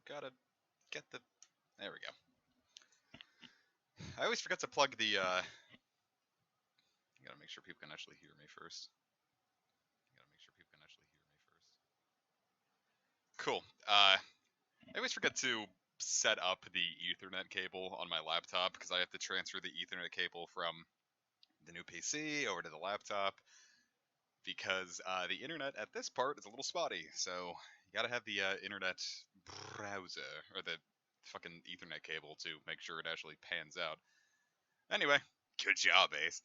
gotta get the... There we go. I always forget to plug the, I gotta make sure people can actually hear me first. Cool. I always forget to set up the Ethernet cable on my laptop because I have to transfer the Ethernet cable from the new PC over to the laptop because the internet at this part is a little spotty. So you gotta have the internet browser or the fucking Ethernet cable to make sure it actually pans out. Anyway, good job, Ace.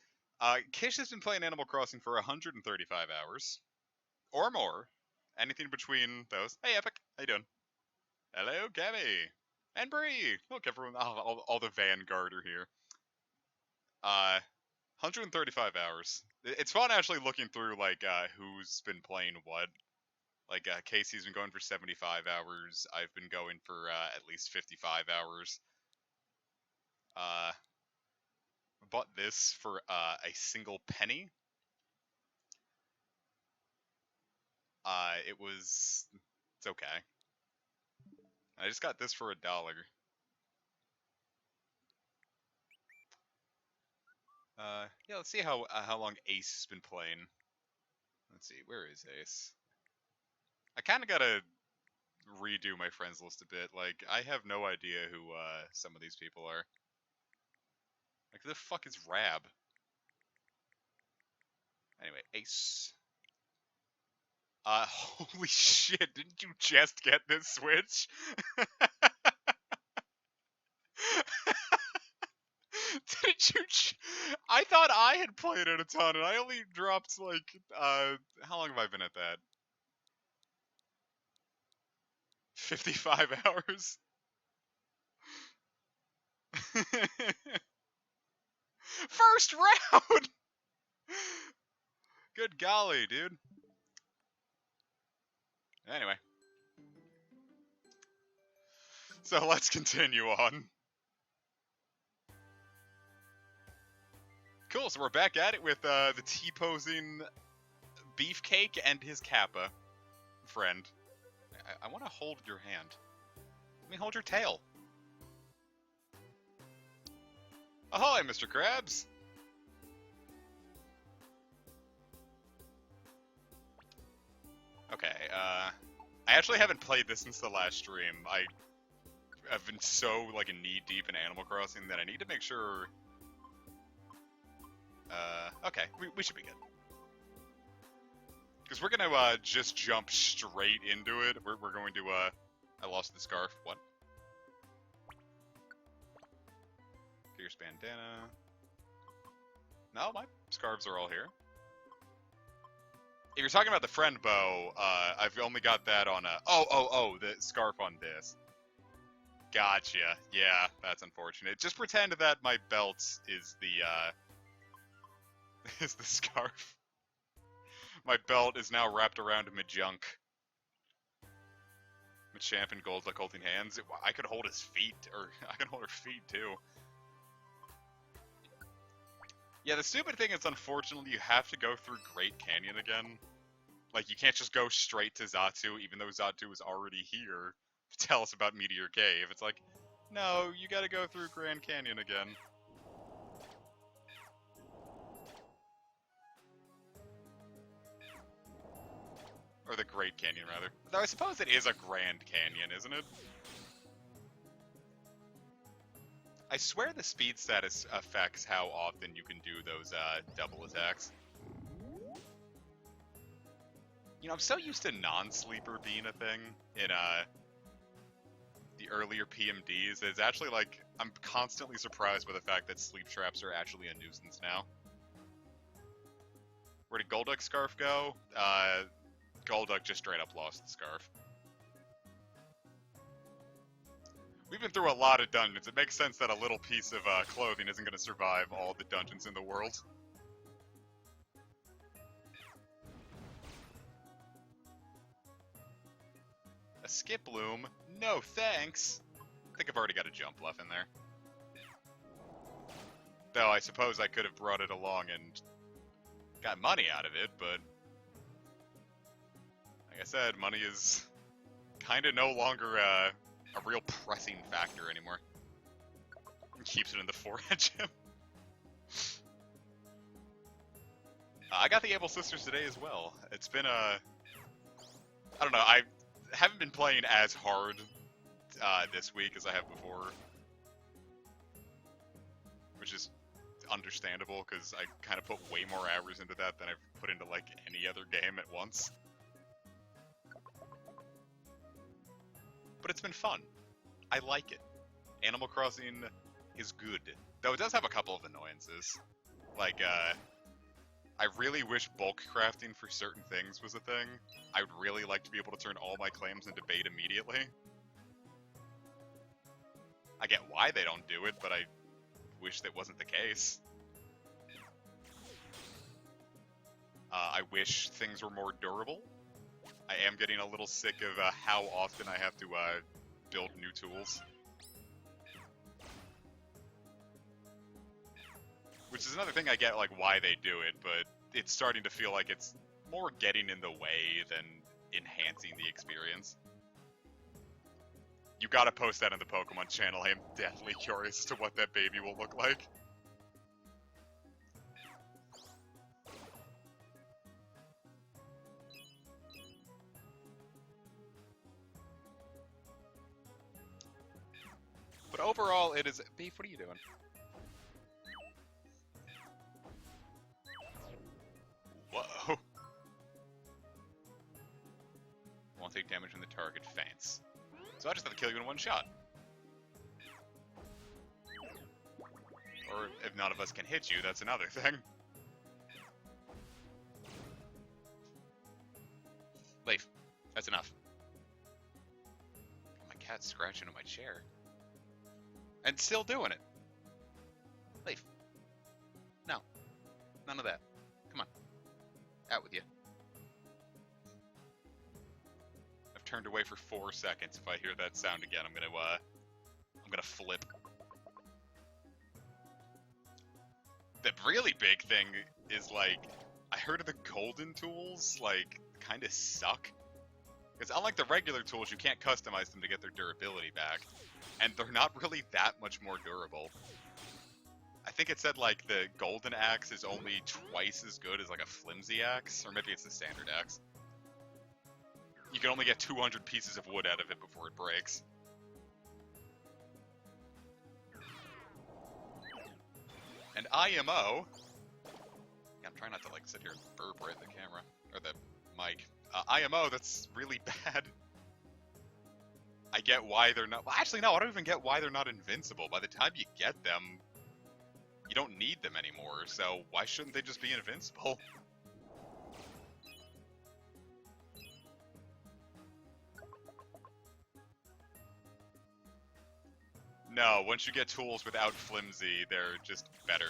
Kish has been playing Animal Crossing for 135 hours or more. Anything between those. Hey, Epic, how you doing? Hello, Gabby. And Bree. Look, everyone, all the Vanguard are here. 135 hours. It's fun actually looking through, like, who's been playing what. Like, Casey's been going for 75 hours. I've been going for, at least 55 hours. Bought this for, a single penny. It's okay. I just got this for $1. Yeah, let's see how long Ace has been playing. Let's see, where is Ace? I kind of gotta redo my friends list a bit. Like, I have no idea who some of these people are. Like, who the fuck is Rab? Anyway, Ace. Holy shit, didn't you just get this Switch? Did you? I thought I had played it a ton, and I only dropped like how long have I been at that? 55 hours. First round. Good golly, dude. Anyway, so let's continue on. Cool, so we're back at it with the T-posing Beefcake and his Kappa friend. I want to hold your hand. Let me hold your tail. Ahoy, Mr. Krabs! Okay, I actually haven't played this since the last stream. I've been so, like, knee-deep in Animal Crossing that I need to make sure... okay, we should be good. Because we're gonna, just jump straight into it. We're going to, I lost the scarf. What? Fierce bandana. No, my scarves are all here. If you're talking about the friend bow, I've only got that on the scarf on this. Gotcha. Yeah, that's unfortunate. Just pretend that my belt is the, is the scarf. My belt is now wrapped around Majunk. Machamp and Golduck holding hands. I could hold his feet, or I can hold her feet too. Yeah, the stupid thing is, unfortunately, you have to go through Great Canyon again. Like, you can't just go straight to Xatu, even though Xatu is already here to tell us about Meteor Cave. It's like, no, you gotta go through Grand Canyon again. Or the Great Canyon, rather. Though I suppose it is a Grand Canyon, isn't it? I swear the speed status affects how often you can do those double attacks. You know, I'm so used to non-sleeper being a thing in the earlier PMDs. It's actually like, I'm constantly surprised by the fact that sleep traps are actually a nuisance now. Where did Golduck's scarf go? Golduck just straight up lost the scarf. We've been through a lot of dungeons. It makes sense that a little piece of clothing isn't going to survive all the dungeons in the world. A skip loom? No thanks! I think I've already got a jump left in there. Though I suppose I could have brought it along and got money out of it, but... like I said, money is kind of no longer a real pressing factor anymore. It keeps it in the forehead gym. I got the Able Sisters today as well. It's been I don't know, I haven't been playing as hard this week as I have before. Which is understandable, because I kind of put way more hours into that than I've put into, like, any other game at once. But it's been fun. I like it. Animal Crossing is good. Though it does have a couple of annoyances. Like, I really wish bulk crafting for certain things was a thing. I would really like to be able to turn all my claims into bait immediately. I get why they don't do it, but I wish that wasn't the case. I wish things were more durable. I am getting a little sick of how often I have to build new tools. Which is another thing I get, like, why they do it, but it's starting to feel like it's more getting in the way than enhancing the experience. You gotta post that on the Pokemon channel. I am deathly curious as to what that baby will look like. But overall, it is... Beef, what are you doing? Whoa. Won't take damage when the target faints. So I just have to kill you in one shot. Or if none of us can hit you, that's another thing. Leaf, that's enough. My cat's scratching on my chair. And still doing it. Leaf. No. None of that. Come on. Out with you. I've turned away for 4 seconds. If I hear that sound again, I'm gonna flip. The really big thing is, like, I heard of the golden tools, like, kind of suck. Because unlike the regular tools, you can't customize them to get their durability back. And they're not really that much more durable. I think it said, like, the golden axe is only twice as good as, like, a flimsy axe. Or maybe it's the standard axe. You can only get 200 pieces of wood out of it before it breaks. And IMO... Yeah, I'm trying not to, like, sit here and burp right in the camera. Or the mic. IMO, that's really bad. I get why they're not... Well, actually, no, I don't even get why they're not invincible. By the time you get them, you don't need them anymore, so why shouldn't they just be invincible? No, once you get tools without flimsy, they're just better.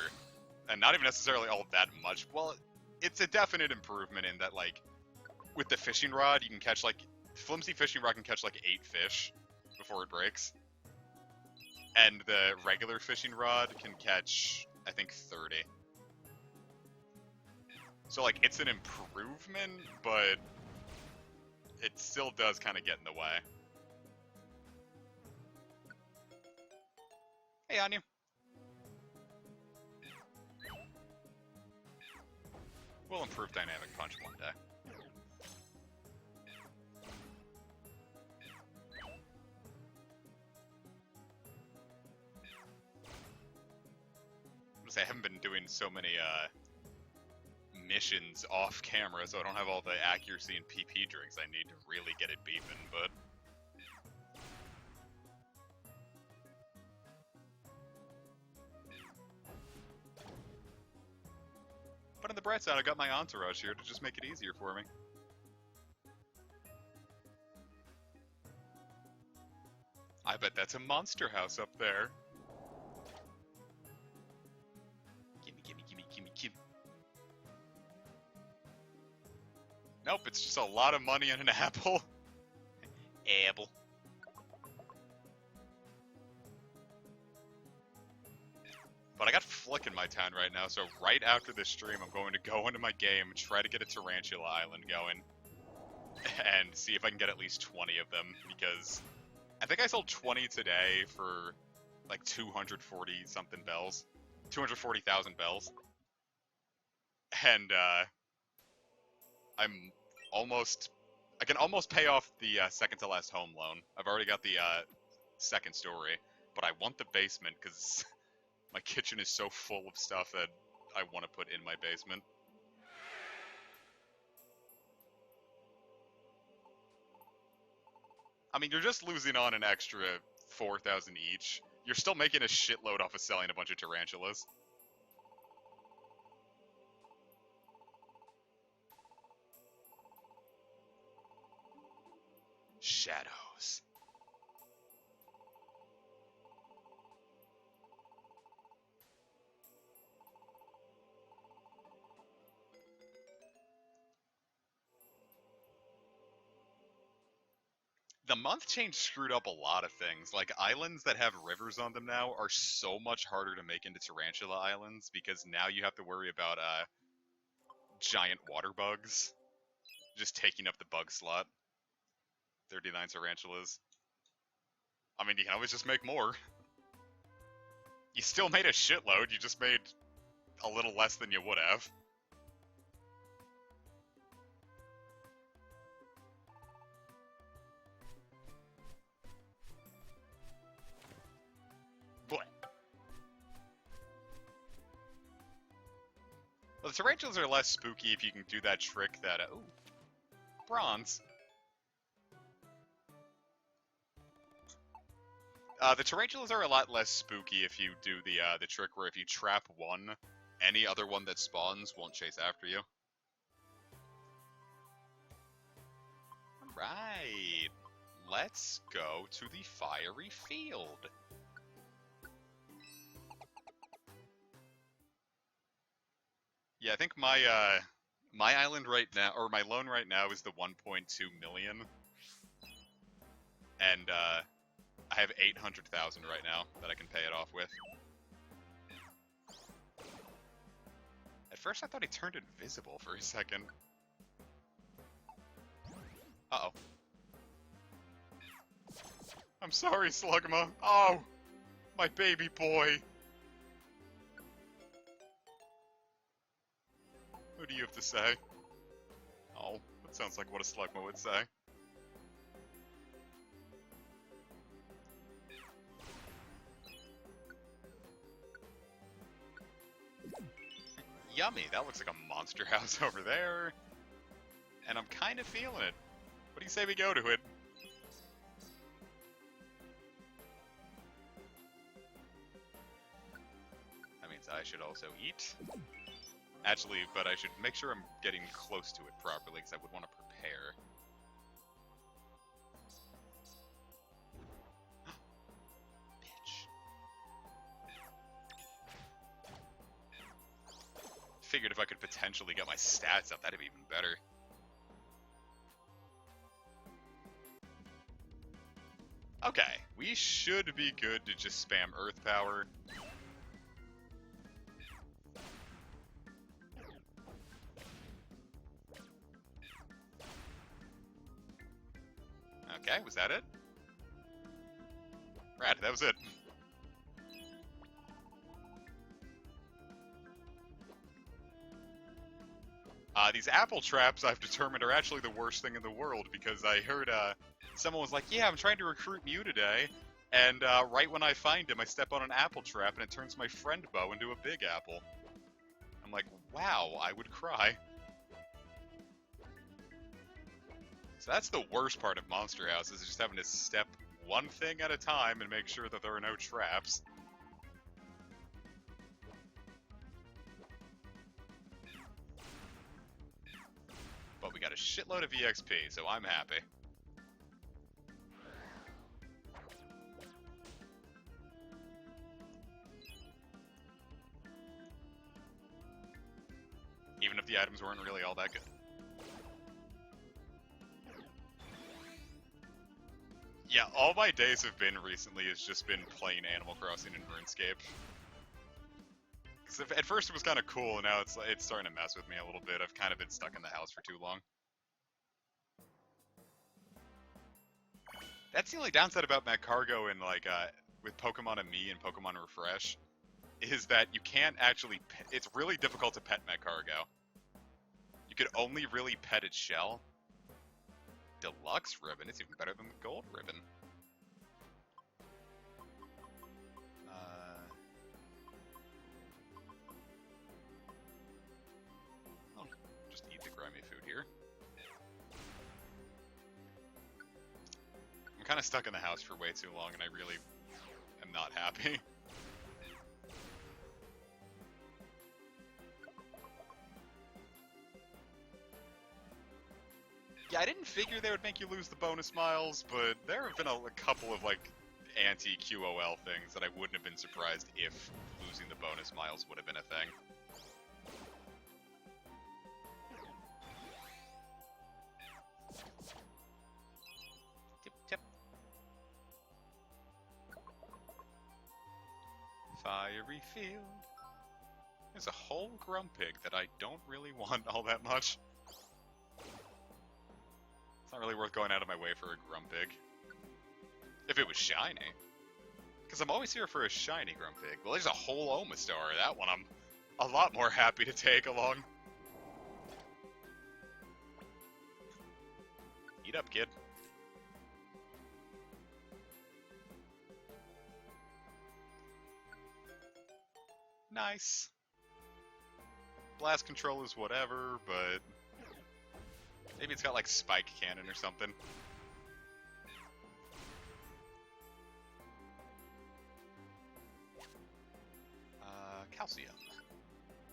And not even necessarily all that much. Well, it's a definite improvement in that, like, with the fishing rod, you can catch, like, flimsy fishing rod can catch, like, 8 fish before it breaks. And the regular fishing rod can catch, I think, 30. So, like, it's an improvement, but it still does kind of get in the way. Hey, Anya. We'll improve Dynamic Punch one day. I haven't been doing so many missions off camera, so I don't have all the accuracy and PP drinks I need to really get it beefing, but... But on the bright side, I got my entourage here to just make it easier for me. I bet that's a monster house up there. Nope, it's just a lot of money and an apple. Apple. But I got Flick in my town right now, so right after this stream, I'm going to go into my game, try to get a Tarantula Island going, and see if I can get at least 20 of them, because I think I sold 20 today for like 240 something bells, 240,000 bells, and I'm almost, I can almost pay off the second to last home loan. I've already got the second story, but I want the basement because my kitchen is so full of stuff that I want to put in my basement. I mean, you're just losing on an extra 4,000 each. You're still making a shitload off of selling a bunch of tarantulas. Shadows. The month change screwed up a lot of things. Like, islands that have rivers on them now are so much harder to make into tarantula islands because now you have to worry about giant water bugs just taking up the bug slot. 39 tarantulas. I mean, you can always just make more. You still made a shitload, you just made a little less than you would have. But well, the tarantulas are less spooky if you can do that trick that... ooh, bronze. The tarantulas are a lot less spooky if you do the trick where if you trap one, any other one that spawns won't chase after you. Alright, let's go to the fiery field. Yeah, I think my island right now, or my loan right now is the 1.2 million. And I have 800,000 right now that I can pay it off with. At first I thought he turned invisible for a second. Uh-oh. I'm sorry, Slugma. Oh! My baby boy! What do you have to say? Oh, that sounds like what a Slugma would say. Yummy, that looks like a monster house over there. And I'm kind of feeling it. What do you say we go to it? That means I should also eat. Actually, but I should make sure I'm getting close to it properly, because I would want to prepare. Bitch. Figured if I could potentially get my stats up, that'd be even better. Okay, we should be good to just spam Earth Power. Okay, was that it? Rad, that was it. These apple traps I've determined are actually the worst thing in the world, because I heard someone was like, yeah, I'm trying to recruit Mew today, and right when I find him, I step on an apple trap and it turns my friend Bo into a big apple. I'm like, wow, I would cry. So that's the worst part of Monster House, is just having to step one thing at a time and make sure that there are no traps. But we got a shitload of EXP, so I'm happy. Even if the items weren't really all that good. Yeah, all my days have been recently has just been playing Animal Crossing and RuneScape. Because at first it was kind of cool, and now it's starting to mess with me a little bit. I've kind of been stuck in the house for too long. That's the only downside about Magcargo and like with Pokemon and Me and Pokemon Refresh, is that you can't actually. It's really difficult to pet Magcargo. You could only really pet its shell. Deluxe ribbon. It's even better than the gold ribbon. I'll just eat the grimy food here. I'm kind of stuck in the house for way too long, and I really am not happy. Yeah, I didn't figure they would make you lose the bonus miles, but there have been a couple of, like, anti-QOL things that I wouldn't have been surprised if losing the bonus miles would have been a thing. Tip, tip. Fiery field. There's a whole Grumpig that I don't really want all that much. It's not really worth going out of my way for a Grumpig. If it was shiny. Because I'm always here for a shiny Grumpig. Well, there's a whole Omastar. That one I'm a lot more happy to take along. Eat up, kid. Nice. Blast control is whatever, but maybe it's got like spike cannon or something. Calcium.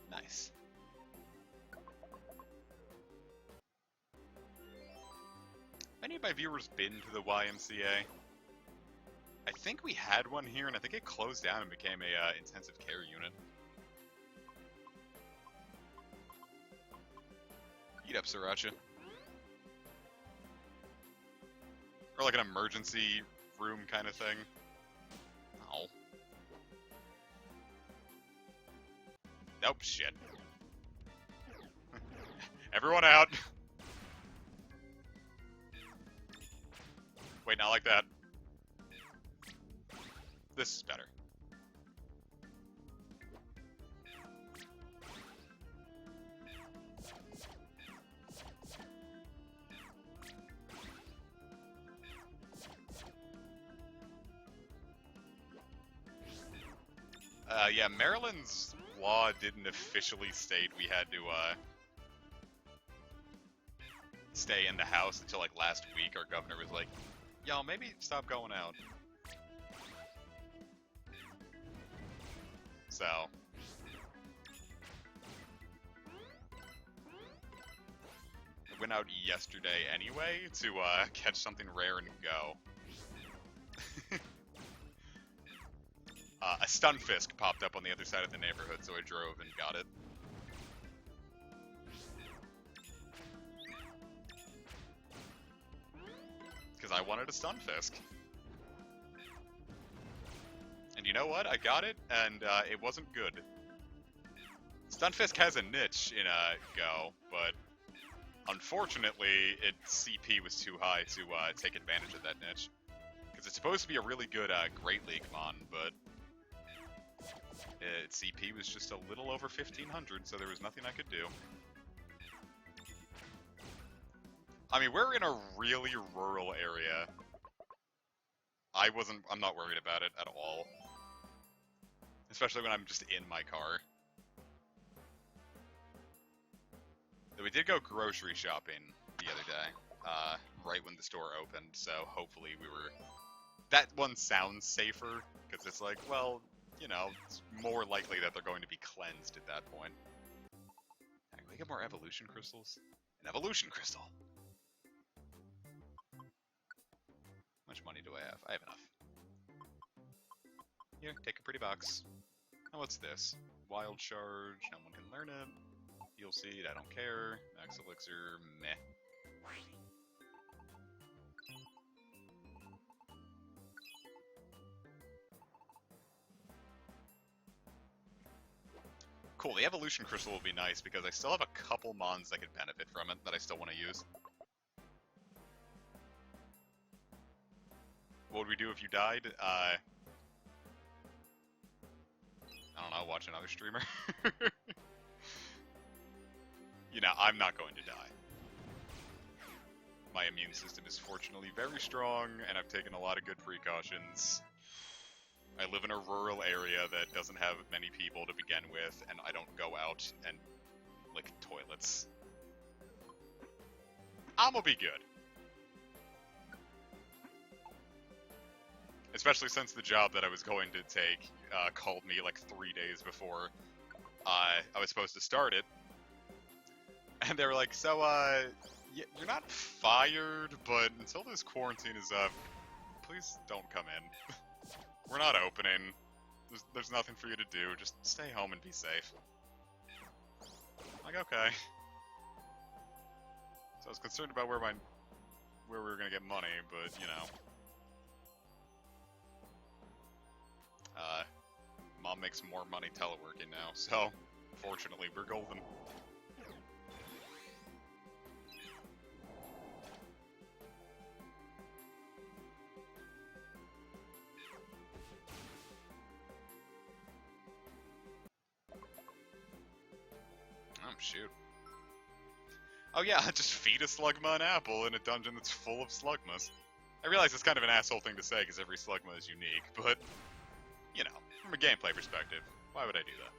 Nice. Many of my viewers been to the YMCA? I think we had one here, and I think it closed down and became a intensive care unit. Eat up, Sriracha. Or like an emergency room kind of thing. Oh. Nope, shit. Everyone out! Wait, not like that. This is better. Yeah, Maryland's law didn't officially state we had to, stay in the house until, like, last week. Our governor was like, yo, maybe stop going out. So. I went out yesterday anyway to, catch something rare and go. A Stunfisk popped up on the other side of the neighborhood, so I drove and got it. Because I wanted a Stunfisk. And you know what? I got it, and it wasn't good. Stunfisk has a niche in Go, but unfortunately, its CP was too high to take advantage of that niche. Because it's supposed to be a really good Great League mon, but its CP was just a little over 1500, so there was nothing I could do. I mean, we're in a really rural area. I'm not worried about it at all. Especially when I'm just in my car. Though we did go grocery shopping the other day, right when the store opened, so hopefully we were... That one sounds safer, because it's like, well, you know, it's more likely that they're going to be cleansed at that point. Can we get more evolution crystals? An evolution crystal! How much money do I have? I have enough. Here, take a pretty box. Now what's this? Wild Charge, no one can learn it. Heal Seed, I don't care. Max Elixir, meh. Cool, the Evolution Crystal will be nice because I still have a couple mons that could benefit from it that I still want to use. What would we do if you died? I don't know, watch another streamer. You know, I'm not going to die. My immune system is fortunately very strong, and I've taken a lot of good precautions. I live in a rural area that doesn't have many people to begin with, and I don't go out and lick toilets. I'm gonna be good. Especially since the job that I was going to take called me like 3 days before I was supposed to start it. And they were like, so, you're not fired, but until this quarantine is up, please don't come in. We're not opening. There's nothing for you to do. Just stay home and be safe. I'm like, okay. So I was concerned about where we were gonna get money, but you know. Mom makes more money teleworking now, so fortunately we're golden. Oh, shoot. Oh yeah, just feed a slugma an apple in a dungeon that's full of slugmas. I realize it's kind of an asshole thing to say because every slugma is unique, but, you know, from a gameplay perspective, why would I do that?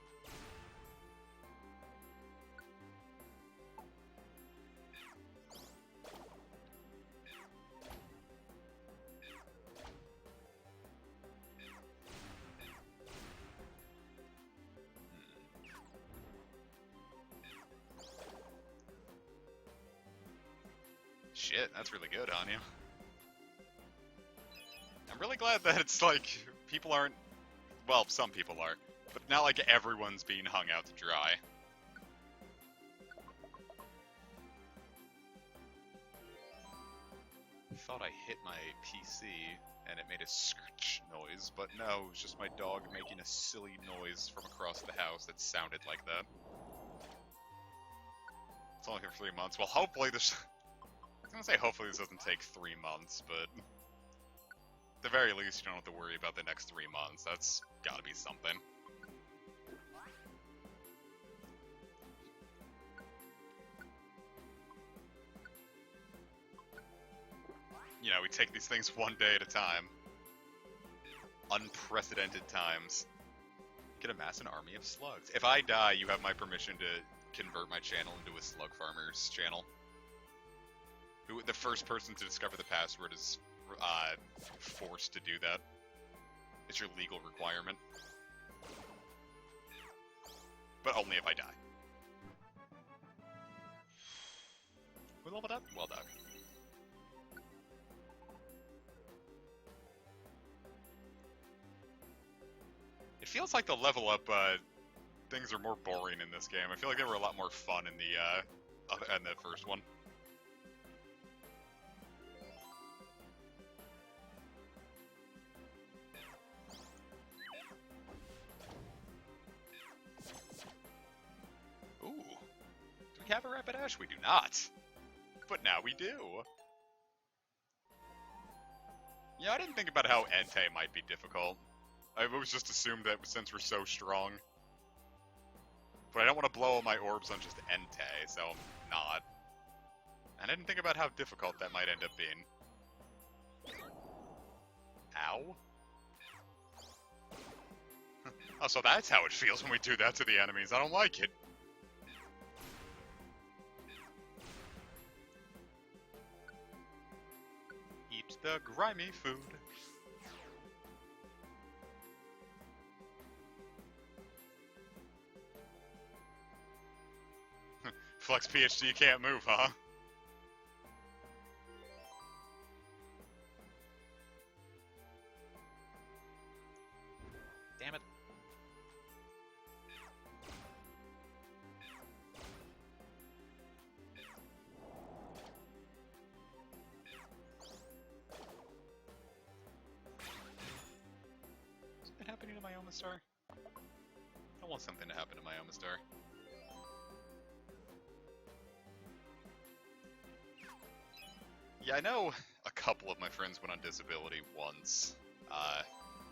Shit, that's really good on you. I'm really glad that it's like, people aren't, well, some people are, but not like everyone's being hung out to dry. I thought I hit my PC and it made a scratch noise, but no, it was just my dog making a silly noise from across the house that sounded like that. It's only for 3 months. Well, hopefully this... I was gonna say hopefully this doesn't take 3 months, but... At the very least, you don't have to worry about the next 3 months. That's gotta be something. You know, we take these things one day at a time. Unprecedented times. You can amass an army of slugs. If I die, you have my permission to convert my channel into a slug farmer's channel. The first person to discover the password is forced to do that. It's your legal requirement. But only if I die. We leveled up? Well done. It feels like the level up things are more boring in this game. I feel like they were a lot more fun in the first one. Ooh. Do we have a Rapidash? We do not. But now we do. Yeah, I didn't think about how Entei might be difficult. I always just assumed that since we're so strong. But I don't want to blow all my orbs on just Entei, so I'm not. And I didn't think about how difficult that might end up being. Ow. Oh, so that's how it feels when we do that to the enemies. I don't like it. Eat the grimy food. Flex PhD can't move, huh? Damn it. Something happening to my Omastar? I want something to happen to my Omastar. Yeah, I know a couple of my friends went on disability once.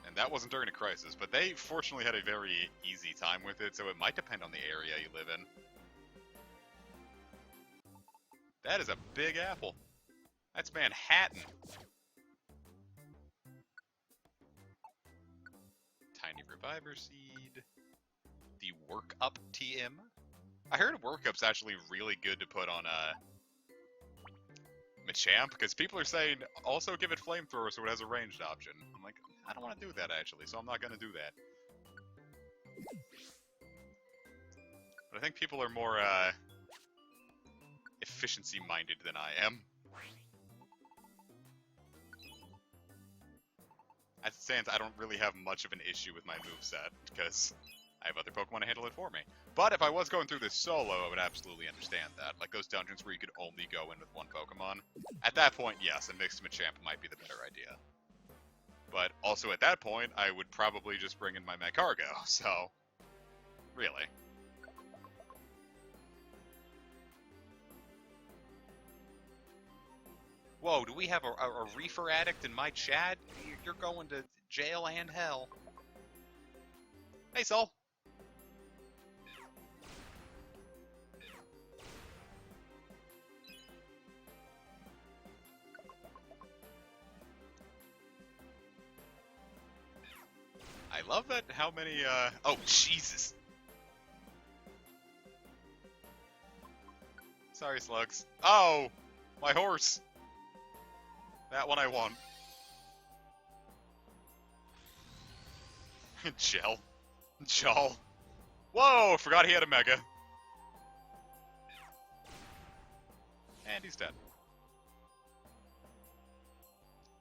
And that wasn't during a crisis, but they fortunately had a very easy time with it, so it might depend on the area you live in. That is a big apple. That's Manhattan. Tiny Reviver Seed. The Work Up TM. I heard Work Up's actually really good to put on Machamp, because people are saying also give it Flamethrower so it has a ranged option. I'm like, I don't want to do that actually, so I'm not going to do that. But I think people are more efficiency-minded than I am. As it stands, I don't really have much of an issue with my moveset, because I have other Pokemon to handle it for me. But if I was going through this solo, I would absolutely understand that. Like those dungeons where you could only go in with one Pokemon. At that point, yes, a mixed Machamp might be the better idea. But also at that point, I would probably just bring in my Magcargo, so... really. Whoa, do we have a reefer addict in my chat? You're going to jail and hell. Hey, Sol. I love that how many, oh, Jesus. Sorry, Slugs. Oh! My horse! That one I want. Gel. Jol. Whoa! Forgot he had a Mega. And he's dead.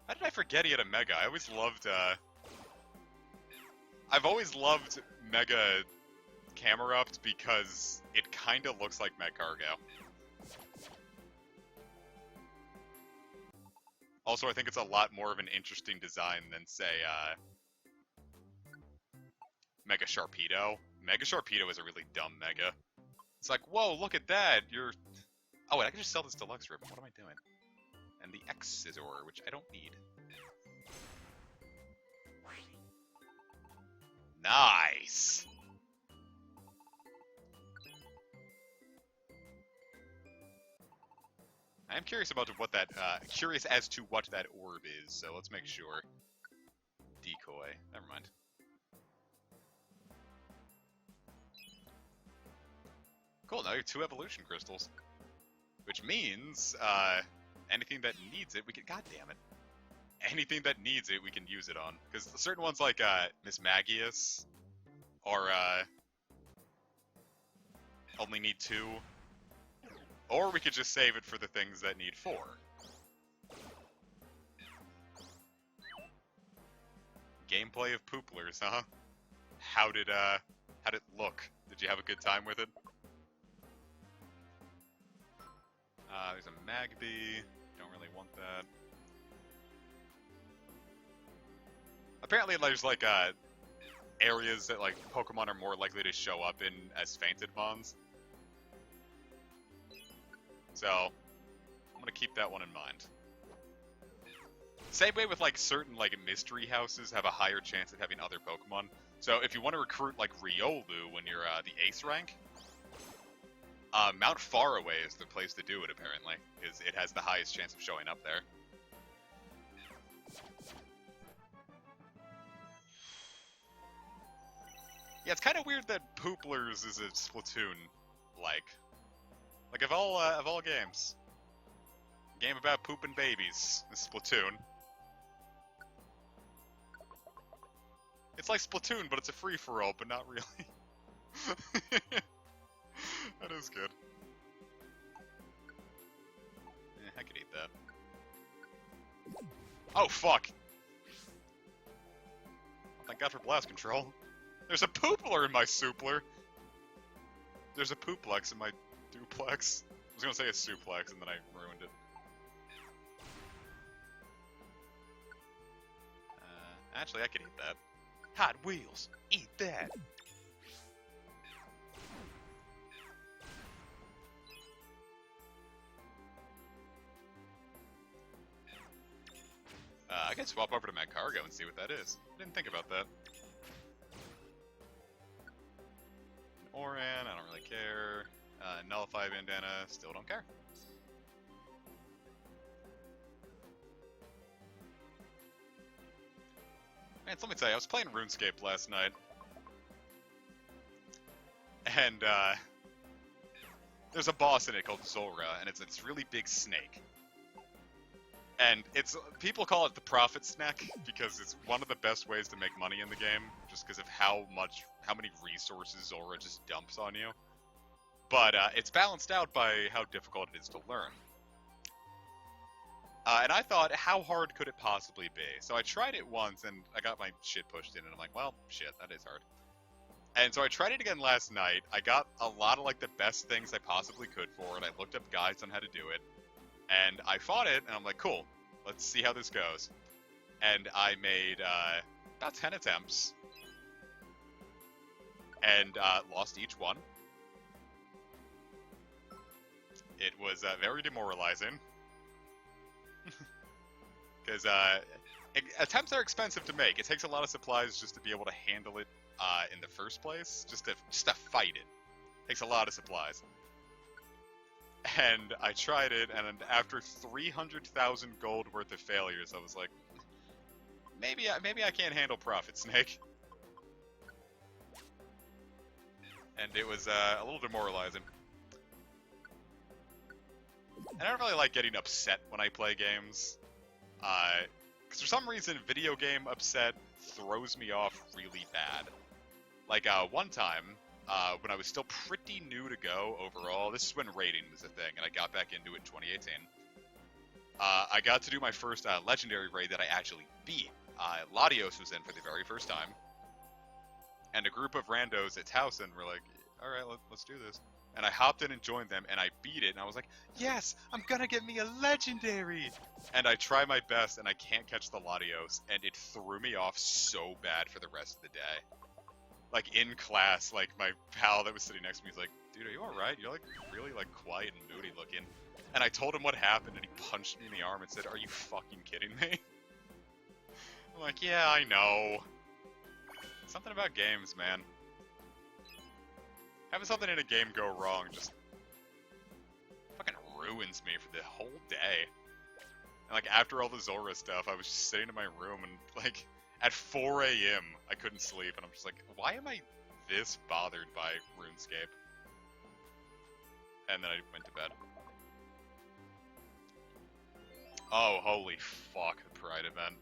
How did I forget he had a Mega? I always loved, I've always loved Mega Camerupt because it kinda looks like Magcargo. Also, I think it's a lot more of an interesting design than, say, Mega Sharpedo. Mega Sharpedo is a really dumb Mega. It's like, whoa, look at that! You're... Oh, wait, I can just sell this Deluxe Ribbon. What am I doing? And the X-Scissor, which I don't need. Nice! I'm curious about what that, curious as to what that orb is, so let's make sure. Decoy. Never mind. Cool, now you have 2 evolution crystals. Which means, anything that needs it, we can, god damn it. Anything that needs it, we can use it on. Because certain ones like, Miss Magius, are, only need 2. Or we could just save it for the things that need 4. Gameplay of Pooplers, huh? How'd it look? Did you have a good time with it? There's a Magby. Don't really want that. Apparently there's, like, areas that, like, Pokemon are more likely to show up in as Fainted Mons. So, I'm gonna keep that one in mind. Same way with, like, certain, like, mystery houses have a higher chance of having other Pokemon. So, if you want to recruit, like, Riolu when you're, the Ace rank, Mount Faraway is the place to do it, apparently, because it has the highest chance of showing up there. Yeah, it's kind of weird that Pooplers is a Splatoon-like. Like, of all games. Game about pooping babies is Splatoon. It's like Splatoon, but it's a free-for-all, but not really. That is good. I could eat that. Oh, fuck! Oh, thank God for blast control. There's a Poopler in my Soupler! There's a Pooplex in my Duplex. I was gonna say a Suplex, and then I ruined it. Actually, I could eat that. Hot Wheels! Eat that! I can swap over to Mag Cargo and see what that is. Didn't think about that. Oran, I don't really care. Nullify Bandana, still don't care. Man, so let me tell you, I was playing RuneScape last night. And, there's a boss in it called Zora, and it's this really big snake. And people call it the profit snack because it's one of the best ways to make money in the game, just because of how many resources Zora just dumps on you. But it's balanced out by how difficult it is to learn. And I thought, how hard could it possibly be? So I tried it once, and I got my shit pushed in, and I'm like, well, shit, that is hard. And so I tried it again last night. I got a lot of, like, the best things I possibly could for it. I looked up guides on how to do it. And I fought it, and I'm like, cool, let's see how this goes. And I made about 10 attempts. And lost each one. It was very demoralizing. Because attempts are expensive to make. It takes a lot of supplies just to be able to handle it in the first place. Just to fight it. Takes a lot of supplies. And I tried it, and after 300,000 gold worth of failures, I was like, maybe I can't handle Prophet Snake. And it was a little demoralizing. And I don't really like getting upset when I play games. Because for some reason, video game upset throws me off really bad. Like, one time, when I was still pretty new to Go overall, this is when raiding was a thing, and I got back into it in 2018. I got to do my first legendary raid that I actually beat. Latios was in for the very first time. And a group of randos at Towson were like, alright, let's do this. And I hopped in and joined them, and I beat it, and I was like, yes, I'm gonna get me a legendary! And I try my best, and I can't catch the Latios, and it threw me off so bad for the rest of the day. Like, in class, like, my pal that was sitting next to me was like, dude, are you alright? You're, like, really, like, quiet and moody looking. And I told him what happened, and he punched me in the arm and said, are you fucking kidding me? I'm like, yeah, I know. Something about games, man. Having something in a game go wrong just fucking ruins me for the whole day. And, like, after all the Zora stuff, I was just sitting in my room and, like, at 4 a.m. I couldn't sleep, and I'm just like, why am I this bothered by RuneScape? And then I went to bed. Oh, holy fuck, the Pride event.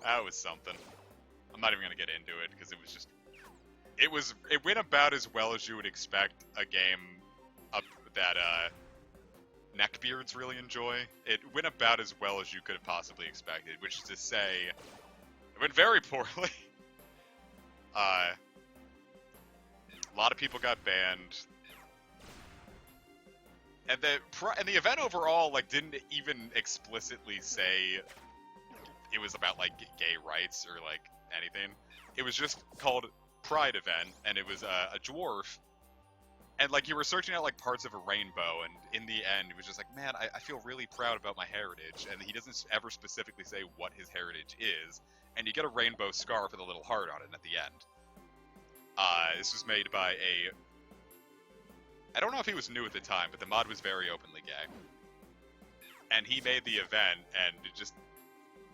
That was something. I'm not even gonna get into it, because it was just... It went about as well as you would expect a game that neckbeards really enjoy. It went about as well as you could have possibly expected, which is to say, it went very poorly. A lot of people got banned, and the event overall, like, didn't even explicitly say it was about, like, gay rights or, like, anything. It was just called Pride event, and it was a dwarf, and, like, you were searching out, like, parts of a rainbow, and in the end, it was just like, man, I feel really proud about my heritage, and he doesn't ever specifically say what his heritage is, and you get a rainbow scarf with a little heart on it at the end. This was made by I don't know if he was new at the time, but the mod was very openly gay. And he made the event, and it just,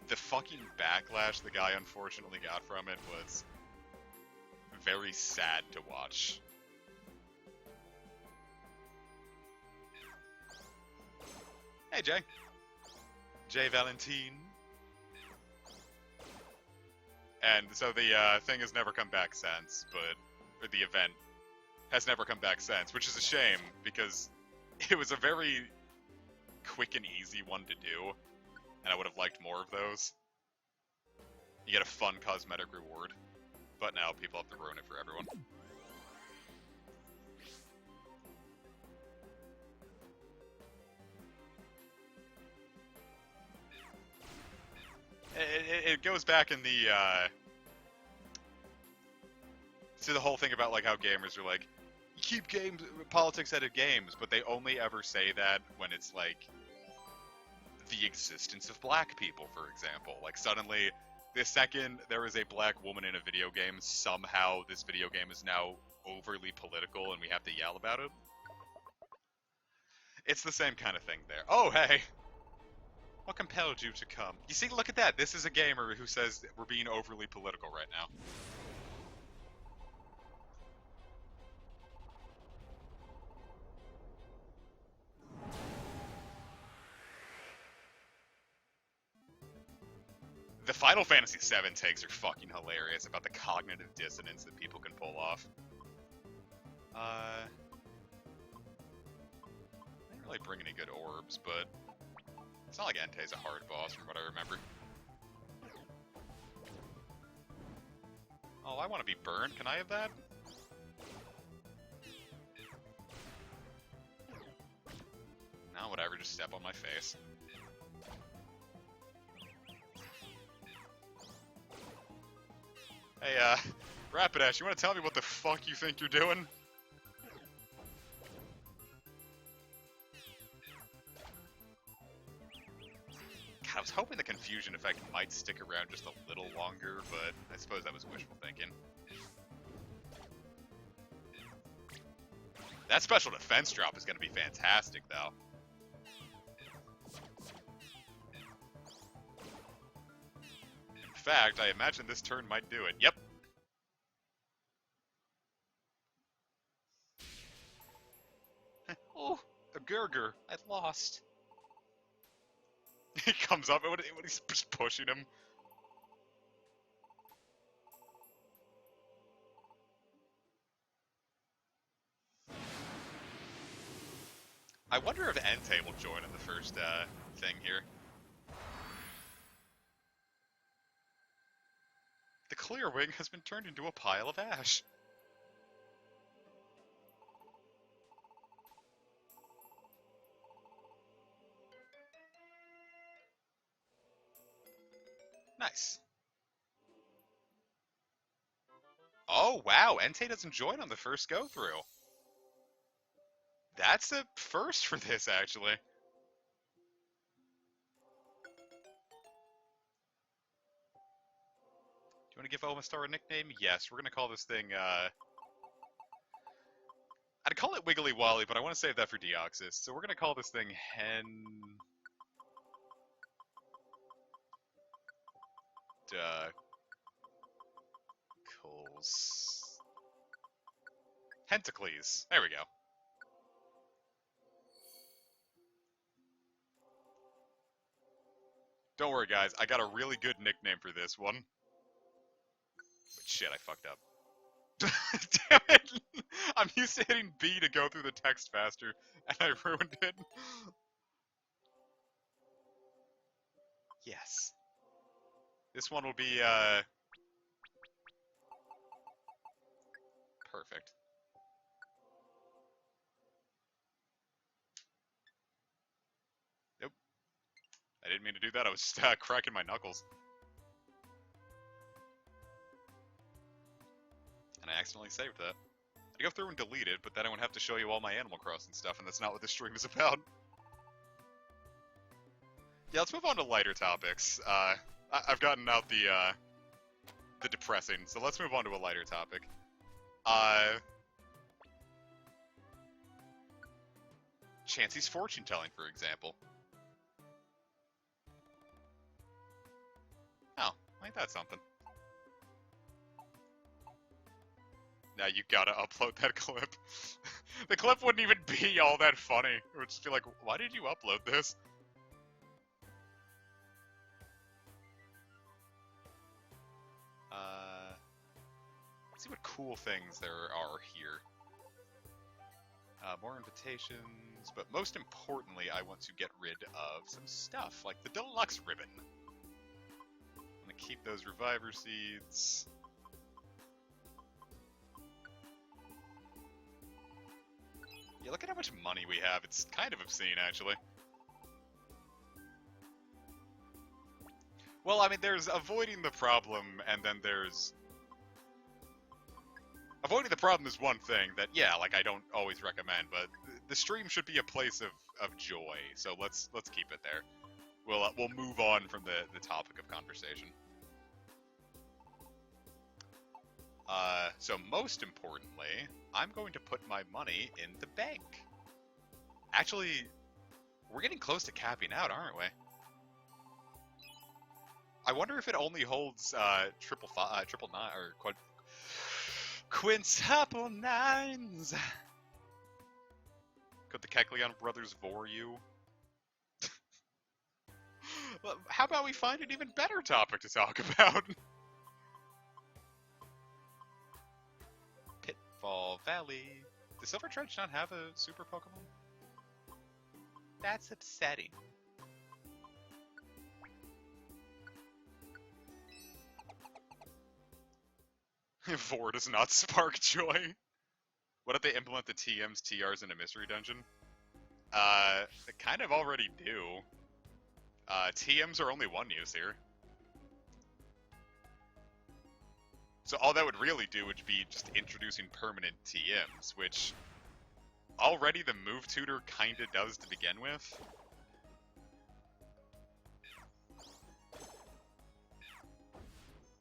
the fucking backlash the guy unfortunately got from it was very sad to watch. Hey, Jay. Jay Valentine. And so the thing has never come back since, or the event has never come back since, which is a shame, because it was a very quick and easy one to do, and I would have liked more of those. You get a fun cosmetic reward, but now people have to ruin it for everyone. It goes back in the, to the whole thing about, like, how gamers are like, you keep politics out of games, but they only ever say that when it's, like, the existence of black people, for example. Like, suddenly, the second there is a black woman in a video game, somehow this video game is now overly political and we have to yell about it. It's the same kind of thing there. Oh, hey! What compelled you to come? You see, look at that. This is a gamer who says we're being overly political right now. The Final Fantasy VII takes are fucking hilarious about the cognitive dissonance that people can pull off. I didn't really bring any good orbs, but it's not like Entei's a hard boss from what I remember. Oh, I want to be burned. Can I have that? No, whatever. Just step on my face. Hey, Rapidash, you want to tell me what the fuck you think you're doing? God, I was hoping the confusion effect might stick around just a little longer, but I suppose that was wishful thinking. That special defense drop is going to be fantastic, though. In fact, I imagine this turn might do it. Yep. Oh, a Gurgur. I lost. He comes up and he's just pushing him. I wonder if Entei will join in the first thing here. The clear wing has been turned into a pile of ash. Nice. Oh, wow. Entei doesn't join on the first go-through. That's a first for this, actually. Do you want to give Omastar a nickname? Yes, we're going to call this thing, I'd call it Wiggly Wally, but I want to save that for Deoxys. So we're going to call this thing Hentacles. There we go. Don't worry, guys. I got a really good nickname for this one. But shit, I fucked up. Damn it! I'm used to hitting B to go through the text faster, and I ruined it. Yes. This one will be, perfect. Nope. I didn't mean to do that. I was just, cracking my knuckles. And I accidentally saved that. I'd go through and delete it, but then I would have to show you all my Animal Crossing stuff, and that's not what this stream is about. Yeah, let's move on to lighter topics. I've gotten out the depressing, so let's move on to a lighter topic. Chansey's fortune telling, for example. Oh, ain't that something? Now you gotta upload that clip. The clip wouldn't even be all that funny. It would just be like, why did you upload this? Let's see what cool things there are here. More invitations, but most importantly, I want to get rid of some stuff, like the deluxe ribbon. I'm gonna keep those reviver seeds. Yeah, look at how much money we have. It's kind of obscene, actually. Well, I mean, there's avoiding the problem, and then there's... Avoiding the problem is one thing that, yeah, like, I don't always recommend, but the stream should be a place of joy, so let's keep it there. we'll move on from the topic of conversation. So most importantly, I'm going to put my money in the bank. Actually, we're getting close to capping out, aren't we? I wonder if it only holds triple nine or quintuple nines. Could the Kekleon brothers vore you? Well, how about we find an even better topic to talk about? Pitfall Valley. Does Silver Trench not have a super Pokemon? That's upsetting. Vore does not spark joy. What if they implement the TMs, TRs in a mystery dungeon? They kind of already do. TMs are only one use here. So all that would really do would be just introducing permanent TMs, which already the move tutor kinda does to begin with.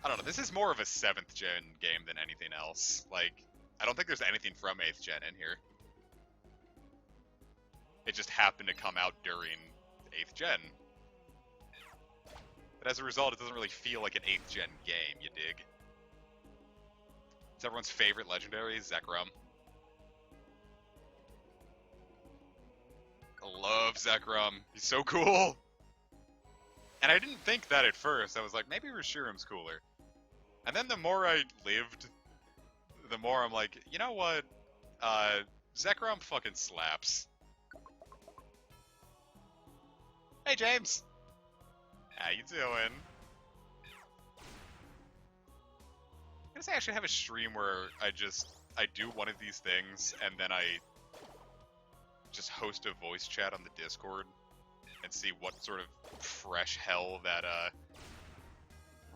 I don't know, this is more of a 7th gen game than anything else. Like, I don't think there's anything from 8th gen in here. It just happened to come out during 8th gen. But as a result, it doesn't really feel like an 8th gen game, you dig? It's everyone's favorite legendary, Zekrom. I love Zekrom. He's so cool! And I didn't think that at first. I was like, maybe Reshirum's cooler. And then the more I lived, the more I'm like, you know what? Zekrom fucking slaps. Hey, James! How you doing? I guess I actually have a stream where I do one of these things, and then I just host a voice chat on the Discord, and see what sort of fresh hell that,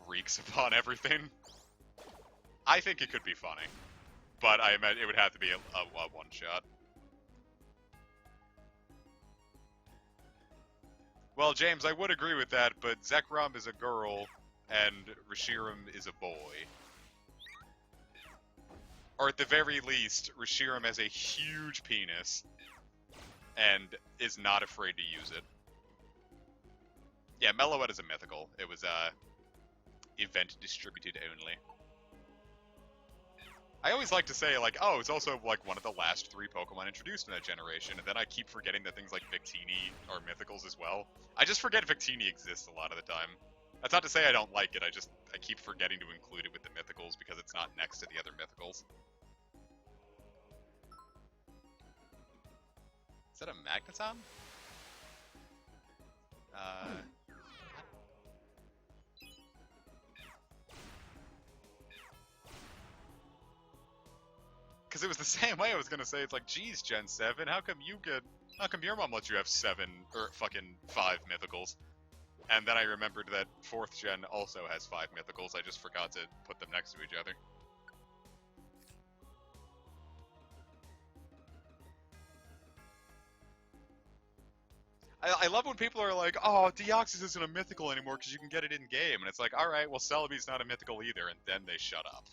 reeks upon everything. I think it could be funny, but I imagine it would have to be a one-shot. Well, James, I would agree with that, but Zekrom is a girl, and Reshiram is a boy. Or at the very least, Reshiram has a huge penis, and is not afraid to use it. Yeah, Meloette is a mythical. It was, event distributed only. I always like to say, like, oh, it's also, like, one of the last 3 Pokemon introduced in that generation, and then I keep forgetting that things like Victini are mythicals as well. I just forget Victini exists a lot of the time. That's not to say I don't like it, I keep forgetting to include it with the mythicals because it's not next to the other mythicals. Is that a Magneton? Because it was the same way I was gonna say, it's like, geez, Gen 7, how come your mom lets you have 7, or fucking 5 mythicals? And then I remembered that 4th gen also has 5 mythicals, I just forgot to put them next to each other. I love when people are like, oh, Deoxys isn't a mythical anymore because you can get it in-game, and it's like, alright, well, Celebi's not a mythical either, and then they shut up.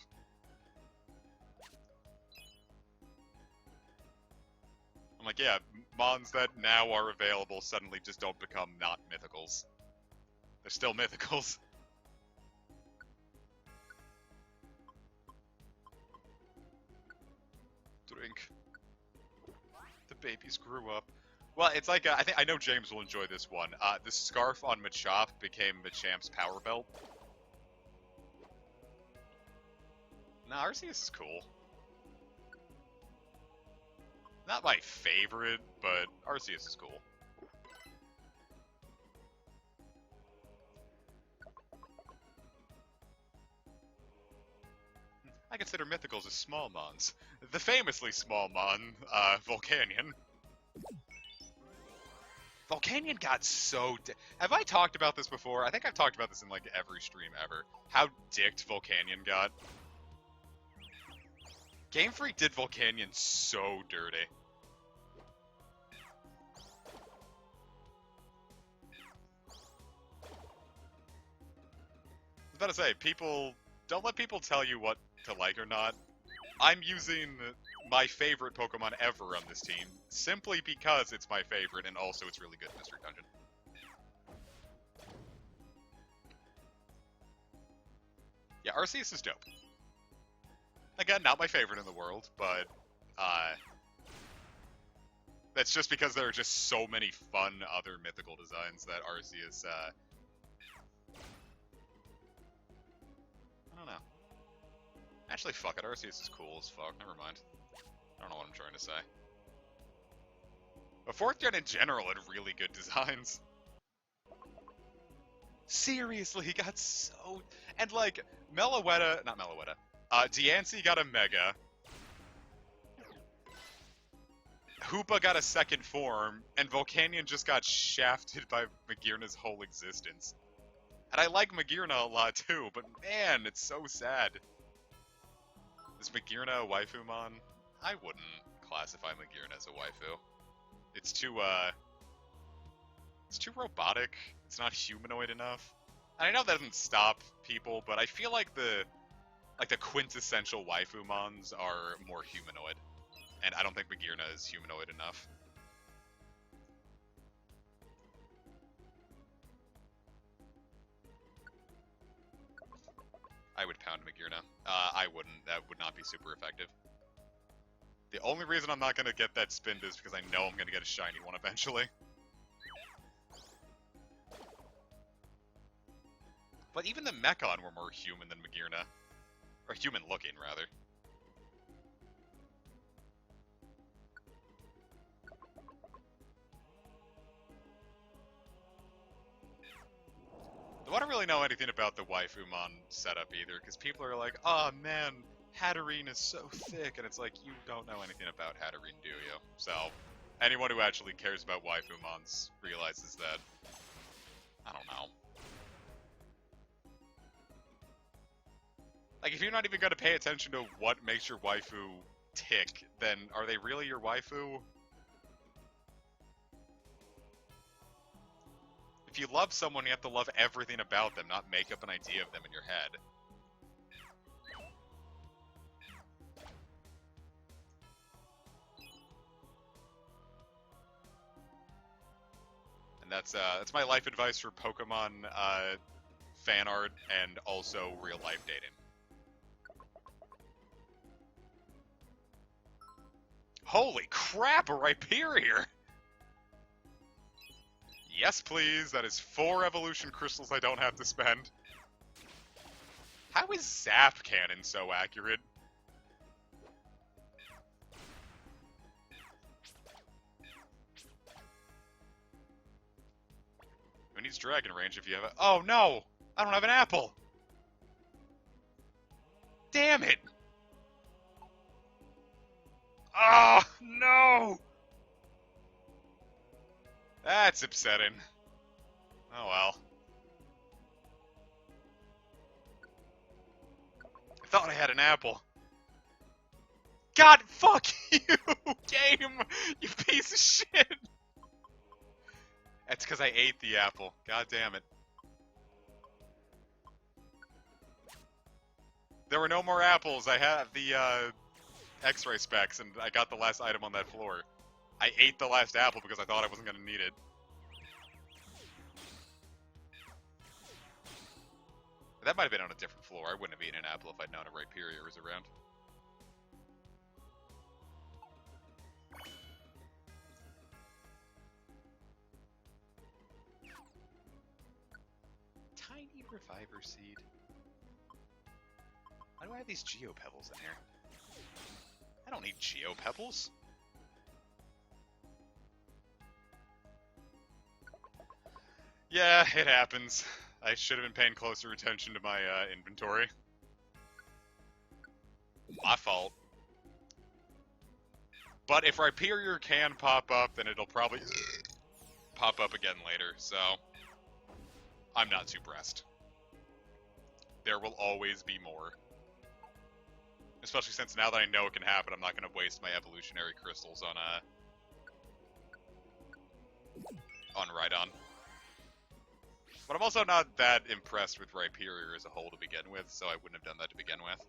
I'm like, yeah, mons that now are available suddenly just don't become not mythicals. They're still mythicals. Drink. The babies grew up. Well, it's like, I know James will enjoy this one. The scarf on Machop became Machamp's power belt. Nah, Arceus is cool. Not my favorite, but Arceus is cool. I consider mythicals as small mons. The famously small mon, Volcanion. Volcanion got so have I talked about this before? I think I've talked about this in, like, every stream ever. How dicked Volcanion got. Game Freak did Volcanion so dirty. about to say, don't let people tell you what to like or not. I'm using my favorite Pokemon ever on this team, simply because it's my favorite, and also it's really good in Mystery Dungeon. Yeah, Arceus is dope. Again, not my favorite in the world, but, that's just because there are just so many fun other mythical designs that Arceus, I don't know. Actually, fuck it, Arceus is cool as fuck, never mind. I don't know what I'm trying to say. But 4th gen in general had really good designs. Seriously, he got so... And, like, Diancie got a Mega. Hoopa got a second form, and Volcanion just got shafted by Magearna's whole existence. And I like Magearna a lot, too, but man, it's so sad. Is Magearna a waifumon? I wouldn't classify Magearna as a waifu. It's too robotic. It's not humanoid enough. And I know that doesn't stop people, but I feel like the quintessential waifumons are more humanoid. And I don't think Magearna is humanoid enough. I would pound Magearna. I wouldn't. That would not be super effective. The only reason I'm not going to get that spin is because I know I'm going to get a shiny one eventually. But even the Mechon were more human than Magearna. Or human-looking, rather. I don't really know anything about the waifumon setup either, because people are like, oh man, Hatterene is so thick, and it's like, you don't know anything about Hatterene, do you? So, anyone who actually cares about waifumons realizes that, I don't know. Like, if you're not even going to pay attention to what makes your waifu tick, then are they really your waifu? If you love someone, you have to love everything about them, not make up an idea of them in your head. And that's my life advice for Pokemon fan art and also real life dating. Holy crap, a Rhyperior! Yes, please. That is 4 evolution crystals I don't have to spend. How is Zap Cannon so accurate? Who needs Dragon Range if you have a... Oh, no! I don't have an apple! Damn it! Oh, no! That's upsetting. Oh well. I thought I had an apple. God, fuck you, game! You piece of shit! That's because I ate the apple. God damn it. There were no more apples. I have the X-ray specs, and I got the last item on that floor. I ate the last apple because I thought I wasn't going to need it. That might have been on a different floor. I wouldn't have eaten an apple if I'd known a Rhyperior was around. Tiny Reviver Seed. Why do I have these Geopebbles in here? I don't need Geopebbles. Yeah, it happens. I should have been paying closer attention to my inventory. My fault. But if Rhyperior can pop up, then it'll probably pop up again later, so I'm not too pressed. There will always be more. Especially since now that I know it can happen, I'm not going to waste my evolutionary crystals on Rhydon. But I'm also not that impressed with Rhyperior as a whole to begin with, so I wouldn't have done that to begin with.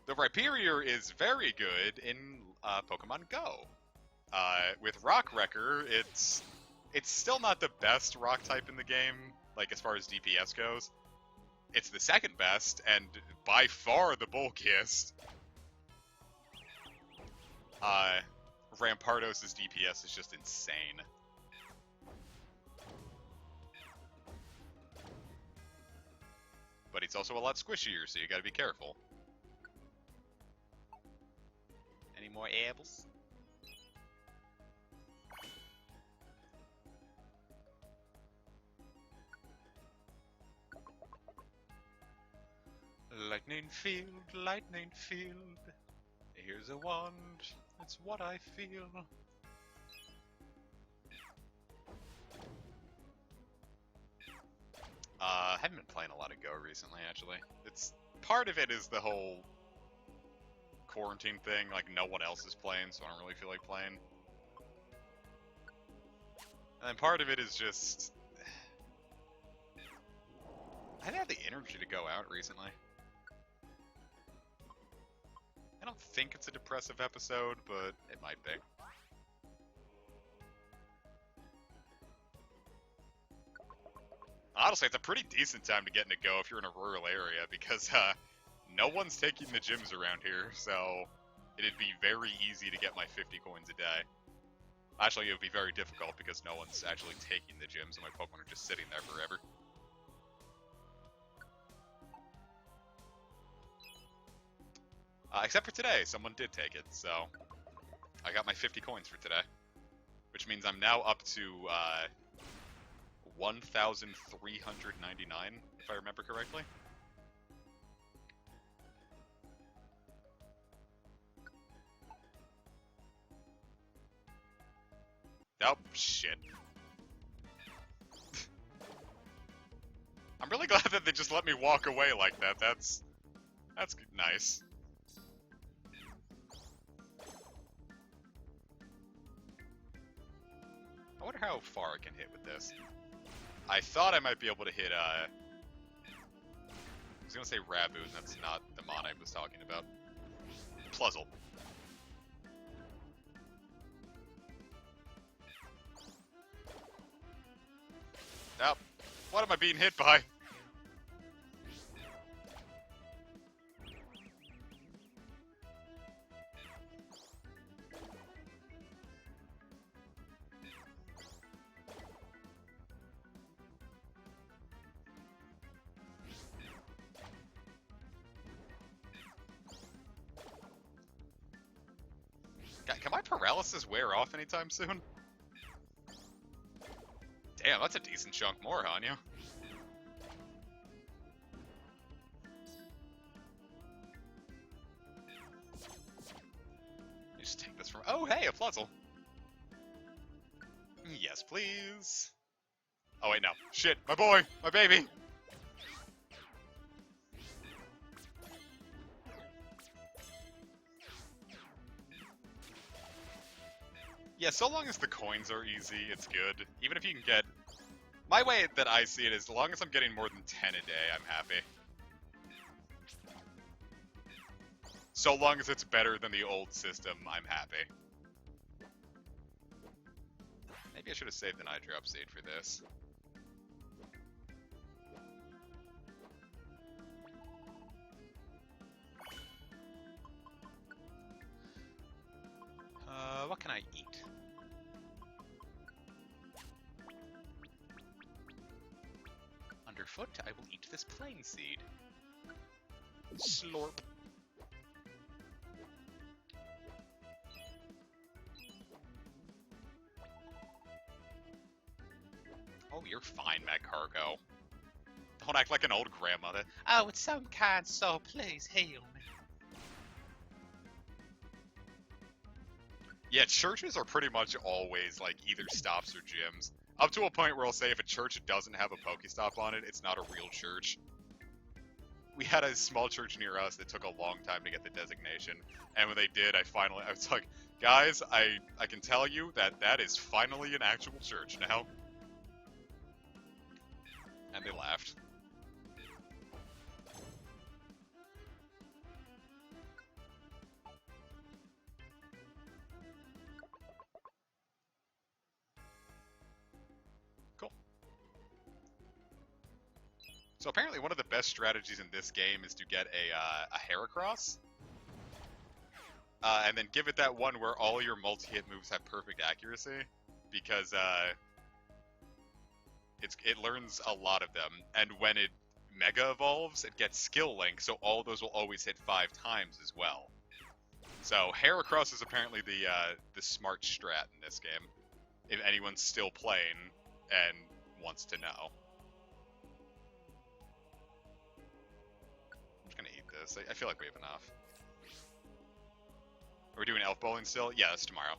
The Rhyperior is very good in Pokemon Go. With Rock Wrecker, it's still not the best rock type in the game, like as far as DPS goes. It's the second best, and by far the bulkiest. Rampardos' DPS is just insane. But it's also a lot squishier, so you gotta be careful. Any more apples? Lightning field, lightning field. Here's a wand, it's what I feel. I haven't been playing a lot of Go recently, actually. It's part of it is the whole quarantine thing, like no one else is playing, so I don't really feel like playing. And then part of it is just I haven't had the energy to go out recently. I don't think it's a depressive episode, but it might be. Honestly, it's a pretty decent time to get into Go if you're in a rural area, because no one's taking the gyms around here, so it'd be very easy to get my 50 coins a day. Actually, it would be very difficult because no one's actually taking the gyms and my Pokemon are just sitting there forever. Except for today, someone did take it, so I got my 50 coins for today. Which means I'm now up to 1,399, if I remember correctly. Oh, shit. I'm really glad that they just let me walk away like that. That's nice. I wonder how far I can hit with this. I thought I might be able to hit, I was gonna say Rabu, and that's not the mon I was talking about. Pluzzle. Oh, what am I being hit by? Can my paralysis wear off anytime soon? Damn, that's a decent chunk more, Hanya. Just take this from. Oh, hey, a Fluzzle. Yes, please. Oh, wait, no. Shit, my boy, my baby. Yeah, so long as the coins are easy, it's good. Even if you can get... My way that I see it is, as long as I'm getting more than 10 a day, I'm happy. So long as it's better than the old system, I'm happy. Maybe I should have saved an eye drop seed for this. What can I eat? Underfoot, I will eat this plain seed. Slurp. Oh, you're fine, Magcargo. Don't act like an old grandmother. Oh, it's some kind soul, please heal me. Yeah, churches are pretty much always, like, either stops or gyms. Up to a point where I'll say if a church doesn't have a Pokestop on it, it's not a real church. We had a small church near us that took a long time to get the designation. And when they did, I was like, guys, I can tell you that is finally an actual church now. And they laughed. Cool. So apparently one of the best strategies in this game is to get a Heracross. And then give it that one where all your multi-hit moves have perfect accuracy. Because it learns a lot of them. And when it Mega Evolves, it gets Skill Link, so all those will always hit 5 times as well. So Heracross is apparently the smart strat in this game. If anyone's still playing and wants to know. I'm just gonna eat this. I feel like we have enough. Are we doing elf bowling still? Yeah, that's tomorrow.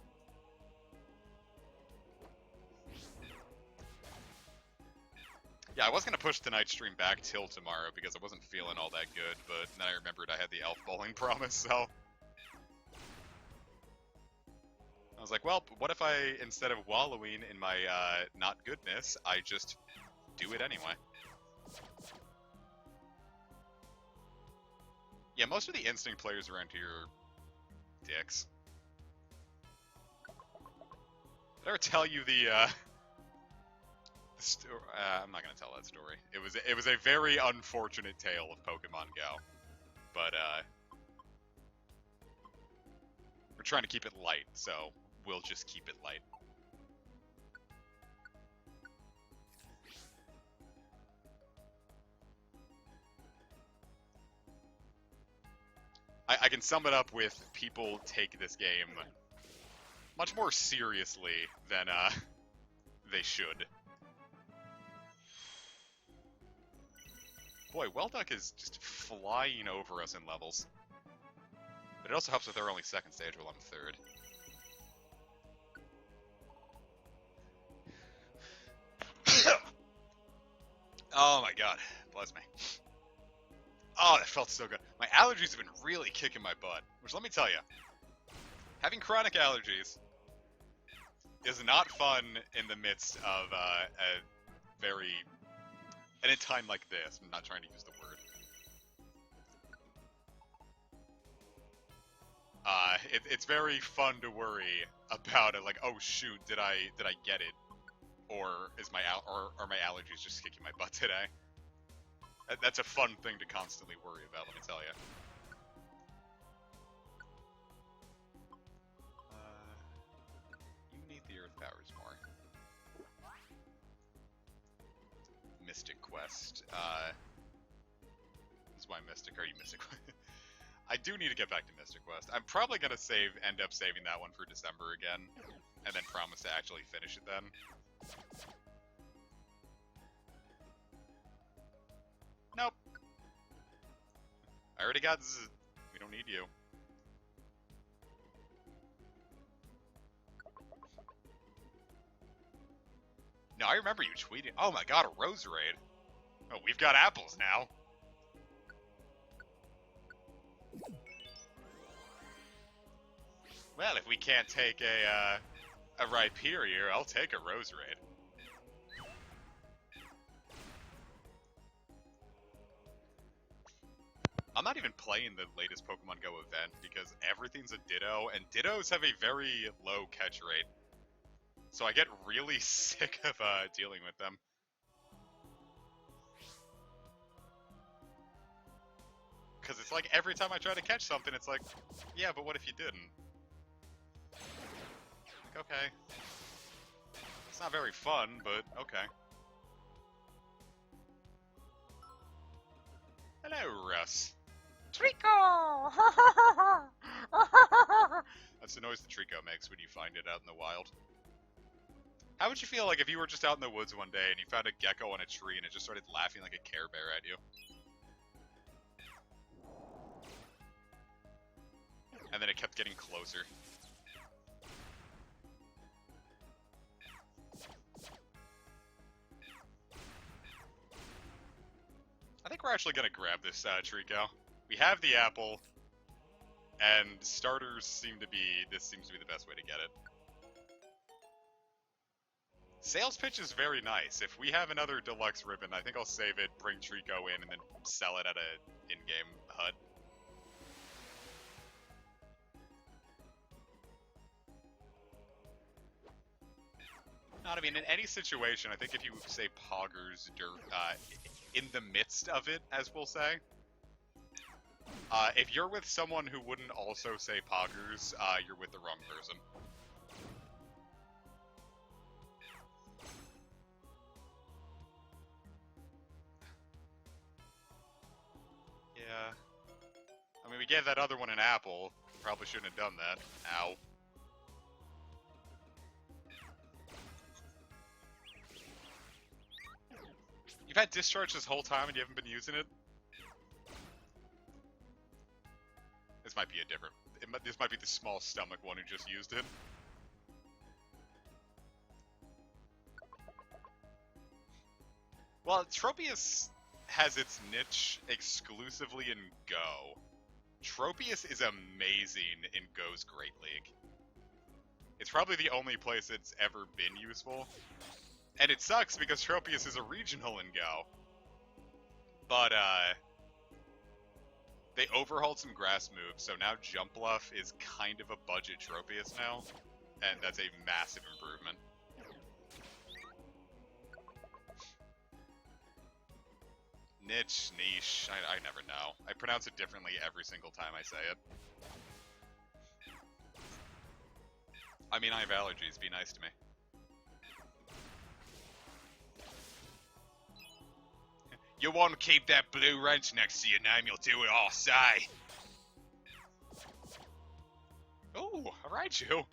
Yeah, I was gonna push tonight's stream back till tomorrow because I wasn't feeling all that good, but then I remembered I had the elf bowling promise, so... I was like, well, what if I, instead of wallowing in my not goodness, I just do it anyway. Yeah, most of the instinct players around here are dicks. Did I ever tell you the I'm not gonna tell that story. It was a very unfortunate tale of Pokemon Go, but we're trying to keep it light, so we'll just keep it light. I can sum it up with people take this game much more seriously than they should. Boy, Welduck is just flying over us in levels. But it also helps that they're only second stage while I'm third. Oh my god, bless me. Oh, that felt so good. My allergies have been really kicking my butt. Which, let me tell you, having chronic allergies is not fun in the midst of in a time like this. I'm not trying to use the word. It's very fun to worry about it. Like, oh shoot, did I get it, or are my allergies just kicking my butt today? That's a fun thing to constantly worry about. Let me tell you. You need the Earth powers more. Mystic Quest. This is why Mystic. Are you Mystic Quest? I do need to get back to Mystic Quest. I'm probably gonna end up saving that one for December again, and then promise to actually finish it then. Nope. I already got Z. We don't need you. No, I remember you tweeting. Oh my god, a Roserade. Oh, we've got apples now. Well, if we can't take a Rhyperior, I'll take a Roserade. I'm not even playing the latest Pokemon Go event because everything's a Ditto, and Dittos have a very low catch rate. So I get really sick of dealing with them. Because it's like every time I try to catch something, it's like, yeah, but what if you didn't? Like, okay. It's not very fun, but okay. Hello, Russ. Trico! That's the noise the Trico makes when you find it out in the wild. How would you feel like if you were just out in the woods one day and you found a gecko on a tree and it just started laughing like a Care Bear at you? And then it kept getting closer. I think we're actually gonna grab this Trico. We have the apple, and starters seem to be, this seems to be the best way to get it. Sales pitch is very nice. If we have another deluxe ribbon, I think I'll save it, bring Trico in, and then sell it at a in-game hut. Not, I mean, in any situation, I think if you say Poggers in the midst of it, as we'll say, if you're with someone who wouldn't also say Poggers, you're with the wrong person. Yeah. I mean, we gave that other one an apple. Probably shouldn't have done that. Ow. You've had discharge this whole time and you haven't been using it? This might be a different... This might be the small stomach one who just used it. Well, Tropius has its niche exclusively in Go. Tropius is amazing in Go's Great League. It's probably the only place it's ever been useful. And it sucks because Tropius is a regional in Go. But, they overhauled some grass moves, so now Jump Bluff is kind of a budget Tropius now. And that's a massive improvement. Niche, I never know. I pronounce it differently every single time I say it. I mean, I have allergies, be nice to me. You won't keep that blue wrench next to your name, you'll do it all, say. Oh, alright, you.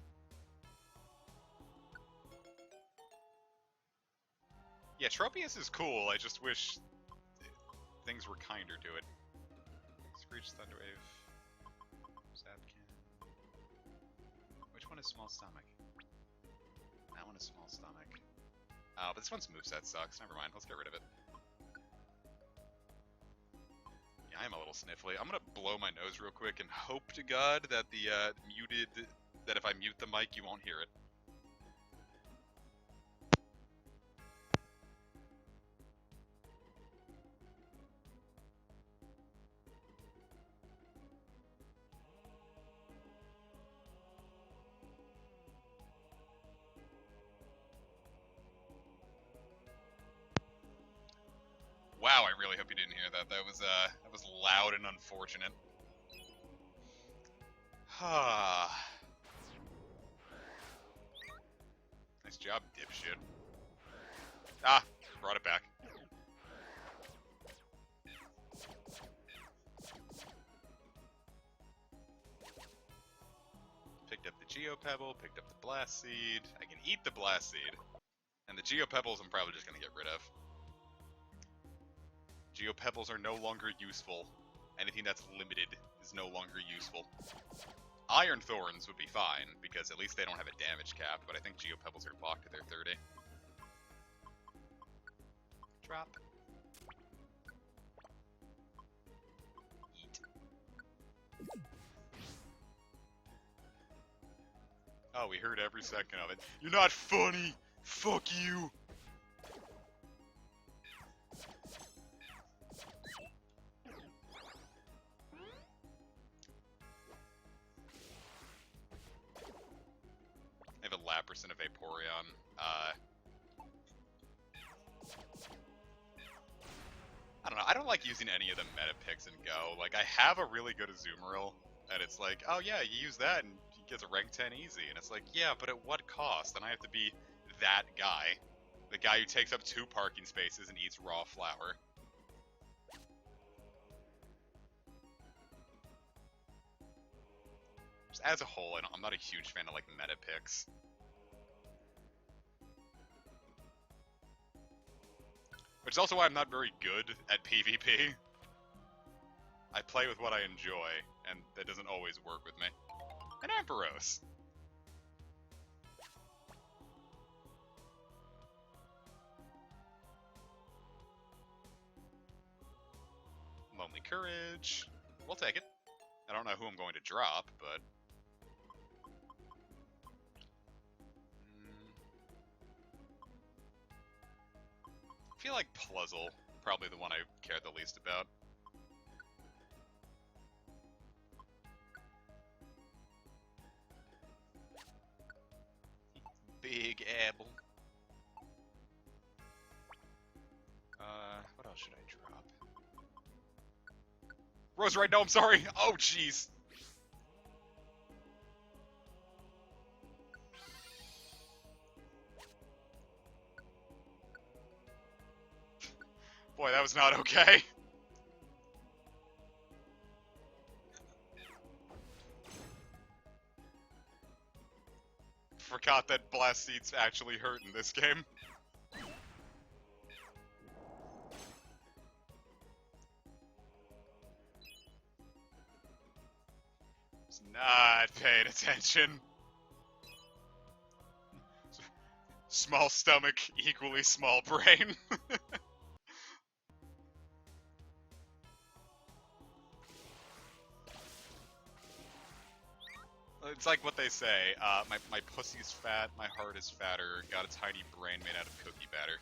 Yeah, Tropius is cool, I just wish things were kinder to it. Screech, Thunderwave, Zapkin. Which one is Small Stomach? That one is Small Stomach. Oh, but this one's moveset sucks. Never mind, let's get rid of it. Yeah, I am a little sniffly. I'm gonna blow my nose real quick and hope to God that the that if I mute the mic, you won't hear it. Wow, I really hope you didn't hear that. That was loud and unfortunate. Nice job, dipshit. Ah, brought it back. Picked up the Geopebble, picked up the Blast Seed. I can eat the Blast Seed. And the Geopebbles I'm probably just gonna get rid of. Geopebbles are no longer useful. Anything that's limited is no longer useful. Iron Thorns would be fine, because at least they don't have a damage cap, but I think Geopebbles are blocked at their 30. Drop. Eat. Oh, we heard every second of it. You're not funny! Fuck you! Lapras and a Vaporeon. I don't know. I don't like using any of the meta picks in Go. Like, I have a really good Azumarill, and it's like, oh yeah, you use that and he gets a rank 10 easy. And it's like, yeah, but at what cost? And I have to be that guy. The guy who takes up 2 parking spaces and eats raw flour. Just as a whole, I'm not a huge fan of, like, meta picks. Which is also why I'm not very good at PvP. I play with what I enjoy, and that doesn't always work with me. An Ampharos. Lonely Courage. We'll take it. I don't know who I'm going to drop, but... feel like Puzzle, probably the one I care the least about. Big apple. What else should I drop? Rose right now, I'm sorry! Oh, jeez! Boy, that was not okay. Forgot that blast seeds actually hurt in this game. Was not paying attention. Small stomach, equally small brain. It's like what they say, my pussy's fat, my heart is fatter, got a tiny brain made out of cookie batter.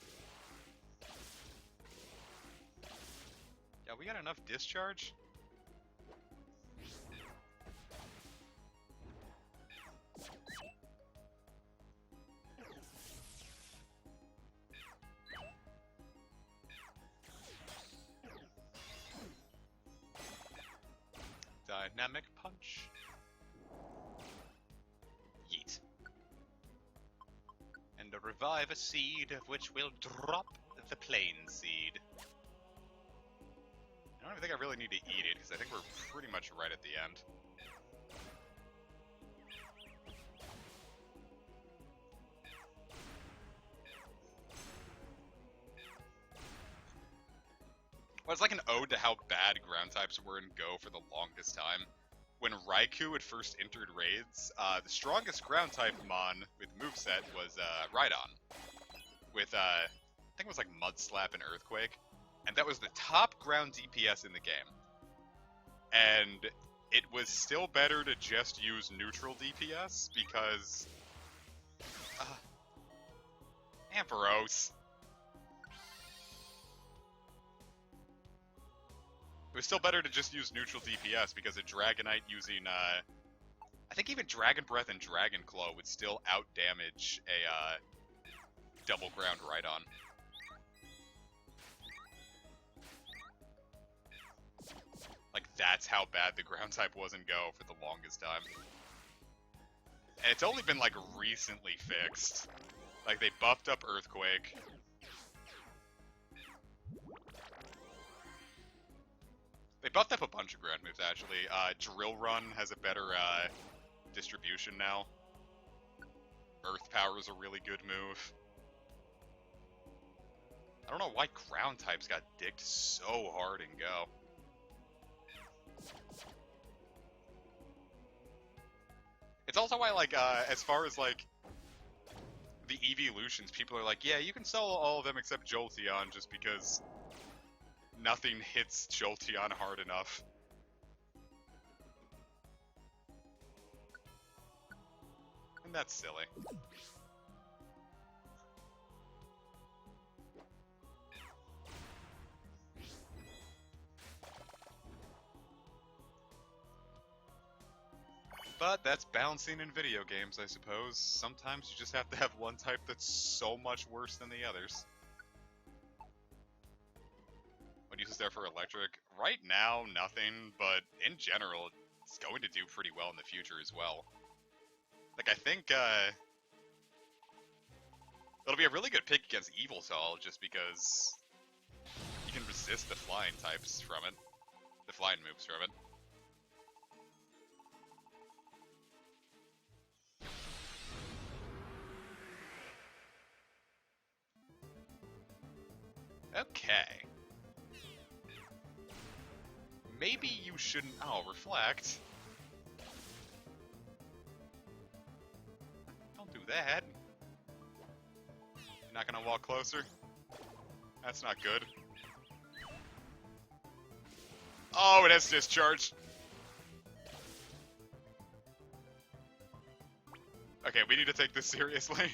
Yeah, we got enough discharge? Dynamic punch. Yeet. And revive a seed, of which will drop the plain seed. I don't even think I really need to eat it, because I think we're pretty much right at the end. Well, it's like an ode to how bad ground types were in Go for the longest time. When Raikou had first entered raids, the strongest ground type mon with moveset was Rhydon. With, I think it was like Mud Slap and Earthquake. And that was the top ground DPS in the game. And it was still better to just use neutral DPS because... Ampharos. It was still better to just use neutral DPS because a Dragonite using, I think even Dragon Breath and Dragon Claw would still outdamage a, double ground Rhydon. Like, that's how bad the ground type was in Go for the longest time. And it's only been, like, recently fixed. Like, they buffed up Earthquake. They buffed up a bunch of ground moves, actually. Drill Run has a better, distribution now. Earth Power is a really good move. I don't know why ground types got dicked so hard in Go. It's also why, like, as far as, like, the evolutions, people are like, yeah, you can sell all of them except Jolteon just because nothing hits Jolteon hard enough. And that's silly. But that's balancing in video games, I suppose. Sometimes you just have to have one type that's so much worse than the others. What use is there for electric? Right now, nothing, but in general, it's going to do pretty well in the future as well. Like, I think, it'll be a really good pick against Evilsol, just because you can resist the flying types from it. The flying moves from it. Okay. Maybe you shouldn't... Oh, reflect. Don't do that. You're not gonna walk closer? That's not good. Oh, it has discharge. Okay, we need to take this seriously.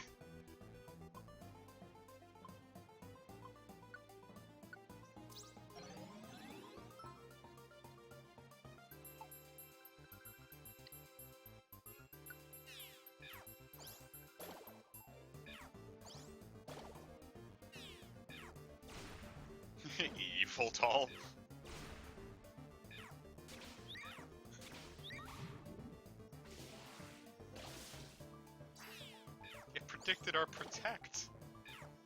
Evil doll. It predicted our protect,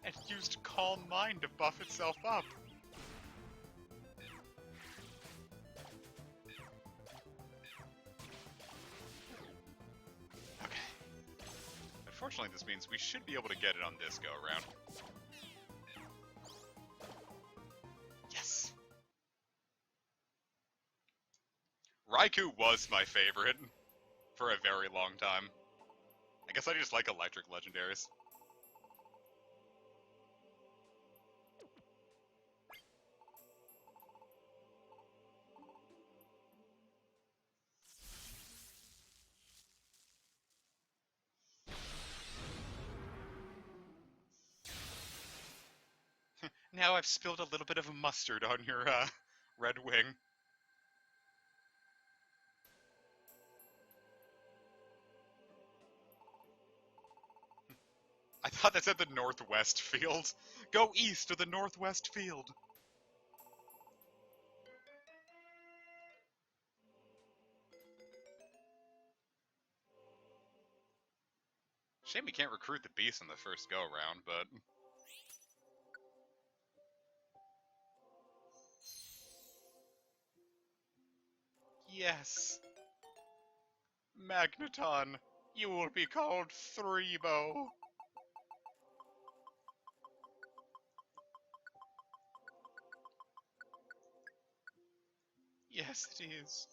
and used Calm Mind to buff itself up. Okay. Unfortunately, this means we should be able to get it on this go-around. Yes! Raikou was my favorite for a very long time. I guess I just like electric legendaries. Now I've spilled a little bit of mustard on your, red wing. I thought that said the northwest field. Go east to the northwest field. Shame we can't recruit the beast in the first go-around, but... Yes. Magneton, you will be called Threebo. Yes, it is.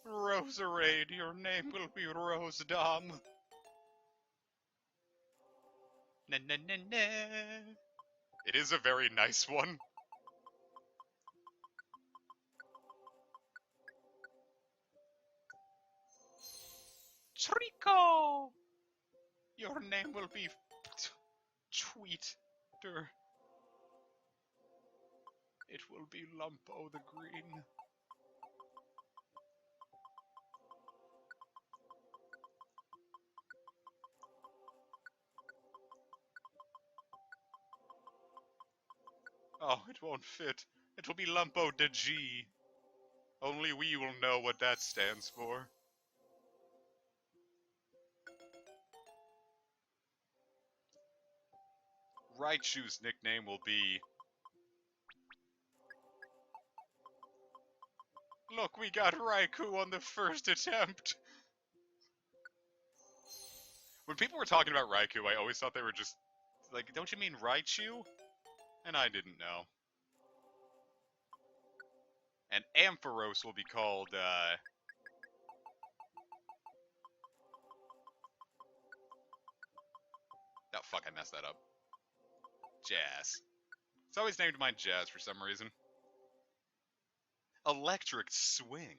Roserade, your name will be Rosedom. Na na na na. It is a very nice one. Trico! Your name will be Tweeter. It will be Lumpo the Green. Oh, it won't fit. It will be Lumpo de G. Only we will know what that stands for. Raichu's nickname will be... Look, we got Raikou on the first attempt! When people were talking about Raikou, I always thought they were just... Like, don't you mean Raichu? And I didn't know. And Ampharos will be called, Oh, fuck, I messed that up. Jazz. It's always named mine Jazz for some reason. Electric Swing.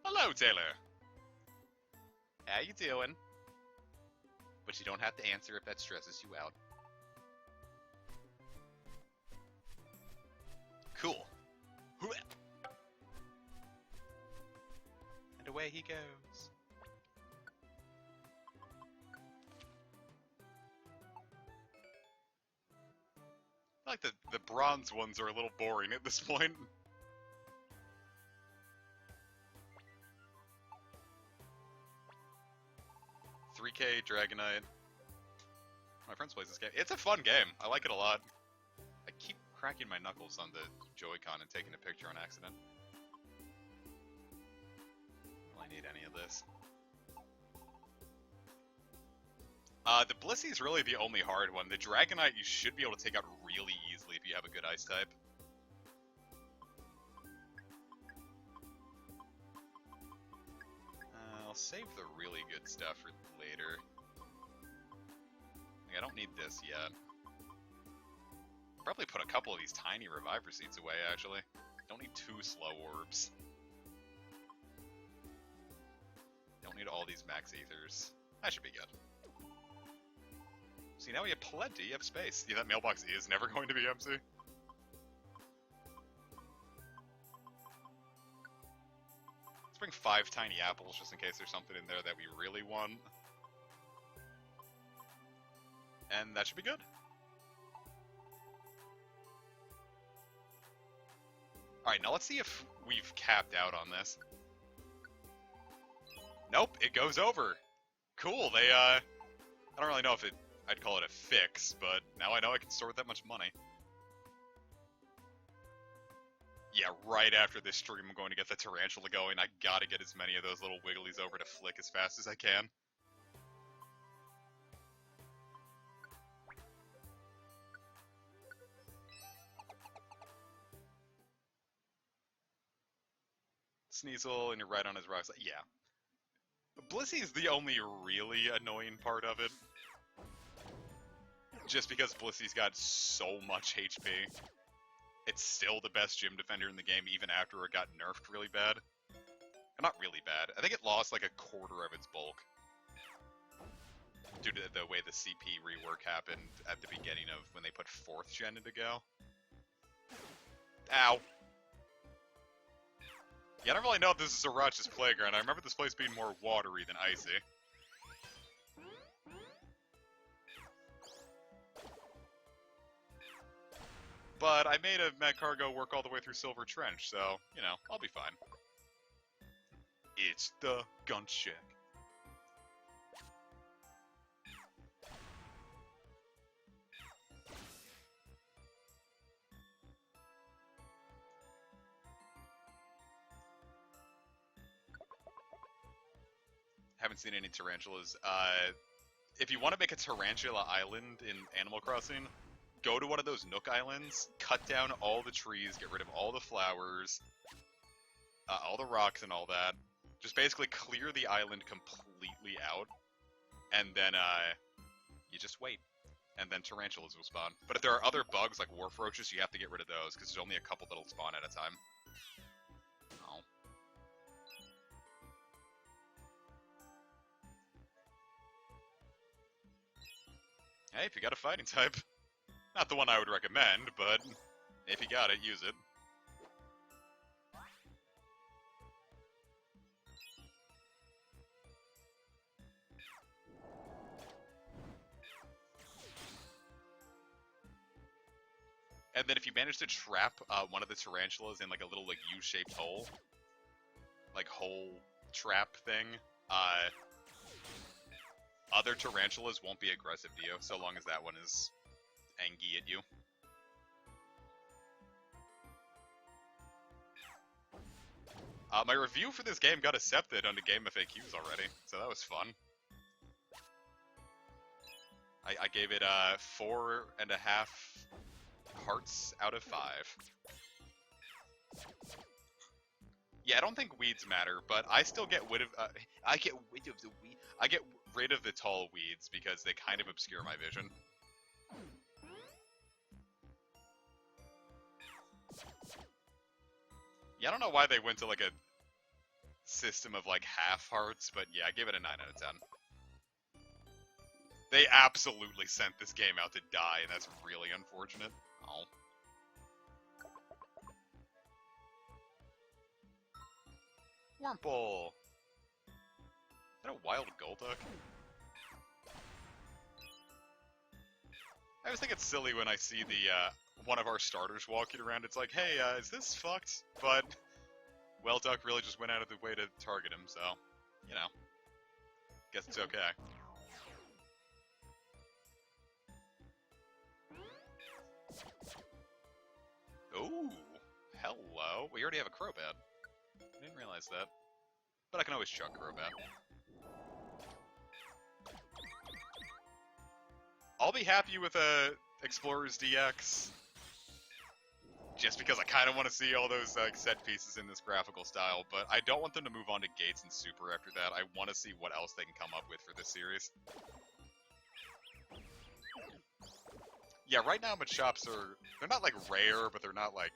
Hello, Taylor. How you doing? But you don't have to answer if that stresses you out. Cool. And away he goes. I feel like the bronze ones are a little boring at this point. $3K Dragonite. My friends plays this game. It's a fun game. I like it a lot. I keep cracking my knuckles on the Joy-Con and taking a picture on accident. Will I need any of this? The Blissey is really the only hard one. The Dragonite you should be able to take out really easily if you have a good Ice type. I'll save the really good stuff for later. Like, I don't need this yet. Probably put a couple of these tiny Reviver Seeds away, actually. Don't need 2 slow orbs. Don't need all these Max Aethers. That should be good. See, now we have plenty of space. Yeah, that mailbox is never going to be empty. Let's bring 5 tiny apples just in case there's something in there that we really want. and that should be good. Alright, now let's see if we've capped out on this. Nope, it goes over. Cool, they, I don't really know if I'd call it a fix, but now I know I can store that much money. Yeah, right after this stream I'm going to get the tarantula going. I gotta get as many of those little wigglies over to flick as fast as I can. Sneasel, and you're right on his rocks. Yeah. Blissey is the only really annoying part of it. Just because Blissey's got so much HP. It's still the best gym defender in the game, even after it got nerfed really bad. Not really bad. I think it lost like a quarter of its bulk. Due to the way the CP rework happened at the beginning of when they put 4th gen into Go. Ow. Yeah, I don't really know if this is Sriracha's playground. I remember this place being more watery than icy. But I made a Mad Cargo work all the way through Silver Trench, so, you know, I'll be fine. It's the gun check. Haven't seen any tarantulas. If you want to make a tarantula island in Animal Crossing, go to one of those Nook Islands, cut down all the trees, get rid of all the flowers, all the rocks and all that. Just basically clear the island completely out, and then you just wait, and then tarantulas will spawn. But if there are other bugs like wharf roaches, you have to get rid of those, because there's only a couple that'll spawn at a time. Oh. Hey, if you got a fighting type. Not the one I would recommend, but if you got it, use it. And then if you manage to trap one of the tarantulas in like a little like U-shaped hole, like hole trap thing, other tarantulas won't be aggressive to you, so long as that one is angry at you. My review for this game got accepted onto Game FAQs already, so that was fun. I gave it 4.5 hearts out of 5. Yeah, I don't think weeds matter, but I still get rid of I get rid of the tall weeds because they kind of obscure my vision. Yeah, I don't know why they went to like a system of like half hearts, but yeah, I gave it a 9 out of 10. They absolutely sent this game out to die, and that's really unfortunate. Oh. Wurmple! Is that a wild Golduck? I always think it's silly when I see the, one of our starters walking around. It's like, hey, is this fucked? But Welduck really just went out of the way to target him, so, you know. Guess it's okay. Ooh, hello. We already have a Crobat. I didn't realize that. But I can always chuck Crobat. I'll be happy with a Explorer's DX. Just because I kind of want to see all those set pieces in this graphical style, but I don't want them to move on to Gates and Super after that. I want to see what else they can come up with for this series. Yeah, right now Machops are, they're not like rare, but they're not like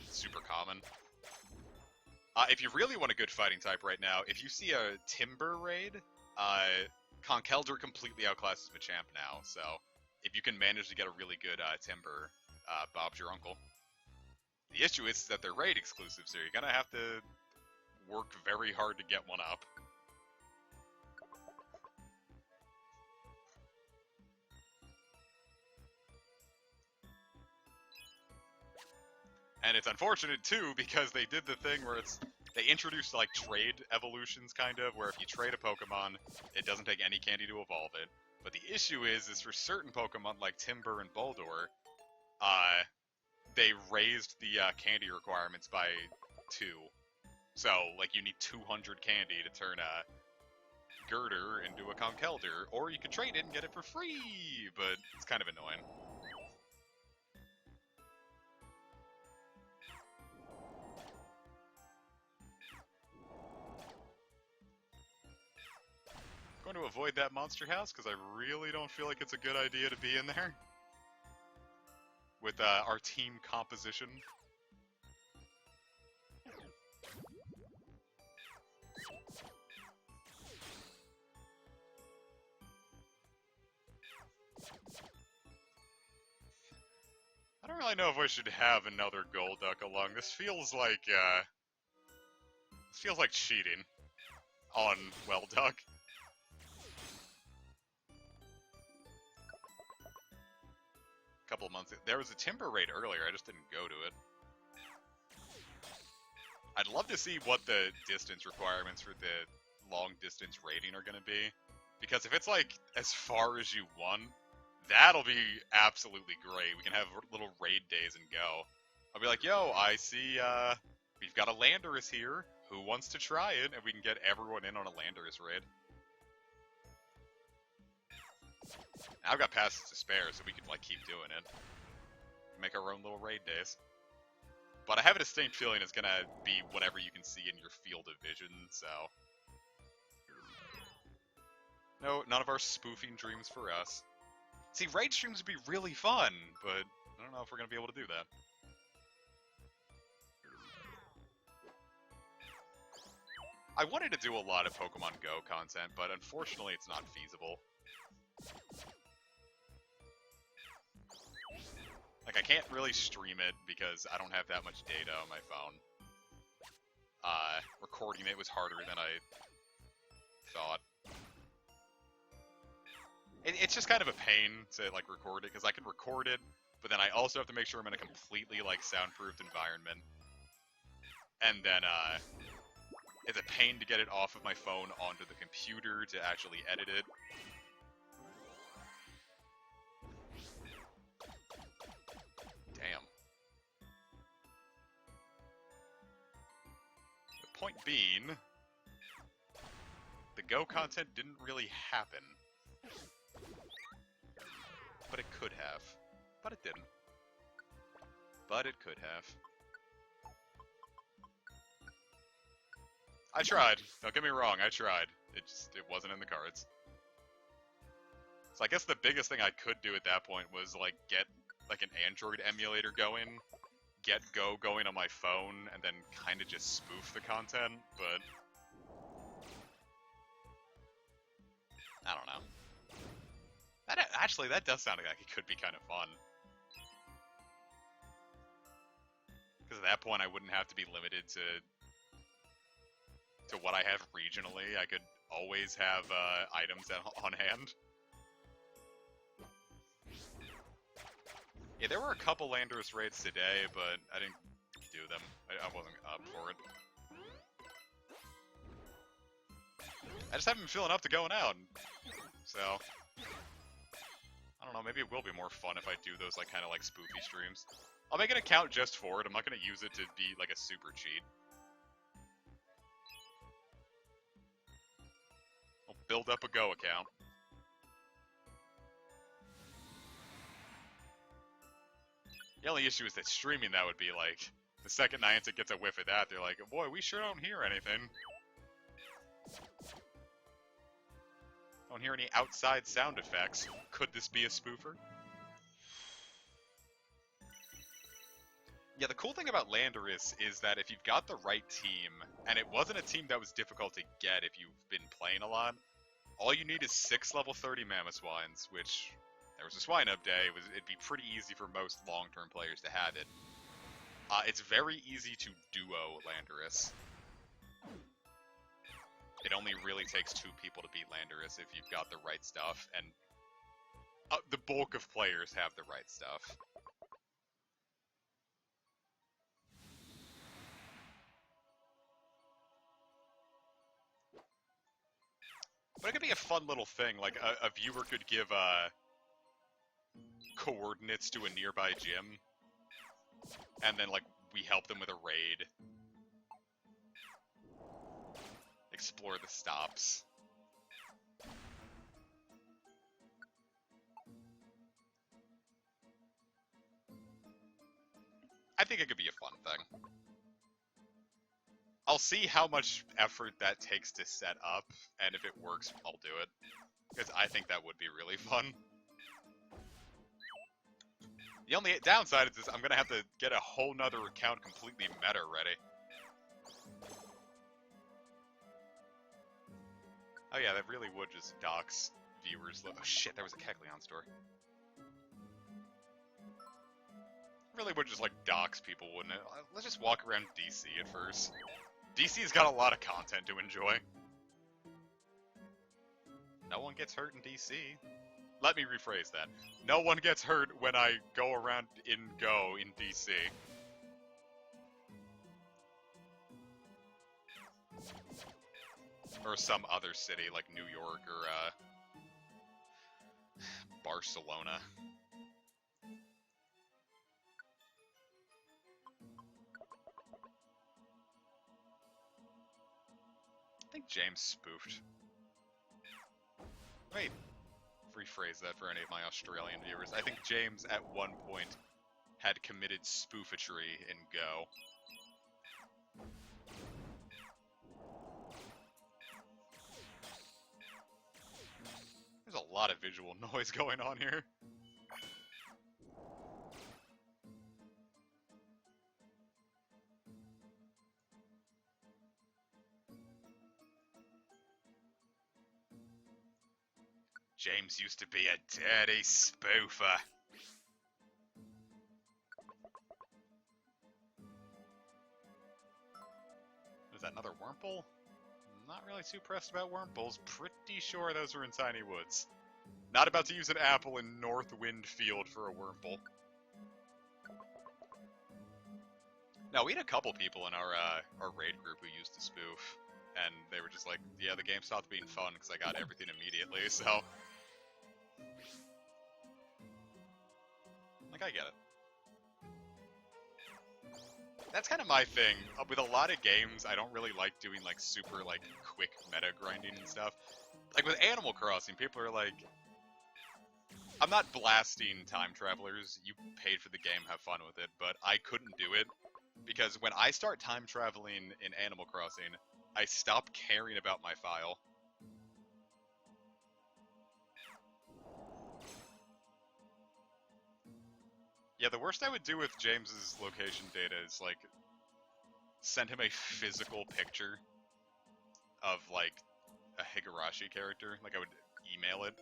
super common. If you really want a good fighting type right now, if you see a Timber raid, Conkeldurr completely outclasses Machamp now, so if you can manage to get a really good Timber, Bob's your uncle. The issue is that they're raid exclusive, so you're gonna have to work very hard to get one up. And it's unfortunate too because they did the thing where they introduced like trade evolutions kind of, where if you trade a Pokemon, it doesn't take any candy to evolve it. But the issue is for certain Pokemon like Timber and Boldore, they raised the candy requirements by 2. So like you need 200 candy to turn a Girder into a Conkeldurr, or you could trade it and get it for free, but it's kind of annoying. Going to avoid that monster house because I really don't feel like it's a good idea to be in there with our team composition. I don't really know if I should have another Golduck along. This feels like cheating on Welduck. Couple of months ago. There was a Timber raid earlier, I just didn't go to it. I'd love to see what the distance requirements for the long distance raiding are going to be. Because if it's like as far as you want, that'll be absolutely great. We can have little raid days and go. I'll be like, yo, I see we've got a Landorus here. Who wants to try it? And we can get everyone in on a Landorus raid. I've got passes to spare, so we can like keep doing it. Make our own little raid days. But I have a distinct feeling it's gonna be whatever you can see in your field of vision, so... No, none of our spoofing dreams for us. See, raid streams would be really fun, but I don't know if we're gonna be able to do that. I wanted to do a lot of Pokemon Go content, but unfortunately it's not feasible. Like, I can't really stream it because I don't have that much data on my phone. Recording it was harder than I thought. It's just kind of a pain to, like, record it, because I can record it, but then I also have to make sure I'm in a completely, like, soundproofed environment. And then, it's a pain to get it off of my phone onto the computer to actually edit it. Damn. The point being, the Go content didn't really happen. But it could have. But it didn't. But it could have. I tried. Don't get me wrong, I tried. It wasn't in the cards. So I guess the biggest thing I could do at that point was, like, get, like, an Android emulator going, get Go going on my phone, and then kind of just spoof the content, but... I don't know. Actually, that does sound like it could be kind of fun. Because at that point, I wouldn't have to be limited to what I have regionally. I could always have items on hand. Yeah, there were a couple Landorus raids today, but I didn't do them. I wasn't up for it. I just haven't been feeling up to going out, so... I don't know, maybe it will be more fun if I do those, like, kind of like spoofy streams. I'll make an account just for it. I'm not going to use it to be, like, a super cheat. I'll build up a Go account. The only issue is that streaming that would be, like, the second Niantic gets a whiff of that, they're like, boy, we sure don't hear anything. Don't hear any outside sound effects. Could this be a spoofer? Yeah, the cool thing about Landorus is that if you've got the right team, and it wasn't a team that was difficult to get if you've been playing a lot, all you need is 6 level 30 Mamoswines, which, there was a swine up day, it'd be pretty easy for most long-term players to have it. It's very easy to duo Landorus. It only really takes 2 people to beat Landorus if you've got the right stuff, and the bulk of players have the right stuff. But it could be a fun little thing, like a viewer could give coordinates to a nearby gym, and then like we help them with a raid, explore the stops. I think it could be a fun thing. I'll see how much effort that takes to set up, and if it works, I'll do it. Because I think that would be really fun. The only downside is I'm gonna have to get a whole nother account completely meta ready. Oh yeah, that really would just dox viewers. Oh shit, there was a Kecleon store. Really would just like dox people, wouldn't it? Let's just walk around DC at first. DC's got a lot of content to enjoy. No one gets hurt in DC. Let me rephrase that. No one gets hurt when I go around in Go in DC. Or some other city like New York or Barcelona. I think James spoofed. Wait, rephrase that for any of my Australian viewers. I think James at one point had committed spoofatry in Go. There's a lot of visual noise going on here. James used to be a dirty spoofer. Is that another Wurmple? Not really too pressed about Wurmples. Pretty sure those were in Tiny Woods. Not about to use an apple in Northwind Field for a Wurmple. Now, we had a couple people in our raid group who used to spoof. And they were just like, yeah, the game stopped being fun because I got everything immediately, so... Like, I get it. That's kind of my thing. With a lot of games, I don't really like doing, like, super, like, quick meta grinding and stuff. Like, with Animal Crossing, people are like... I'm not blasting time travelers. You paid for the game, have fun with it. But I couldn't do it. Because when I start time traveling in Animal Crossing, I stop caring about my file. Yeah, the worst I would do with James's location data is, like, send him a physical picture of, like, a Higurashi character. Like, I would email it.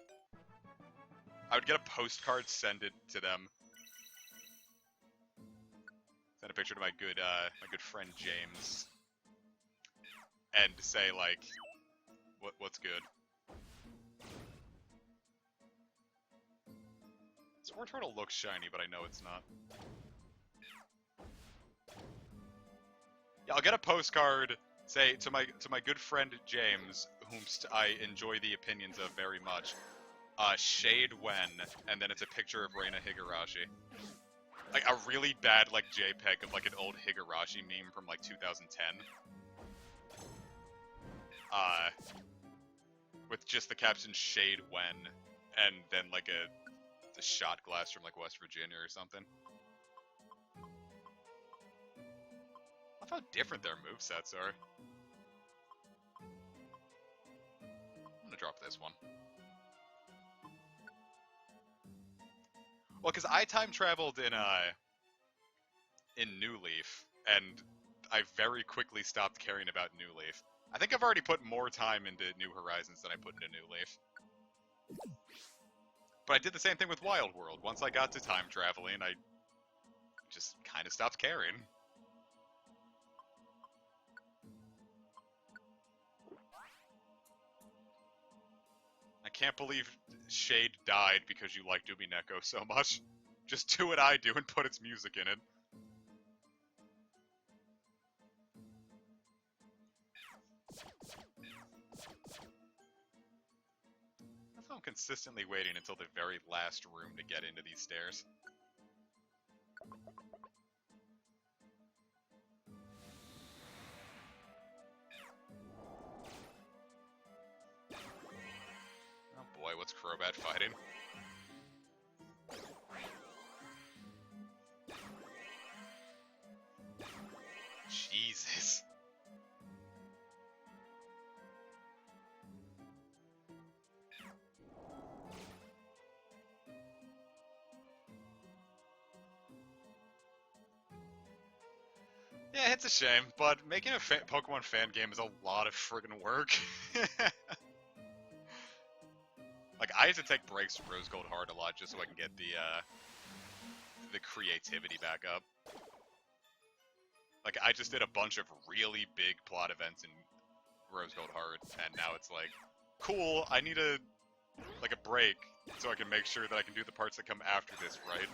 I would get a postcard, send it to them. Send a picture to my good friend James. And say, like, what's good. Sword Turtle looks shiny, but I know it's not. Yeah, I'll get a postcard, say, to my good friend James, whom I enjoy the opinions of very much. Shade when, and then it's a picture of Reina Higurashi. Like, a really bad, like, JPEG of, like, an old Higurashi meme from, like, 2010. With just the caption Shade when, and then, like, a shot glass from, like, West Virginia or something. I love how different their movesets are. I'm gonna drop this one. Well, because I time traveled in New Leaf, and I very quickly stopped caring about New Leaf. I think I've already put more time into New Horizons than I put into New Leaf. But I did the same thing with Wild World. Once I got to time traveling, I just kind of stopped caring. I can't believe Shade died because you like Dubineko so much. Just do what I do and put its music in it. So I'm consistently waiting until the very last room to get into these stairs. Oh boy, what's Crobat fighting? Jesus. Yeah, it's a shame, but making a Pokemon fan game is a lot of friggin' work. Like, I had to take breaks from Rose Gold Heart a lot just so I can get the creativity back up. Like, I just did a bunch of really big plot events in Rose Gold Heart, and now it's like, cool, I need a break so I can make sure that I can do the parts that come after this right.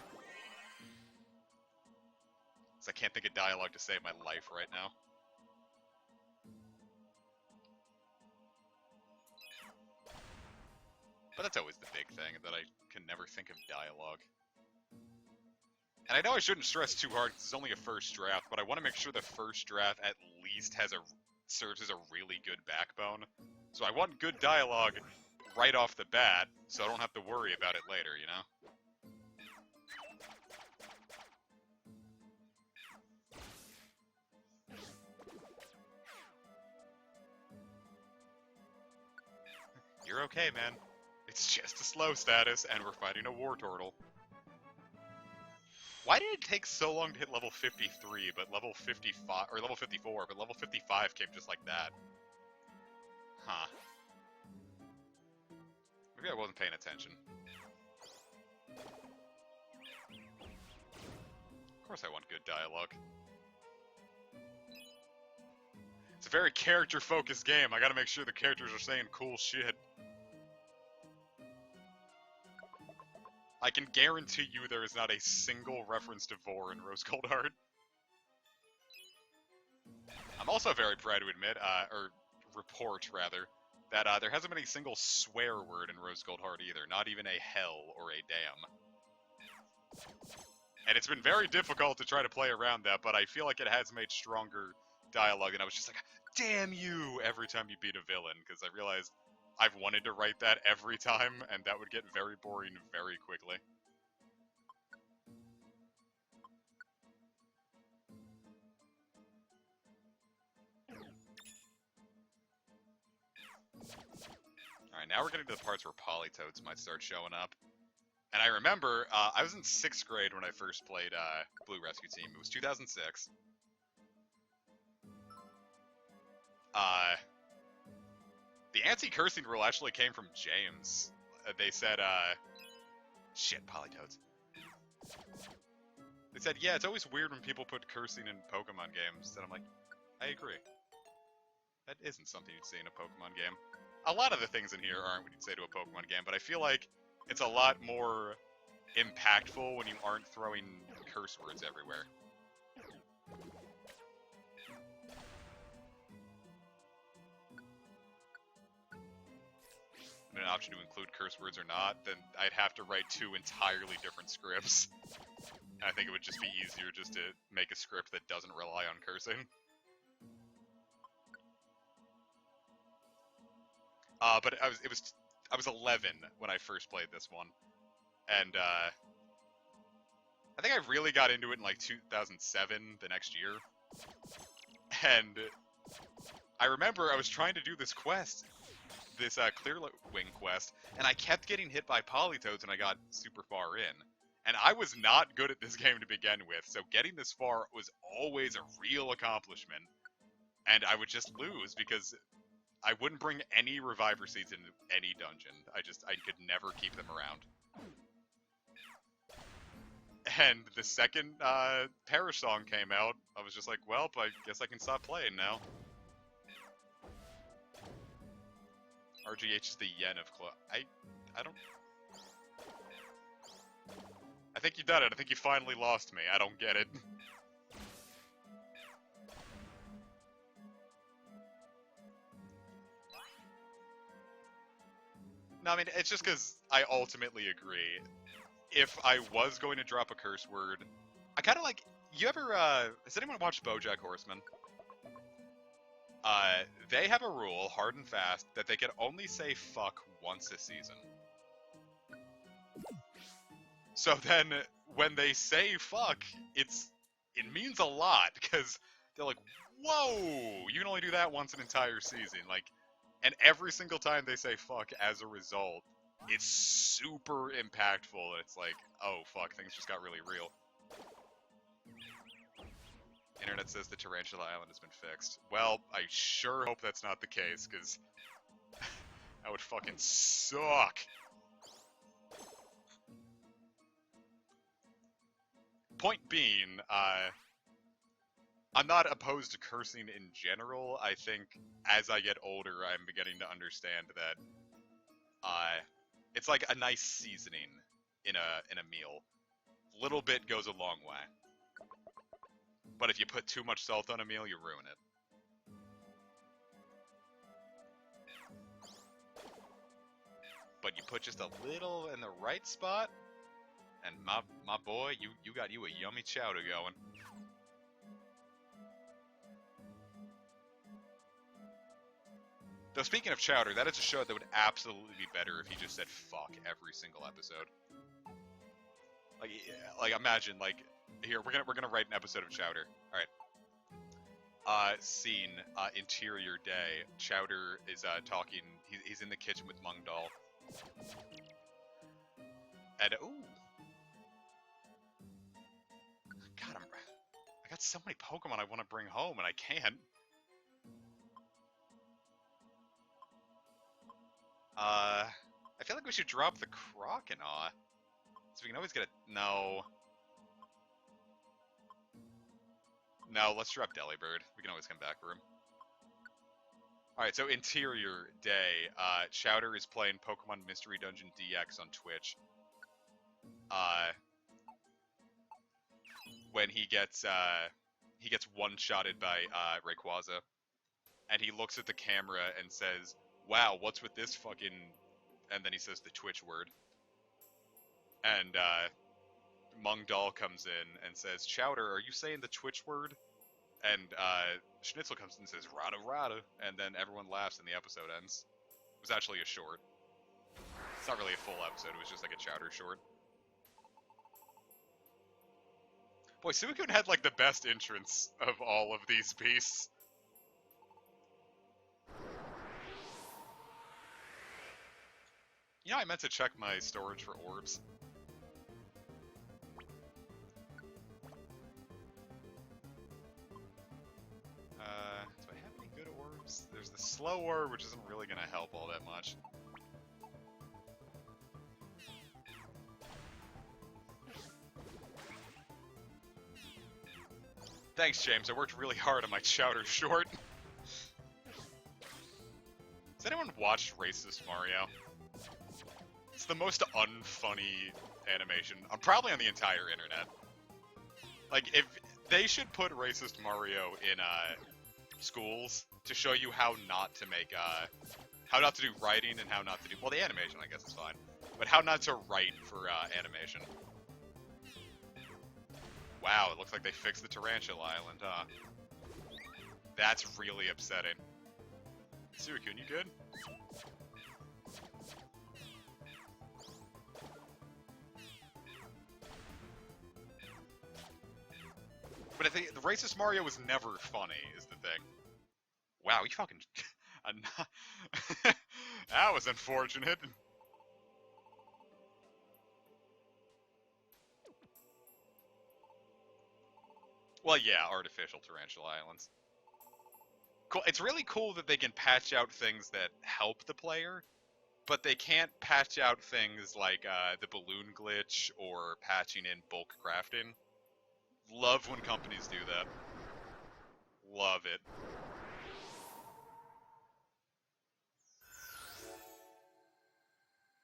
Because I can't think of dialogue to save my life right now. But that's always the big thing, that I can never think of dialogue. And I know I shouldn't stress too hard because it's only a first draft, but I want to make sure the first draft at least serves as a really good backbone. So I want good dialogue right off the bat, so I don't have to worry about it later, you know? You're okay, man. It's just a slow status, and we're fighting a war turtle. Why did it take so long to hit level 53, but level 55, or level 54, but level 55 came just like that? Huh. Maybe I wasn't paying attention. Of course I want good dialogue. It's a very character-focused game. I gotta make sure the characters are saying cool shit. I can guarantee you there is not a single reference to Vor in Rose Gold Heart. I'm also very proud to admit, or report rather, that there hasn't been a single swear word in Rose Gold Heart either, not even a hell or a damn. And it's been very difficult to try to play around that, but I feel like it has made stronger dialogue, and I was just like, damn you, every time you beat a villain, because I realized I've wanted to write that every time, and that would get very boring very quickly. Alright, now we're getting to the parts where Politoads might start showing up. And I remember, I was in 6th grade when I first played Blue Rescue Team. It was 2006. The anti-cursing rule actually came from James. They said, shit, Politoads. They said, yeah, it's always weird when people put cursing in Pokemon games. And I'm like, I agree. That isn't something you'd say in a Pokemon game. A lot of the things in here aren't what you'd say to a Pokemon game, but I feel like it's a lot more impactful when you aren't throwing curse words everywhere. An option to include curse words or not, then I'd have to write 2 entirely different scripts. And I think it would just be easier just to make a script that doesn't rely on cursing. But I was 11 when I first played this one, and I think I really got into it in like 2007, the next year. And I remember I was trying to do this quest, this Clear Wing quest, and I kept getting hit by Politoads and I got super far in. And I was not good at this game to begin with, so getting this far was always a real accomplishment. And I would just lose because I wouldn't bring any Reviver Seeds into any dungeon. I could never keep them around. And the second Perish song came out, I was just like, well, I guess I can stop playing now. RGH is the yen of I don't... I think you done it. I think you finally lost me. I don't get it. No, I mean, it's just because I ultimately agree. If I was going to drop a curse word, I kind of like. You ever, has anyone watched BoJack Horseman? They have a rule, hard and fast, that they can only say fuck once a season. So then, when they say fuck, it means a lot, because they're like, whoa, you can only do that once an entire season. Like, and every single time they say fuck as a result, it's super impactful. It's like, oh fuck, things just got really real. Internet says the Tarantula Island has been fixed. Well, I sure hope that's not the case, because that would fucking suck. Point being, I'm not opposed to cursing in general. I think as I get older, I'm beginning to understand that it's like a nice seasoning in a meal. Little bit goes a long way. But if you put too much salt on a meal, you ruin it. But you put just a little in the right spot, and my boy, you got you a yummy chowder going. Though speaking of chowder, that is a show that would absolutely be better if he just said fuck every single episode. Like imagine, like, here, we're gonna write an episode of Chowder. Alright. Scene, interior day. Chowder is, talking, he's in the kitchen with Mungdal. And, ooh. God, I got so many Pokemon I want to bring home, and I can't. I feel like we should drop the Croconaw. So we can always get a... No. No, let's drop Delibird. We can always come back for him. Alright, so interior day. Chowder is playing Pokemon Mystery Dungeon DX on Twitch. When he gets one-shotted by Rayquaza. And he looks at the camera and says, wow, what's with this fucking... And then he says the Twitch word. And Mungdal comes in and says, Chowder, are you saying the Twitch word? And Schnitzel comes in and says, Rada Rada. And then everyone laughs and the episode ends. It was actually a short. It's not really a full episode, it was just like a Chowder short. Boy, Suicune had like the best entrance of all of these beasts. You know, I meant to check my storage for orbs. Do I have any good orbs? There's the slow orb, which isn't really gonna help all that much. Thanks, James. I worked really hard on my Chowder short. Has anyone watched Racist Mario? It's the most unfunny animation, probably on the entire internet. Like, if they should put Racist Mario in schools to show you how not to make how not to do writing and how not to do, well, the animation I guess is fine, but how not to write for animation. Wow, it looks like they fixed the Tarantula Island, huh? That's really upsetting. Suicune, you good? But I think the Racist Mario was never funny, is the thing. Wow, you fucking... That was unfortunate. Well, yeah, artificial Tarantula Islands. Cool. It's really cool that they can patch out things that help the player, but they can't patch out things like the balloon glitch or patching in bulk crafting. Love when companies do that. Love it.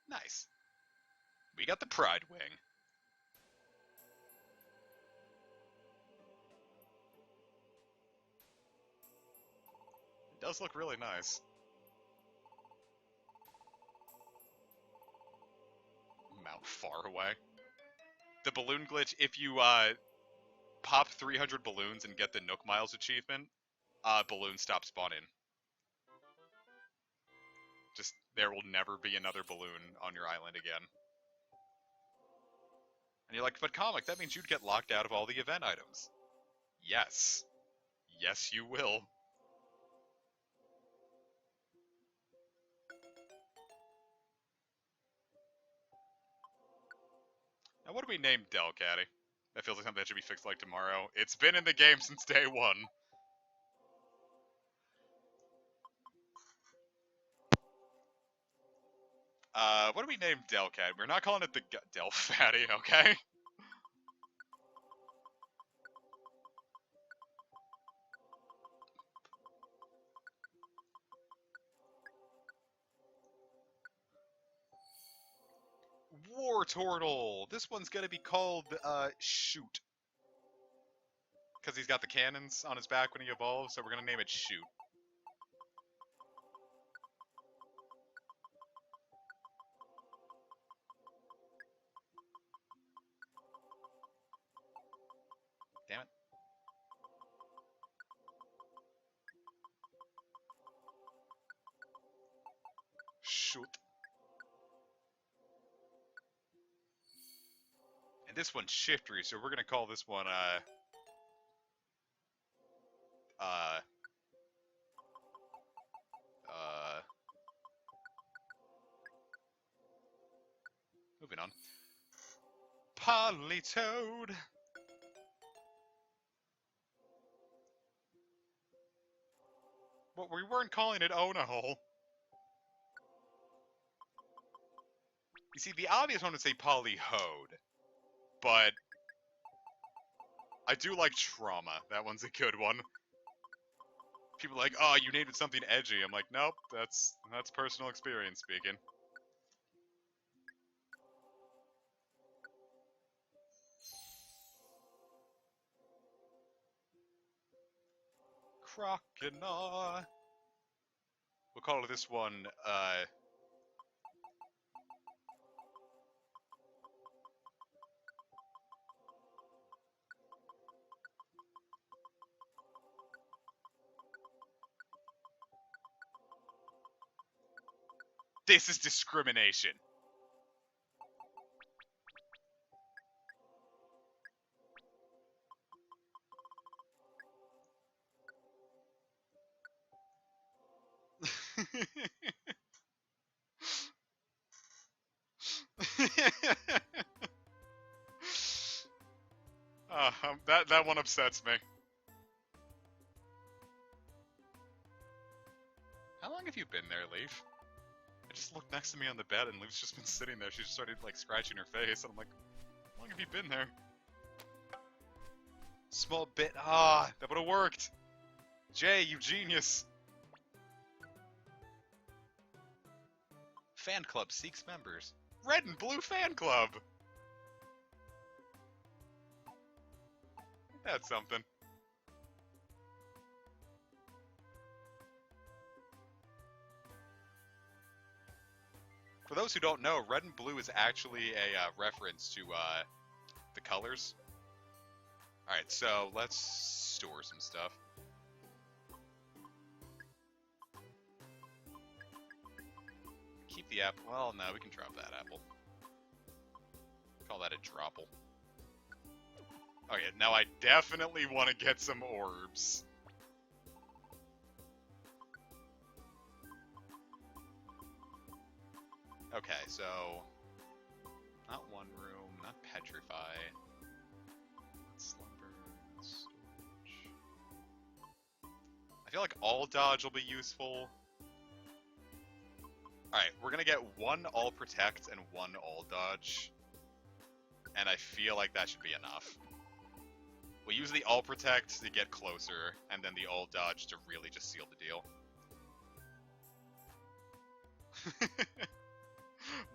Nice. We got the Pride Wing. It does look really nice. Mount Faraway. The balloon glitch, if you pop 300 balloons and get the Nook Miles achievement, balloons stop spawning. Just, there will never be another balloon on your island again. And you're like, but Comic, that means you'd get locked out of all the event items. Yes. Yes, you will. Now, what do we name Delcatty? That feels like something that should be fixed like tomorrow. It's been in the game since day one. What do we name Delcat? We're not calling it the Delfatty, okay? War Turtle! This one's gonna be called, Shoot. Because he's got the cannons on his back when he evolves, so we're gonna name it Shoot. Damn it. Shoot. And this one's Shiftery, so we're gonna call this one, moving on. Polytoad! Well, we weren't calling it Onahole. You see, the obvious one would say Polyhode. But I do like Trauma. That one's a good one. People are like, oh, you named it something edgy. I'm like, nope, that's personal experience speaking. Croconaw. We'll call this one, this is discrimination. That one upsets me. How long have you been there, Leaf? I just looked next to me on the bed and Leaf's just been sitting there. She just started like scratching her face and I'm like, how long have you been there? Small bit. Ah, that would have worked. Jay, you genius. Fan club seeks members. Red and blue fan club. That's something. For those who don't know, red and blue is actually a reference to the colors. Alright, so let's store some stuff. Keep the apple. Well, no, we can drop that apple. Call that a dropple. Okay, now I definitely want to get some orbs. Okay, so not one room, not petrify. Slumber, storage. I feel like all dodge will be useful. Alright, we're gonna get one all protect and one all dodge. And I feel like that should be enough. We'll use the all protect to get closer, and then the all dodge to really just seal the deal.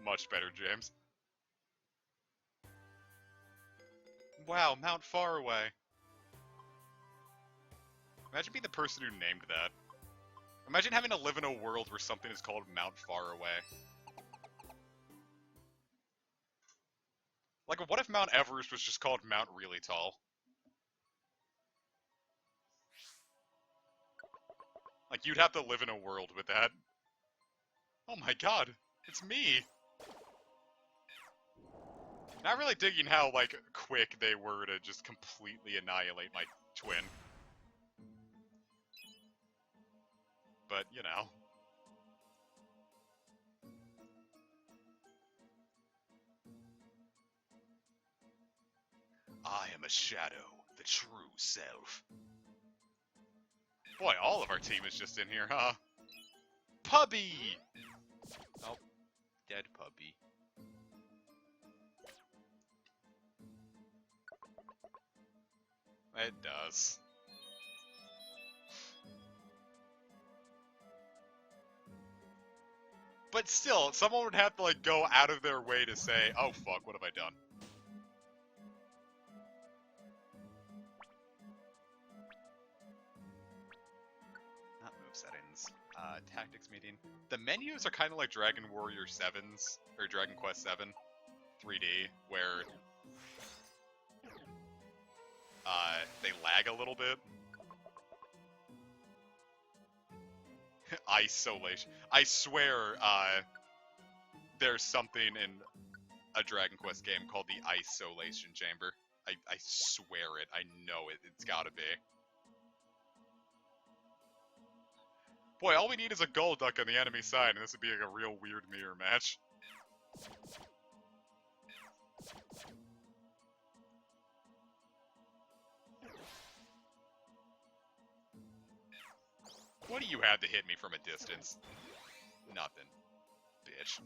Much better, James. Wow, Mount Faraway. Imagine being the person who named that. Imagine having to live in a world where something is called Mount Faraway. Like, what if Mount Everest was just called Mount Really Tall? Like, you'd have to live in a world with that. Oh my god, it's me! Not really digging how, like, quick they were to just completely annihilate my twin. But, you know. I am a shadow, the true self. Boy, all of our team is just in here, huh? Puppy! Oh, dead puppy. It does. But still, someone would have to, like, go out of their way to say, oh fuck, what have I done? Not move settings. Tactics meeting. The menus are kind of like Dragon Warrior 7's, or Dragon Quest 7 3D, where they lag a little bit. Isolation. I swear, there's something in a Dragon Quest game called the Isolation Chamber. I swear it. I know it. It's gotta be. Boy, all we need is a Golduck on the enemy side, and this would be like a real weird mirror match. What do you have to hit me from a distance? Nothing. Bitch.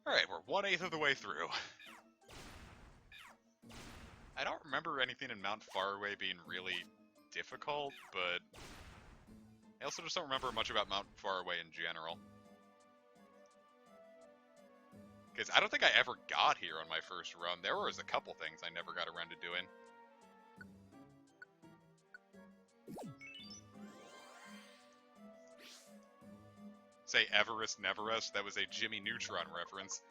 Alright, we're 1/8 of the way through. I don't remember anything in Mount Faraway being really difficult, but I also just don't remember much about Mount Faraway in general. Because I don't think I ever got here on my first run. There was a couple things I never got around to doing. Say Everest Neverest, that was a Jimmy Neutron reference.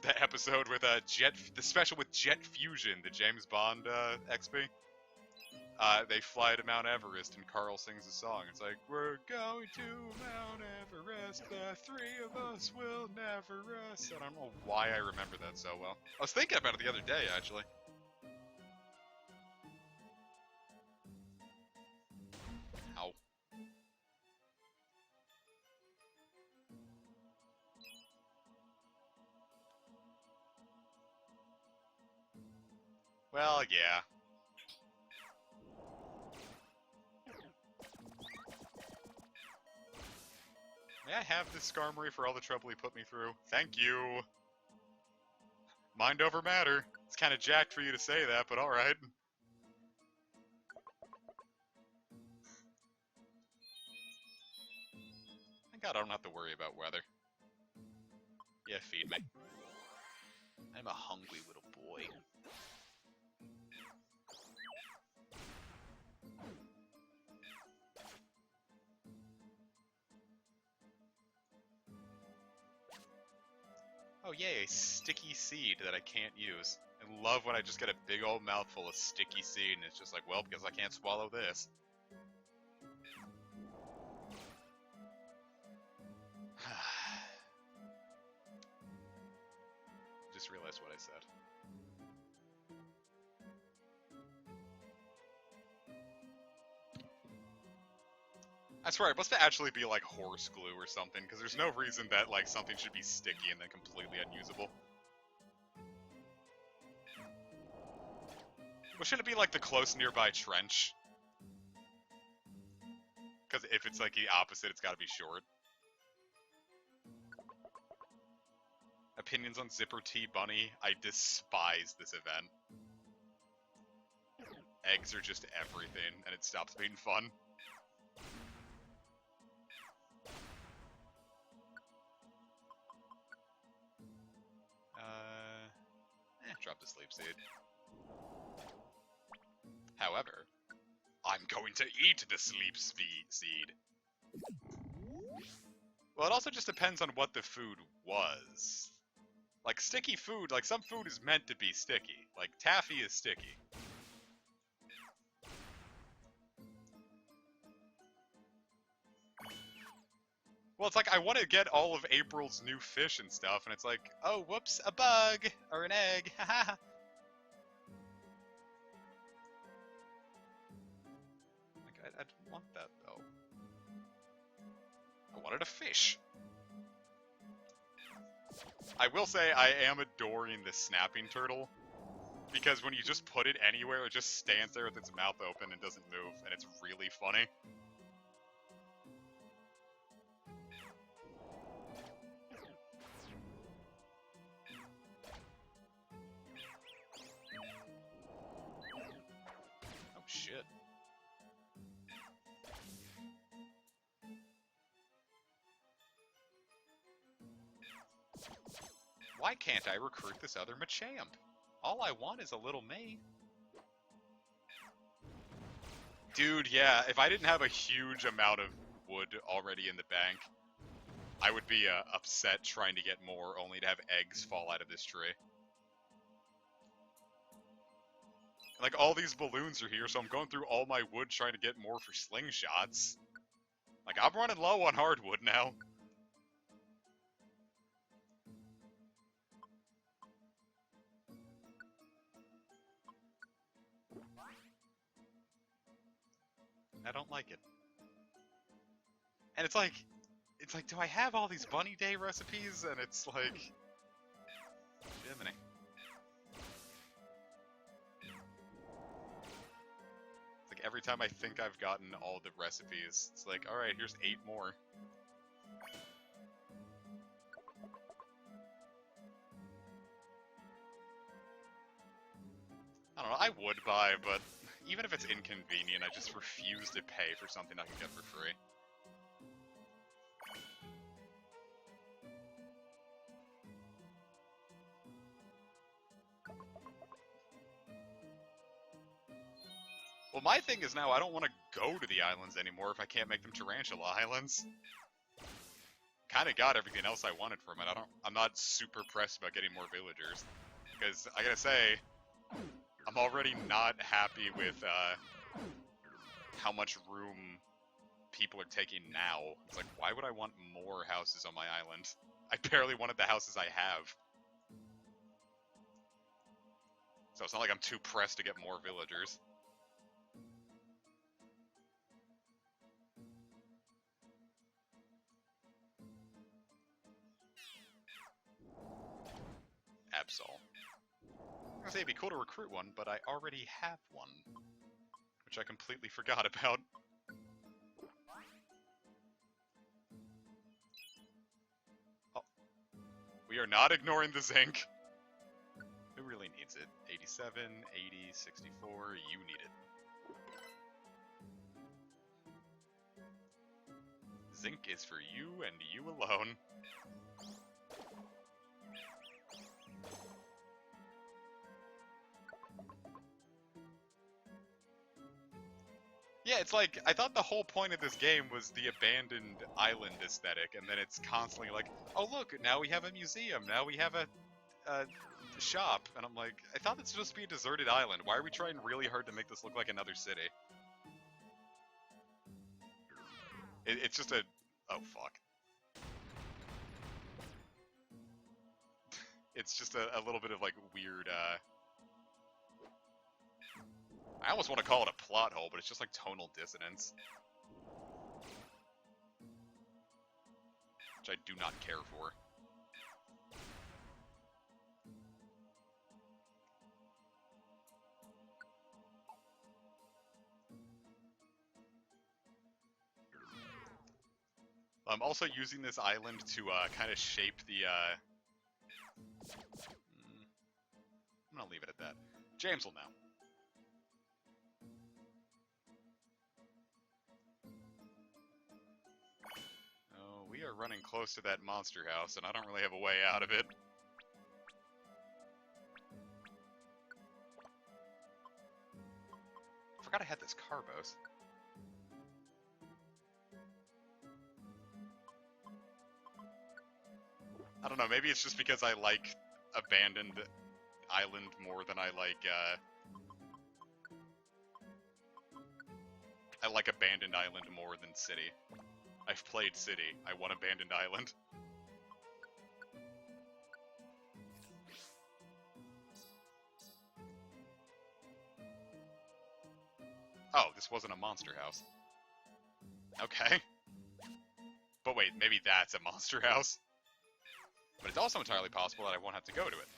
The episode with the special with Jet Fusion, the James Bond XP. They fly to Mount Everest and Carl sings a song. It's like, we're going to Mount Everest, the three of us will never rest. I don't know why I remember that so well. I was thinking about it the other day, actually. Ow. Well, yeah. May I have this Skarmory for all the trouble he put me through? Thank you! Mind over matter. It's kind of jacked for you to say that, but alright. Thank God I don't have to worry about weather. Yeah, feed me. I'm a hungry little boy. Oh yay, a sticky seed that I can't use. I love when I just get a big old mouthful of sticky seed and it's just like, well, because I can't swallow this. Just realized what I said. I swear, it must actually be like horse glue or something, because there's no reason that like something should be sticky and then completely unusable. Well, should it be like the close nearby trench? Because if it's like the opposite, it's gotta be short. Opinions on Zipper T Bunny. I despise this event. Eggs are just everything, and it stops being fun. Drop the sleep seed. However, I'm going to eat the sleep seed. Well, it also just depends on what the food was. Like, sticky food, like, some food is meant to be sticky. Like, taffy is sticky. Well, it's like, I want to get all of April's new fish and stuff, and it's like, oh, whoops, a bug! Or an egg, haha! Like, I didn't want that, though. I wanted a fish. I will say, I am adoring the snapping turtle. Because when you just put it anywhere, it just stands there with its mouth open and doesn't move, and it's really funny. Oh shit. Why can't I recruit this other Machamp? All I want is a little me. Dude, yeah, if I didn't have a huge amount of wood already in the bank, I would be upset trying to get more, only to have eggs fall out of this tree. Like, all these balloons are here, so I'm going through all my wood trying to get more for slingshots. Like, I'm running low on hardwood now. I don't like it. And it's like, do I have all these Bunny Day recipes? And it's like, Jiminy. It's like every time I think I've gotten all the recipes, it's like, alright, here's 8 more. I don't know, I would buy, but even if it's inconvenient, I just refuse to pay for something I can get for free. Well, my thing is now I don't want to go to the islands anymore if I can't make them Tarantula Islands. Kind of got everything else I wanted from it. I'm not super pressed about getting more villagers, because I gotta say, I'm already not happy with how much room people are taking now. It's like, why would I want more houses on my island? I barely wanted the houses I have. So it's not like I'm too pressed to get more villagers. Absol. I was gonna say it'd be cool to recruit one, but I already have one. Which I completely forgot about. Oh. We are not ignoring the zinc. Who really needs it? 87, 80, 64, you need it. Zinc is for you and you alone. Yeah, it's like, I thought the whole point of this game was the abandoned island aesthetic, and then it's constantly like, oh look, now we have a museum, now we have a shop, and I'm like, I thought it's supposed to be a deserted island. Why are we trying really hard to make this look like another city? It's just a... oh, fuck. It's just a little bit of, like, weird, I almost want to call it a plot hole, but it's just like tonal dissonance. Which I do not care for. I'm also using this island to kind of shape the... I'm gonna leave it at that. James will know. We are running close to that monster house, and I don't really have a way out of it. forgot I had this Carbos. I don't know, maybe it's just because I like Abandoned Island more than I like Abandoned Island more than City. I've played City. I want Abandoned Island. Oh, this wasn't a monster house. Okay. But wait, maybe that's a monster house? But it's also entirely possible that I won't have to go to it.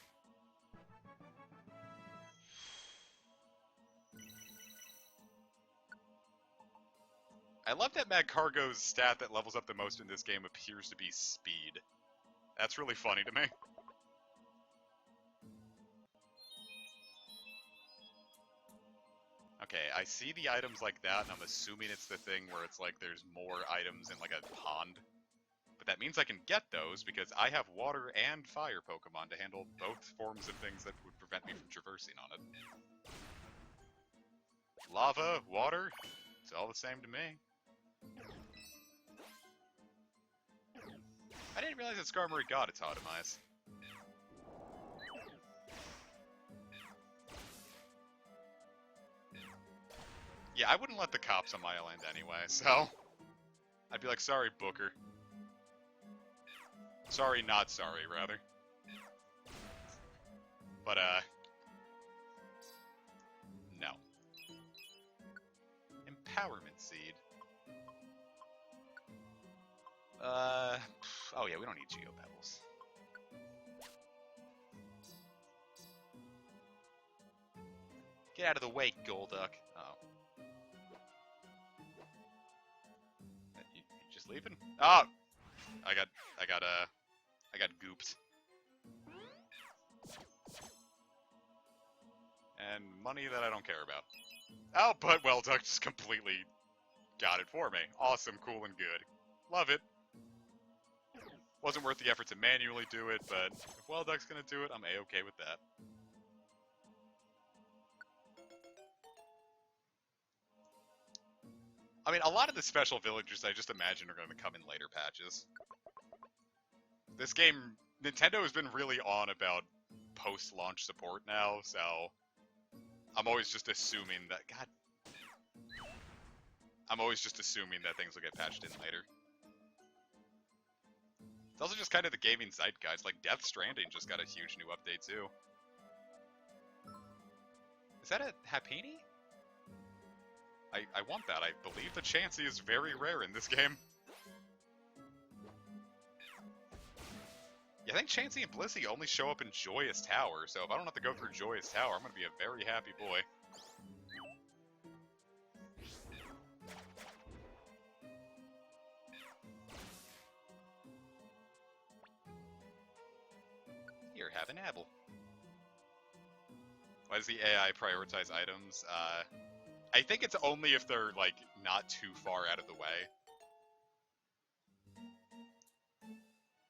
I love that Mad Cargo's stat that levels up the most in this game appears to be speed. That's really funny to me. Okay, I see the items like that, and I'm assuming it's the thing where it's like there's more items in like a pond. But that means I can get those because I have water and fire Pokemon to handle both forms of things that would prevent me from traversing on it. Lava, water, it's all the same to me. I didn't realize that Skarmory got its Automize. Yeah, I wouldn't let the cops on my island anyway, so... I'd be like, sorry, Booker. Sorry, not sorry, rather. But, no. Empowerment Seed. Oh yeah, we don't need Geopebbles. Get out of the way, Golduck. Oh. You just leaving? Oh! I got gooped. And money that I don't care about. Oh, but Welduck just completely got it for me. Awesome, cool, and good. Love it. Wasn't worth the effort to manually do it, but if Welduck's gonna do it, I'm A-okay with that. I mean, a lot of the special villagers I just imagine are going to come in later patches. This game, Nintendo has been really on about post-launch support now, so I'm always just assuming that, I'm always just assuming that things will get patched in later. It's also just kind of the gaming zeitgeist, like Death Stranding just got a huge new update too. Is that a Happiny? I want that. I believe the Chansey is very rare in this game. Yeah, I think Chansey and Blissey only show up in Joyous Tower, so if I don't have to go through Joyous Tower, I'm gonna be a very happy boy. Here, have an apple. Why does the AI prioritize items? I think it's only if they're, like, not too far out of the way.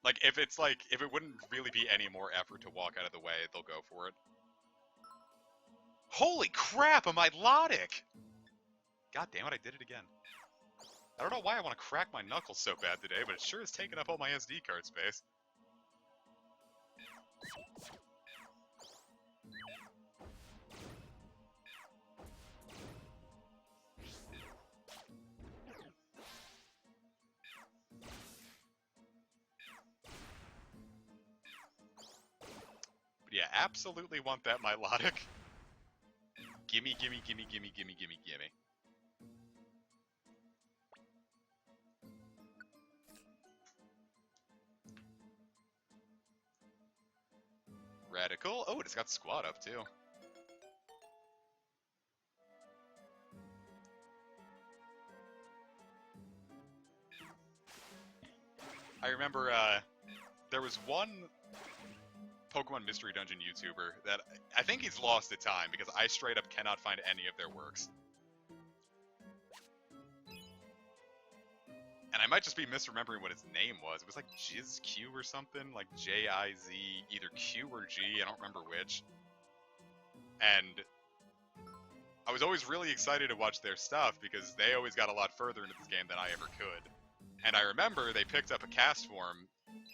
Like, if it's like, if it wouldn't really be any more effort to walk out of the way, they'll go for it. Holy crap, a Milotic! God damn it, I did it again. I don't know why I want to crack my knuckles so bad today, but it sure is taking up all my SD card space. But yeah, absolutely want that Milotic. Gimme, gimme, gimme, gimme, gimme, gimme, gimme. Radical. Oh, it's got squat up too. I remember there was one Pokemon Mystery Dungeon YouTuber that I think he's lost to time because I straight up cannot find any of their works. And I might just be misremembering what his name was. It was like JizQ or something, like J-I-Z, either Q or G, I don't remember which. And I was always really excited to watch their stuff because they always got a lot further into this game than I ever could. And I remember they picked up a cast form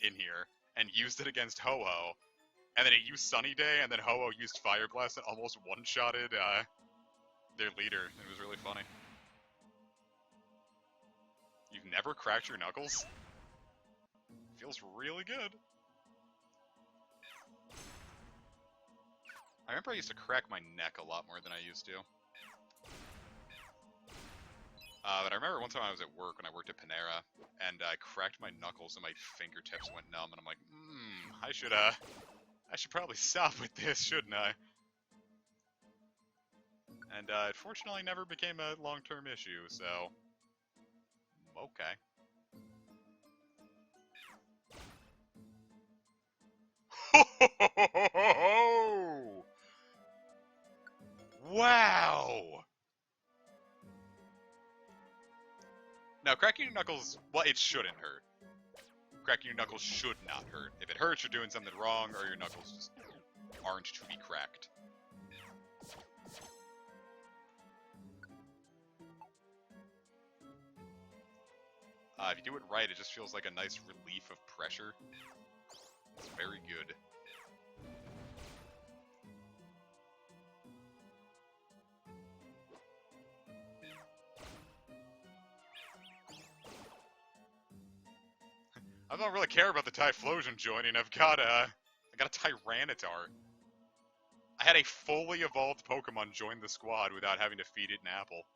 in here and used it against Ho-Oh. And then it used Sunny Day, and then Ho-Oh used Fire Blast and almost one-shotted their leader. It was really funny. You've never cracked your knuckles? Feels really good. I remember I used to crack my neck a lot more than I used to. But I remember one time I was at work when I worked at Panera, and I cracked my knuckles and my fingertips went numb, and I'm like, I should probably stop with this, shouldn't I? And it fortunately never became a long-term issue, so okay. Wow! Now, cracking your knuckles, well, it shouldn't hurt. Cracking your knuckles should not hurt. If it hurts, you're doing something wrong, or your knuckles just aren't to be cracked. If you do it right, it just feels like a nice relief of pressure. It's very good. I don't really care about the Typhlosion joining. I got a Tyranitar. I had a fully evolved Pokemon join the squad without having to feed it an apple.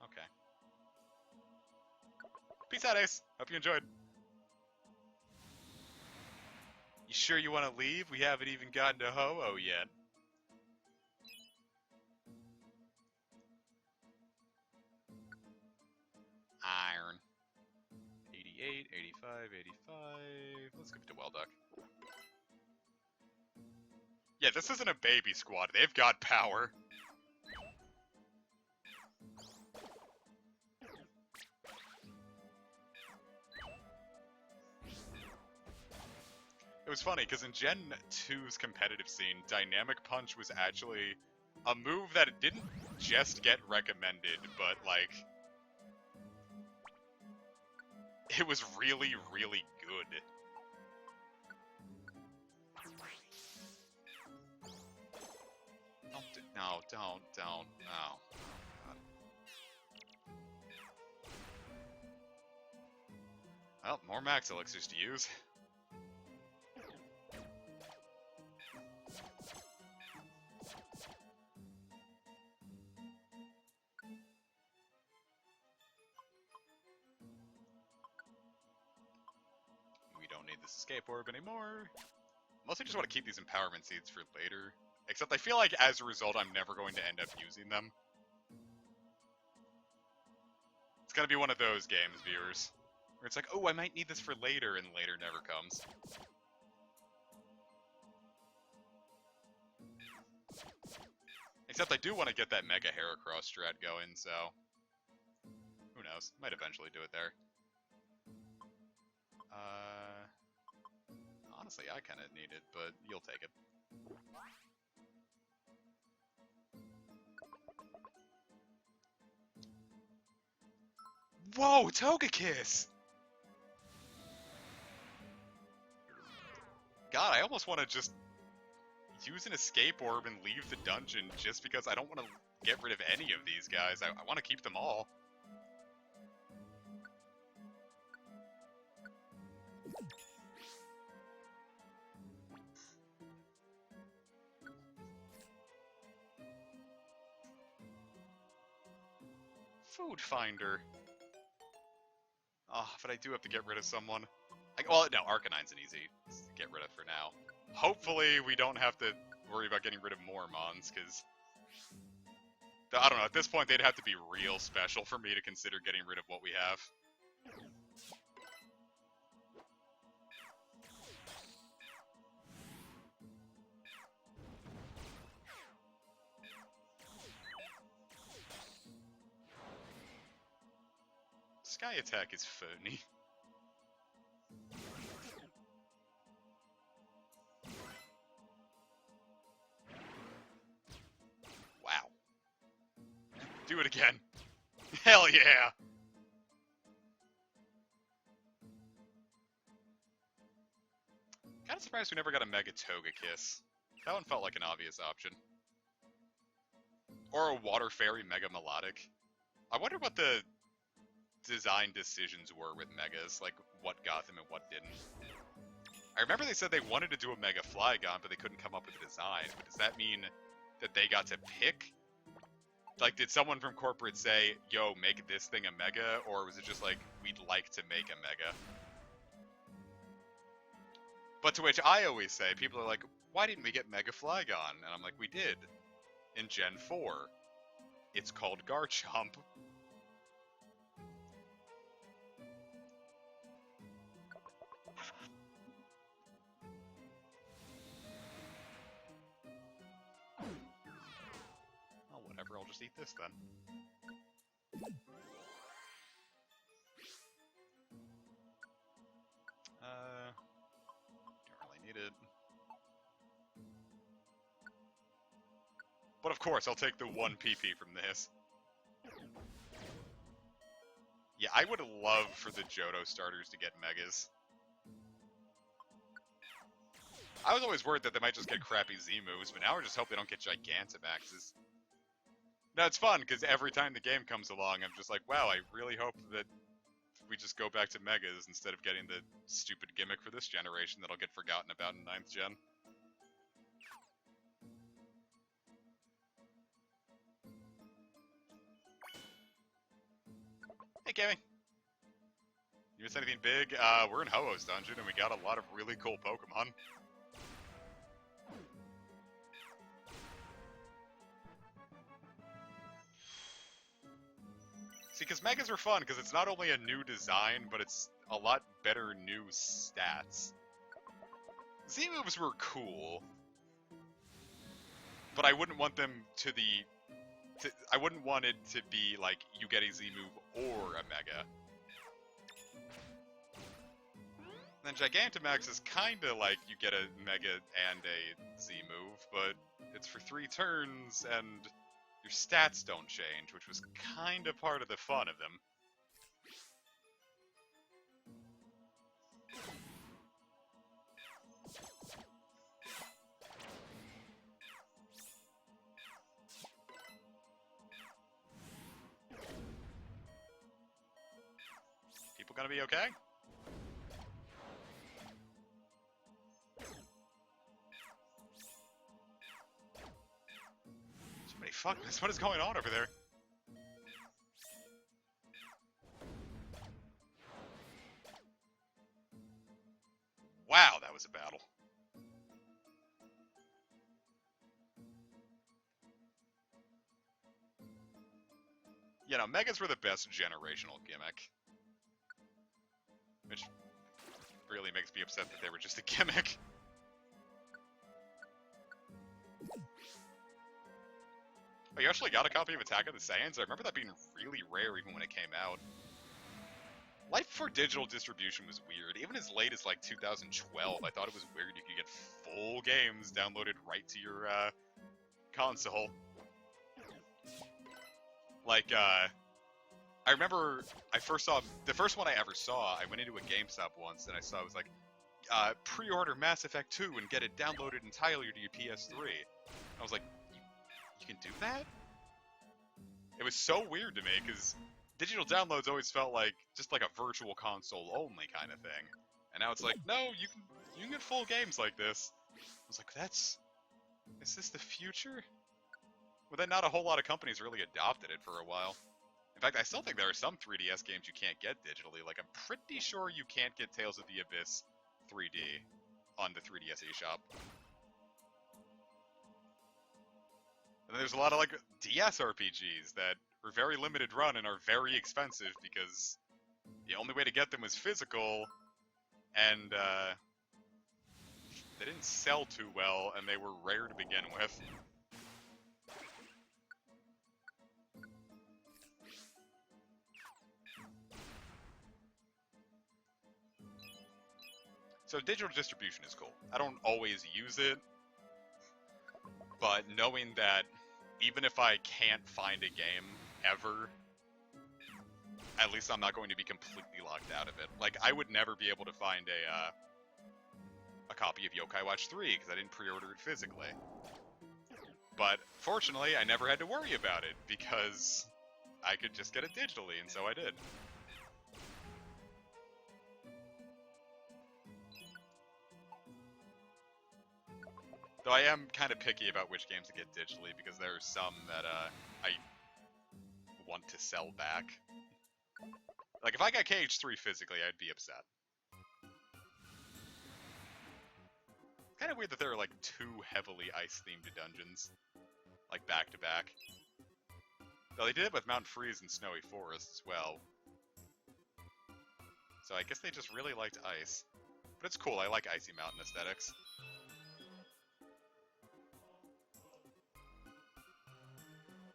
Okay. Peace out, Ace. Hope you enjoyed. You sure you want to leave? We haven't even gotten to Ho-Oh yet. Iron. 88, 85, 85. Let's give it to Welduck. Yeah, this isn't a baby squad. They've got power. It was funny, because in Gen 2's competitive scene, Dynamic Punch was actually a move that didn't just get recommended, but, like, it was really, really good. Don't. No. God. Well, more Max Elixirs to use. We don't need this escape orb anymore. Mostly just want to keep these empowerment seeds for later. Except I feel like as a result, I'm never going to end up using them. It's gonna be one of those games, viewers, where it's like, oh, I might need this for later, and later never comes. Except I do want to get that Mega Heracross strat going, so who knows? Might eventually do it there. Honestly, I kind of need it, but you'll take it. Whoa, Togekiss! God, I almost want to just use an escape orb and leave the dungeon just because I don't want to get rid of any of these guys. I want to keep them all. Food Finder. Oh, but I do have to get rid of someone. Well, no, Arcanine's an easy to get rid of for now. Hopefully we don't have to worry about getting rid of more Mons, because I don't know, at this point they'd have to be real special for me to consider getting rid of what we have. Sky Attack is phony. Do it again. Hell yeah! Kinda surprised we never got a Mega Togekiss. That one felt like an obvious option. Or a Water Fairy Mega Melodic. I wonder what the design decisions were with Megas, like what got them and what didn't. I remember they said they wanted to do a Mega Flygon, but they couldn't come up with a design. But does that mean that they got to pick? Like, did someone from corporate say, yo, make this thing a Mega? Or was it just like, we'd like to make a Mega? But to which I always say, people are like, why didn't we get Mega Flygon? And I'm like, we did. In Gen 4. It's called Garchomp. Oh, whatever, I'll just eat this then. Don't really need it. But of course, I'll take the one PP from this. Yeah, I would love for the Johto starters to get Megas. I was always worried that they might just get crappy Z moves, but now I just hope they don't get Gigantamaxes. No, it's fun, because every time the game comes along, I'm just like, wow, I really hope that we just go back to Megas instead of getting the stupid gimmick for this generation that'll get forgotten about in 9th gen. Hey, Kimmy. You miss anything big? We're in Ho-Ohs dungeon, and we got a lot of really cool Pokemon. See, because Megas are fun, because it's not only a new design, but it's a lot better new stats. Z-moves were cool, but I wouldn't want them to I wouldn't want it to be like, you get a Z-move or a Mega. And then Gigantamax is kinda like you get a Mega and a Z-move, but it's for 3 turns, and your stats don't change, which was kinda part of the fun of them. People gonna be okay? So many fuckers. What is going on over there? Wow, that was a battle. You know, Megas were the best generational gimmick. Which really makes me upset that they were just a gimmick. Oh, you actually got a copy of Attack of the Saiyans? I remember that being really rare even when it came out. Life Before digital distribution was weird. Even as late as like 2012, I thought it was weird you could get full games downloaded right to your console. Like, I remember I first saw, the first one I ever saw, I went into a GameStop once and I saw it was like, pre-order Mass Effect 2 and get it downloaded entirely to your PS3. I was like, you can do that? It was so weird to me, because digital downloads always felt like, just like a virtual console only kind of thing. And now it's like, no, you can get full games like this. I was like, is this the future? Well, then not a whole lot of companies really adopted it for a while. In fact, I still think there are some 3DS games you can't get digitally. Like, I'm pretty sure you can't get Tales of the Abyss 3D on the 3DS eShop. And there's a lot of, like, DS RPGs that were very limited run and are very expensive because the only way to get them was physical, and, they didn't sell too well, and they were rare to begin with. So digital distribution is cool. I don't always use it, but knowing that even if I can't find a game ever, at least I'm not going to be completely locked out of it. Like, I would never be able to find a copy of Yokai Watch 3 because I didn't pre-order it physically. But fortunately, I never had to worry about it because I could just get it digitally, and so I did. Though I am kind of picky about which games to get digitally because there are some that I want to sell back. Like, if I got KH3 physically, I'd be upset. It's kind of weird that there are, like, 2 heavily ice-themed dungeons. Like, back-to-back. Though they did it with Mount Freeze and Snowy Forest as well. So I guess they just really liked ice. But it's cool, I like Icy Mountain aesthetics.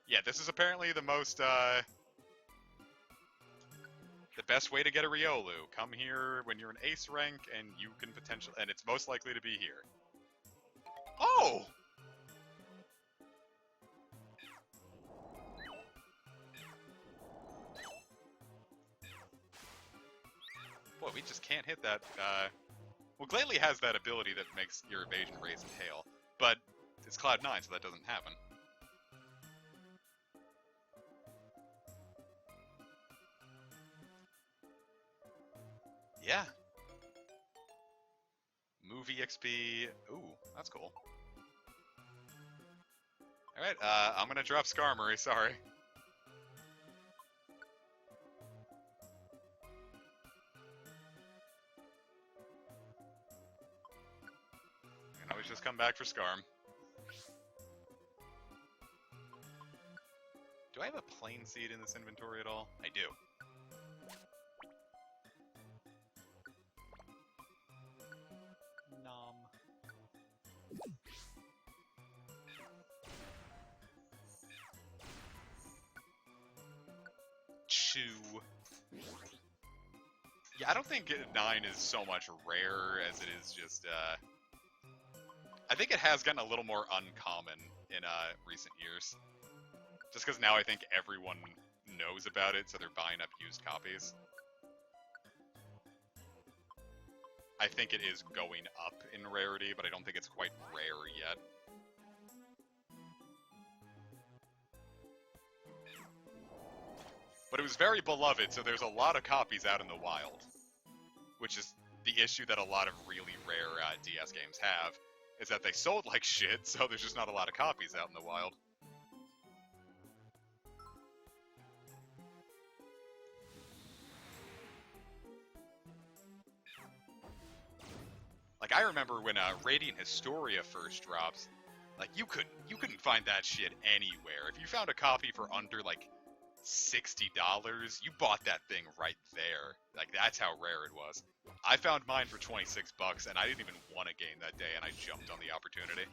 Yeah, this is apparently the most, the best way to get a Riolu. Come here when you're an ace rank, and you can potentially, and it's most likely to be here. Oh! Boy, we just can't hit that, well, Glalie has that ability that makes your evasion raise and hail, but it's Cloud 9, so that doesn't happen. Yeah. Movie XP. Ooh, that's cool. Alright, I'm gonna drop Skarmory, sorry. I can always just come back for Skarm. Do I have a Plain Seed in this inventory at all? I do. Yeah, I don't think 9 is so much rare as it is just, I think it has gotten a little more uncommon in, recent years. Just because now I think everyone knows about it, so they're buying up used copies. I think it is going up in rarity, but I don't think it's quite rare yet. But it was very beloved, so there's a lot of copies out in the wild. Which is the issue that a lot of really rare DS games have, is that they sold like shit, so there's just not a lot of copies out in the wild. Like, I remember when Radiant Historia first dropped, like, you couldn't find that shit anywhere. If you found a copy for under, like, $60, you bought that thing right there. Like, that's how rare it was. I found mine for 26 bucks, and I didn't even want a game that day, and I jumped on the opportunity.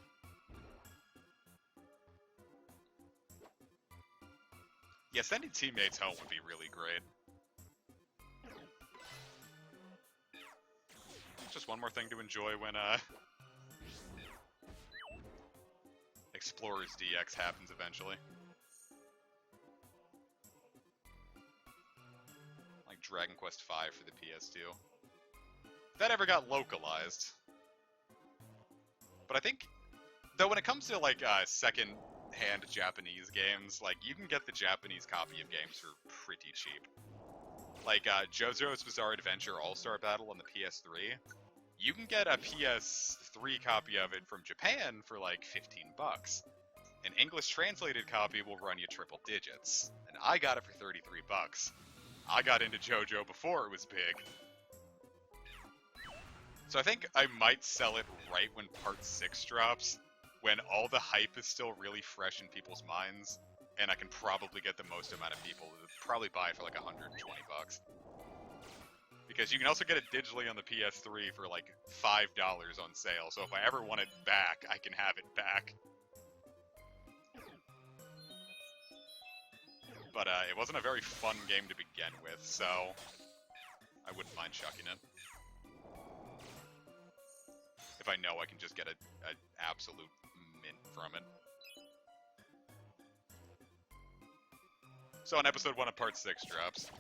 Yeah, sending teammates home would be really great. Just one more thing to enjoy when, Explorers DX happens eventually. Like Dragon Quest V for the PS2. That ever got localized. But I think, though when it comes to, like, second-hand Japanese games, like, you can get the Japanese copy of games for pretty cheap. Like, JoJo's Bizarre Adventure All-Star Battle on the PS3, you can get a PS3 copy of it from Japan for, like, 15 bucks. An English translated copy will run you triple digits, and I got it for 33 bucks. I got into JoJo before it was big. So I think I might sell it right when Part 6 drops, when all the hype is still really fresh in people's minds, and I can probably get the most amount of people to probably buy it for like 120 bucks. Because you can also get it digitally on the PS3 for like $5 on sale, so if I ever want it back, I can have it back. But it wasn't a very fun game to begin with, so I wouldn't mind chucking it. If I know I can just get an absolute mint from it. So on episode 1 of part 6 drops.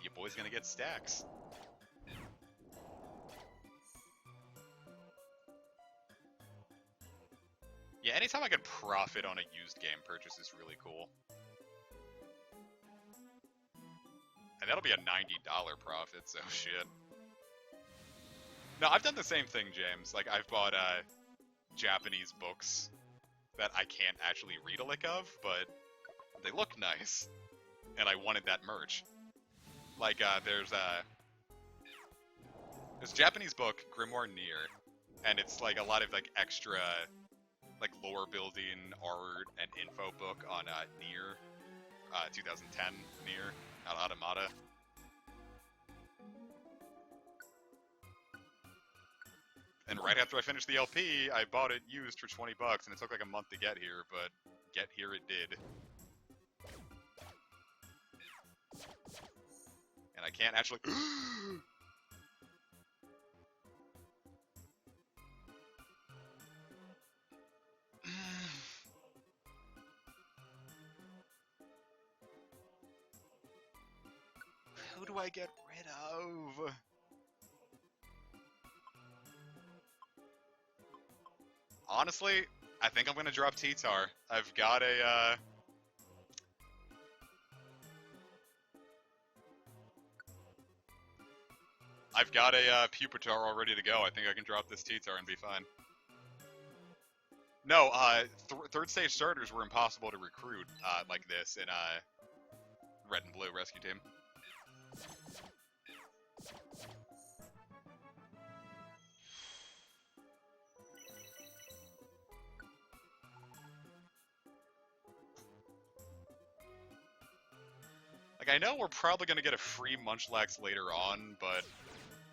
Your boy's gonna get stacks. Yeah, anytime I can profit on a used game purchase is really cool. And that'll be a $90 profit, so shit. No, I've done the same thing, James. Like, I've bought Japanese books that I can't actually read a lick of, but they look nice. And I wanted that merch. Like, there's a Japanese book, Grimoire Nier, and it's like a lot of like extra like lore building art and info book on Nier, 2010 Nier, not Automata. And right after I finished the LP, I bought it used for 20 bucks, and it took like a month to get here, but get here it did. And I can't actually... Who do I get rid of? Honestly, I think I'm gonna drop T-Tar. I've got a, Pupitar all ready to go. I think I can drop this T-Tar and be fine. No, third stage starters were impossible to recruit, like this in, Red and Blue Rescue Team. Like, I know we're probably gonna get a free Munchlax later on, but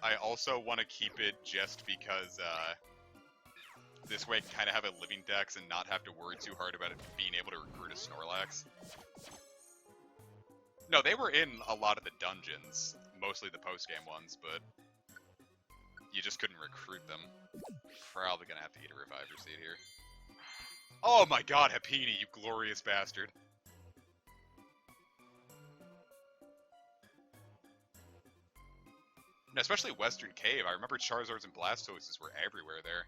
I also want to keep it just because, this way I can kind of have a living dex and not have to worry too hard about it being able to recruit a Snorlax. No, they were in a lot of the dungeons, mostly the post-game ones, but you just couldn't recruit them. Probably gonna have to eat a Reviver Seed here. Oh my god, Happini, you glorious bastard. And especially Western Cave, I remember Charizards and Blastoses were everywhere there.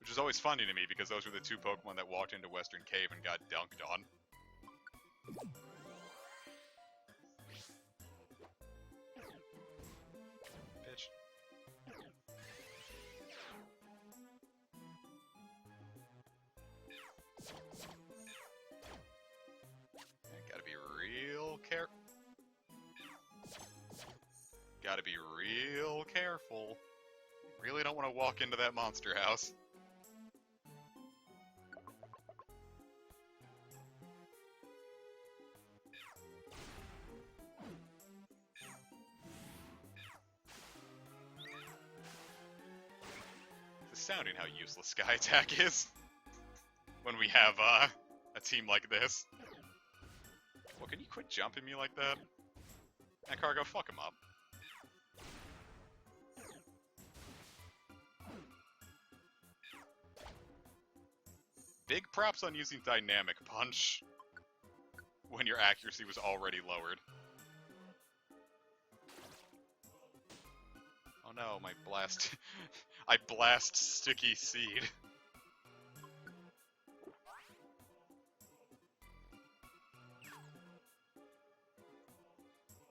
Which is always funny to me, because those were the two Pokemon that walked into Western Cave and got dunked on. Bitch. Gotta be real careful. Gotta be real careful. Really don't want to walk into that monster house. It's astounding how useless Sky Attack is when we have a team like this. Well, can you quit jumping me like that? And Cargo, fuck him up. Big props on using Dynamic Punch when your accuracy was already lowered. Oh no, my blast... I blast Sticky Seed.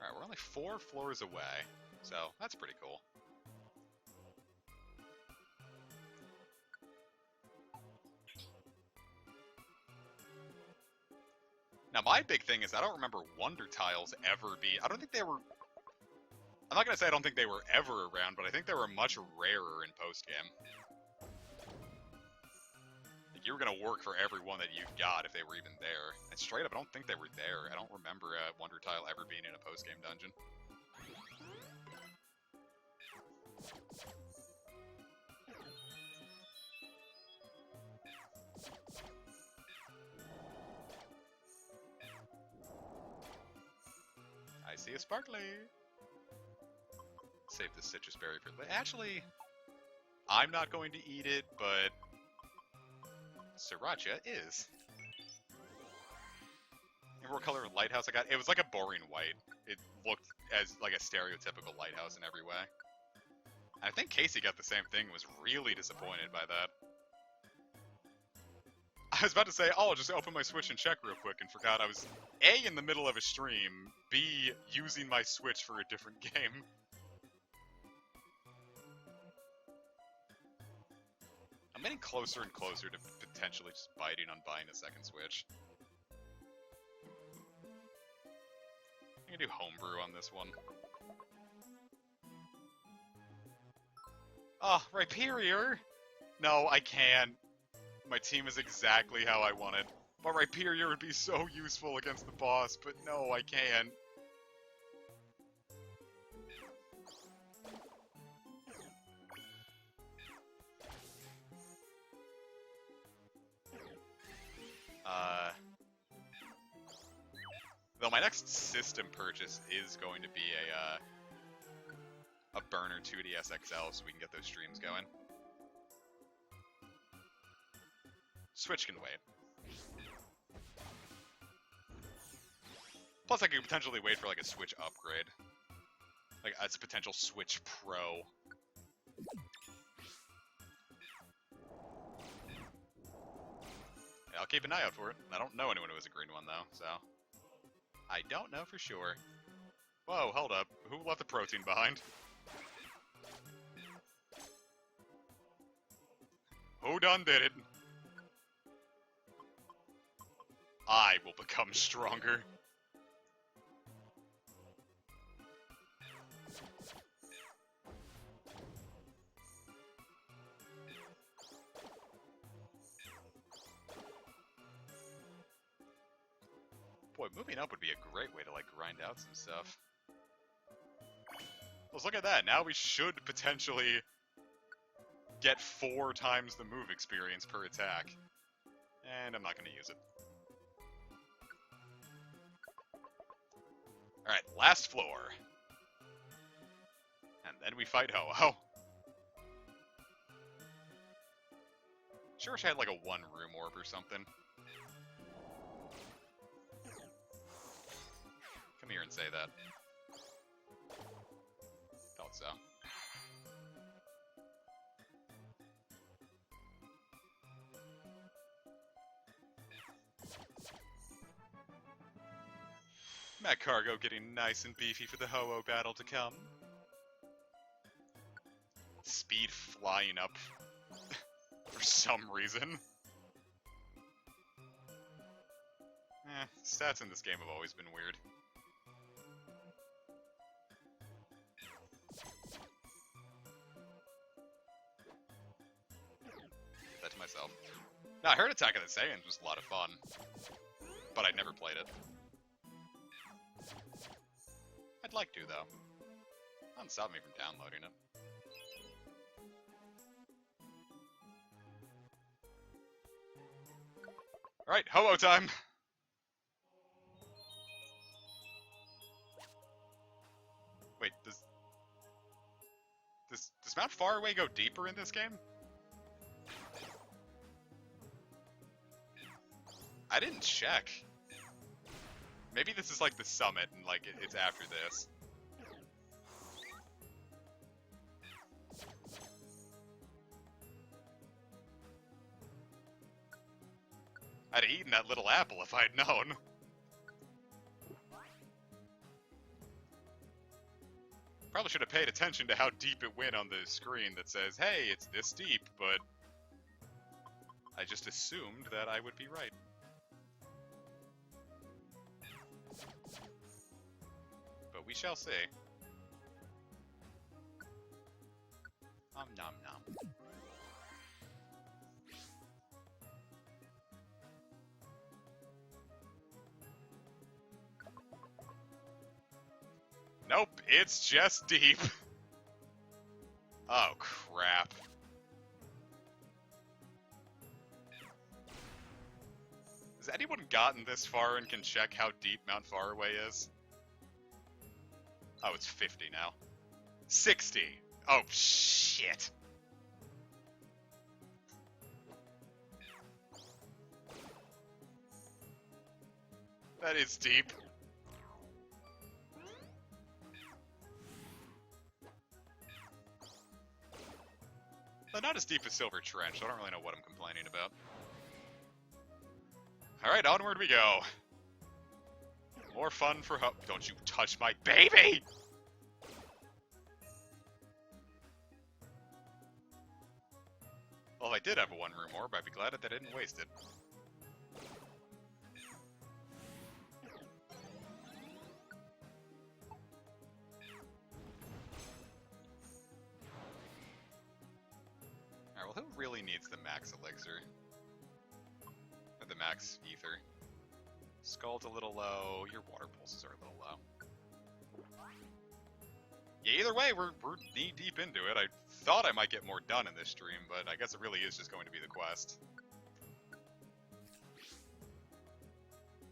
Alright, we're only 4 floors away, so that's pretty cool. Now, my big thing is I don't remember Wonder Tiles ever be... I don't think they were... I'm not going to say I don't think they were ever around, but I think they were much rarer in post-game. Like, you were going to work for every one that you got if they were even there. And straight up, I don't think they were there. I don't remember a Wonder Tile ever being in a post-game dungeon. I see a Sparkly. Save the citrus berry for... Actually, I'm not going to eat it, but... Sriracha is. Remember what color lighthouse I got? It was like a boring white. It looked as like a stereotypical lighthouse in every way. I think Casey got the same thing and was really disappointed by that. I was about to say, oh, I'll just open my Switch and check real quick, and forgot I was A, in the middle of a stream, B, using my Switch for a different game. I'm getting closer and closer to potentially just biting on buying a second Switch. I'm gonna do homebrew on this one. Oh, Rhyperior! No, I can't. My team is exactly how I want it. But Rhyperior would be so useful against the boss, but no, I can't. Though my next system purchase is going to be a burner 2DS XL so we can get those streams going. Switch can wait. Plus I could potentially wait for like a Switch upgrade. Like a potential Switch Pro. Yeah, I'll keep an eye out for it. I don't know anyone who has a green one though, so... I don't know for sure. Whoa, hold up. Who left the protein behind? Who done did it? I will become stronger. Boy, moving up would be a great way to, like, grind out some stuff. Let's look at that. Now we should potentially get 4 times the move experience per attack. And I'm not going to use it. Alright, last floor. And then we fight Ho-Oh. Sure wish I had like a 1-room orb or something. Come here and say that. Thought so. Mech cargo getting nice and beefy for the Ho-Oh battle to come. Speed flying up for some reason. Stats in this game have always been weird. Keep that to myself. No, I heard Attack of the Saiyans was a lot of fun, but I'd never played it. I'd like to, though. Doesn't stop me from downloading it. Alright, Ho-Oh time! Wait, does Mount Faraway go deeper in this game? I didn't check. Maybe this is like the summit and like it's after this. I'd have eaten that little apple if I'd known. Probably should have paid attention to how deep it went on the screen that says, hey, it's this deep, but I just assumed that I would be right. But we shall see. Nom nom nom. Nope, it's just deep. Oh, crap. Has anyone gotten this far and can check how deep Mount Faraway is? Oh, it's 50 now. 60. Oh, shit. That is deep. But not as deep as Silver Trench, so I don't really know what I'm complaining about. Alright, onward we go. More fun for Ho- Don't you touch my baby! Well, if I did have a one-room orb, I'd be glad that I didn't waste it. Alright, well, who really needs the max elixir? Or the max ether? Skull's a little low, your water pulses are a little low. Yeah, either way, we're knee-deep into it. I thought I might get more done in this stream, but I guess it really is just going to be the quest.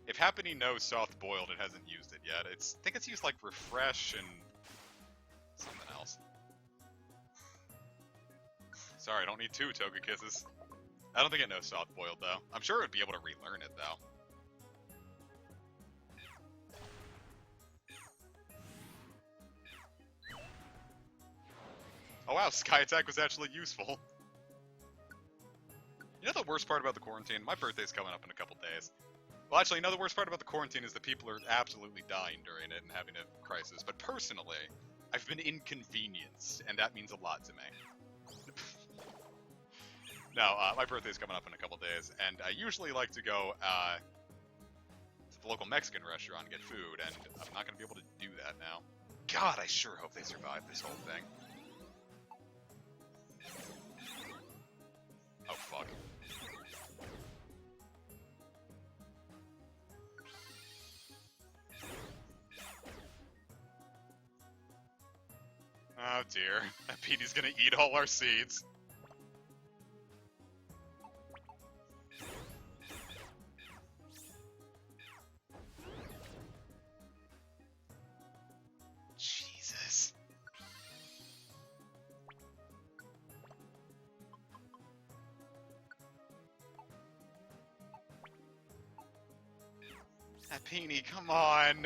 If Happening knows soft boiled, it hasn't used it yet. I think it's used like refresh and something else. Sorry, I don't need 2 Toga Kisses. I don't think it knows soft boiled though. I'm sure it'd be able to relearn it though. Oh wow, Sky Attack was actually useful. You know the worst part about the quarantine? My birthday's coming up in a couple days. Well, actually, you know the worst part about the quarantine is that people are absolutely dying during it and having a crisis. But personally, I've been inconvenienced, and that means a lot to me. No, my birthday's coming up in a couple days, and I usually like to go to the local Mexican restaurant and get food, and I'm not going to be able to do that now. God, I sure hope they survive this whole thing. Oh, fuck. Oh, dear. That Petey's gonna eat all our seeds. Jesus. Peony, come on!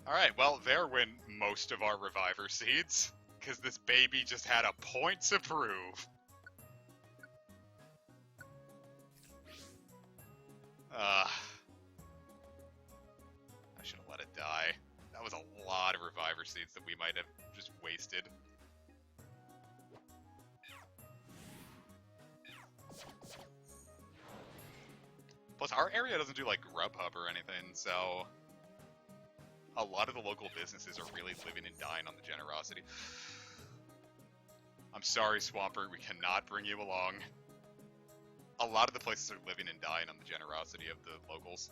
Alright, well, there went most of our Reviver seeds, because this baby just had a point to prove. I should have let it die. That was a lot of Reviver seeds that we might have just wasted. Plus, our area doesn't do, like, Grubhub or anything, so a lot of the local businesses are really living and dying on the generosity. I'm sorry, Swampert, we cannot bring you along. A lot of the places are living and dying on the generosity of the locals.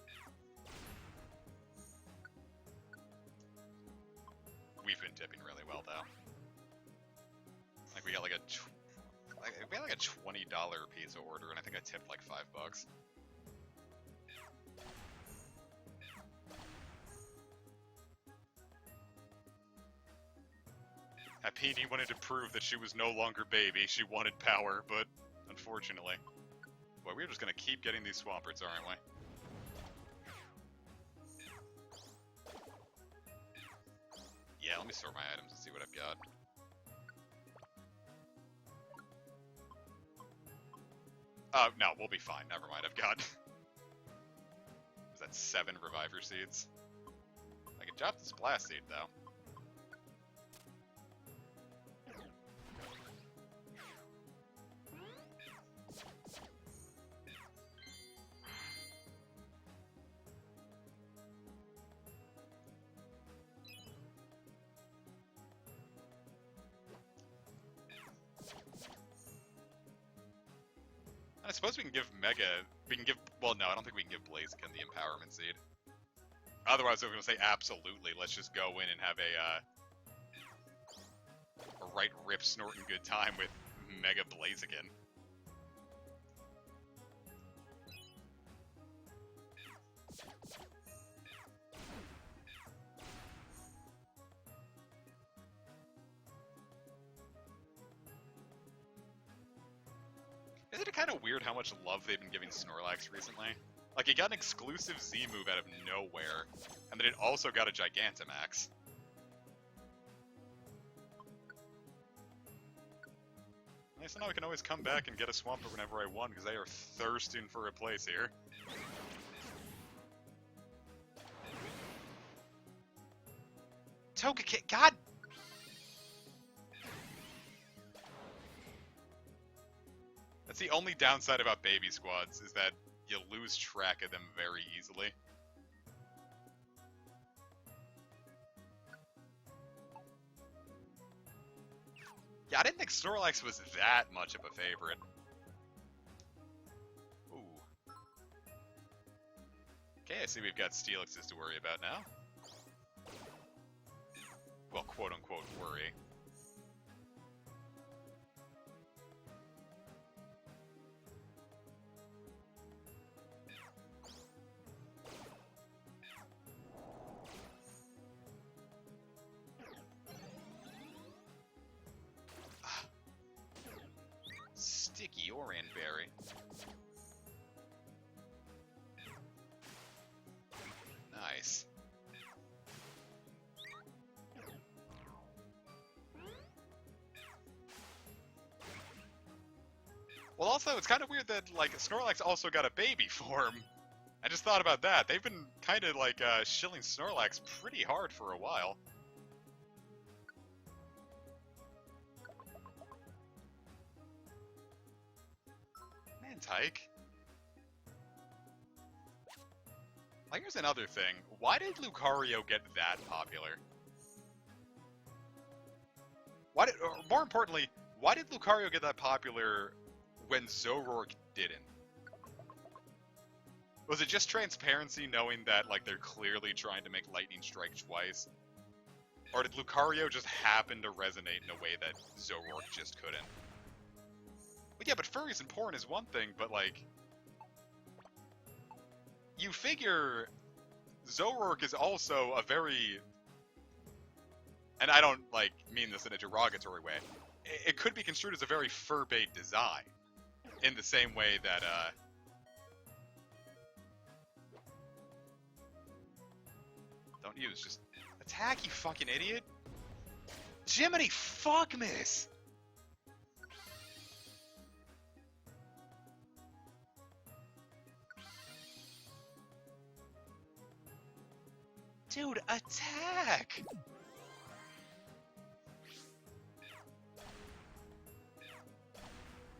We've been tipping really well, though. Like, we got like we had like a $20 pizza order, and I think I tipped like $5. Apini wanted to prove that she was no longer baby. She wanted power, but unfortunately. Boy, we're just gonna keep getting these Swamperts, aren't we? Yeah, let me sort my items and see what I've got. Oh, no, we'll be fine. Never mind, I've got... Is that 7 Reviver Seeds? I can drop this Blast Seed, though. I suppose we can give Mega... We can give... Well, no, I don't think we can give Blaziken the Empowerment Seed. Otherwise, I was going to say absolutely. Let's just go in and have a right rip snorting good time with Mega Blaziken. Isn't it kind of weird how much love they've been giving Snorlax recently? Like, it got an exclusive Z move out of nowhere, and then it also got a Gigantamax. So now I can always come back and get a Swampert whenever I want, because they are thirsting for a place here. Togekick, God! That's the only downside about baby squads, is that you lose track of them very easily. Yeah, I didn't think Snorlax was that much of a favorite. Ooh. Okay, I see we've got Steelixes to worry about now. Well, quote-unquote worry. Sticky Oranberry. Nice. Well, also, it's kind of weird that, like, Snorlax also got a baby form. I just thought about that. They've been kind of, like, shilling Snorlax pretty hard for a while. Tyke. Like, here's another thing. Why did Lucario get that popular? Why did, or more importantly, why did Lucario get that popular when Zoroark didn't? Was it just transparency, knowing that, like, they're clearly trying to make Lightning Strike twice? Or did Lucario just happen to resonate in a way that Zoroark just couldn't? But yeah, but furries and porn is one thing, but, like, you figure Zoroark is also a very, and I don't, like, mean this in a derogatory way, it could be construed as a very fur-bait design, in the same way that, don't use, just attack, you fucking idiot! Jiminy fuck miss! Dude, attack!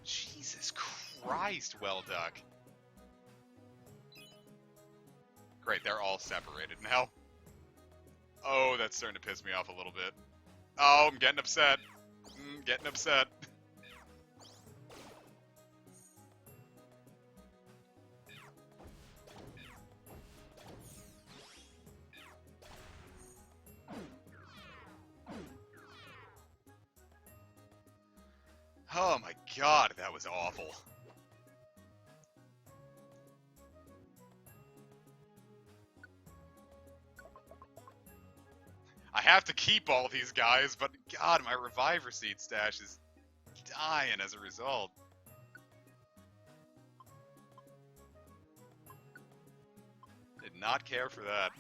Jesus Christ, Well-Duck. Great, they're all separated now. Oh, that's starting to piss me off a little bit. Oh, I'm getting upset. Getting upset. Oh my god, that was awful. I have to keep all these guys, but god, my Reviver Seed stash is dying as a result. Did not care for that.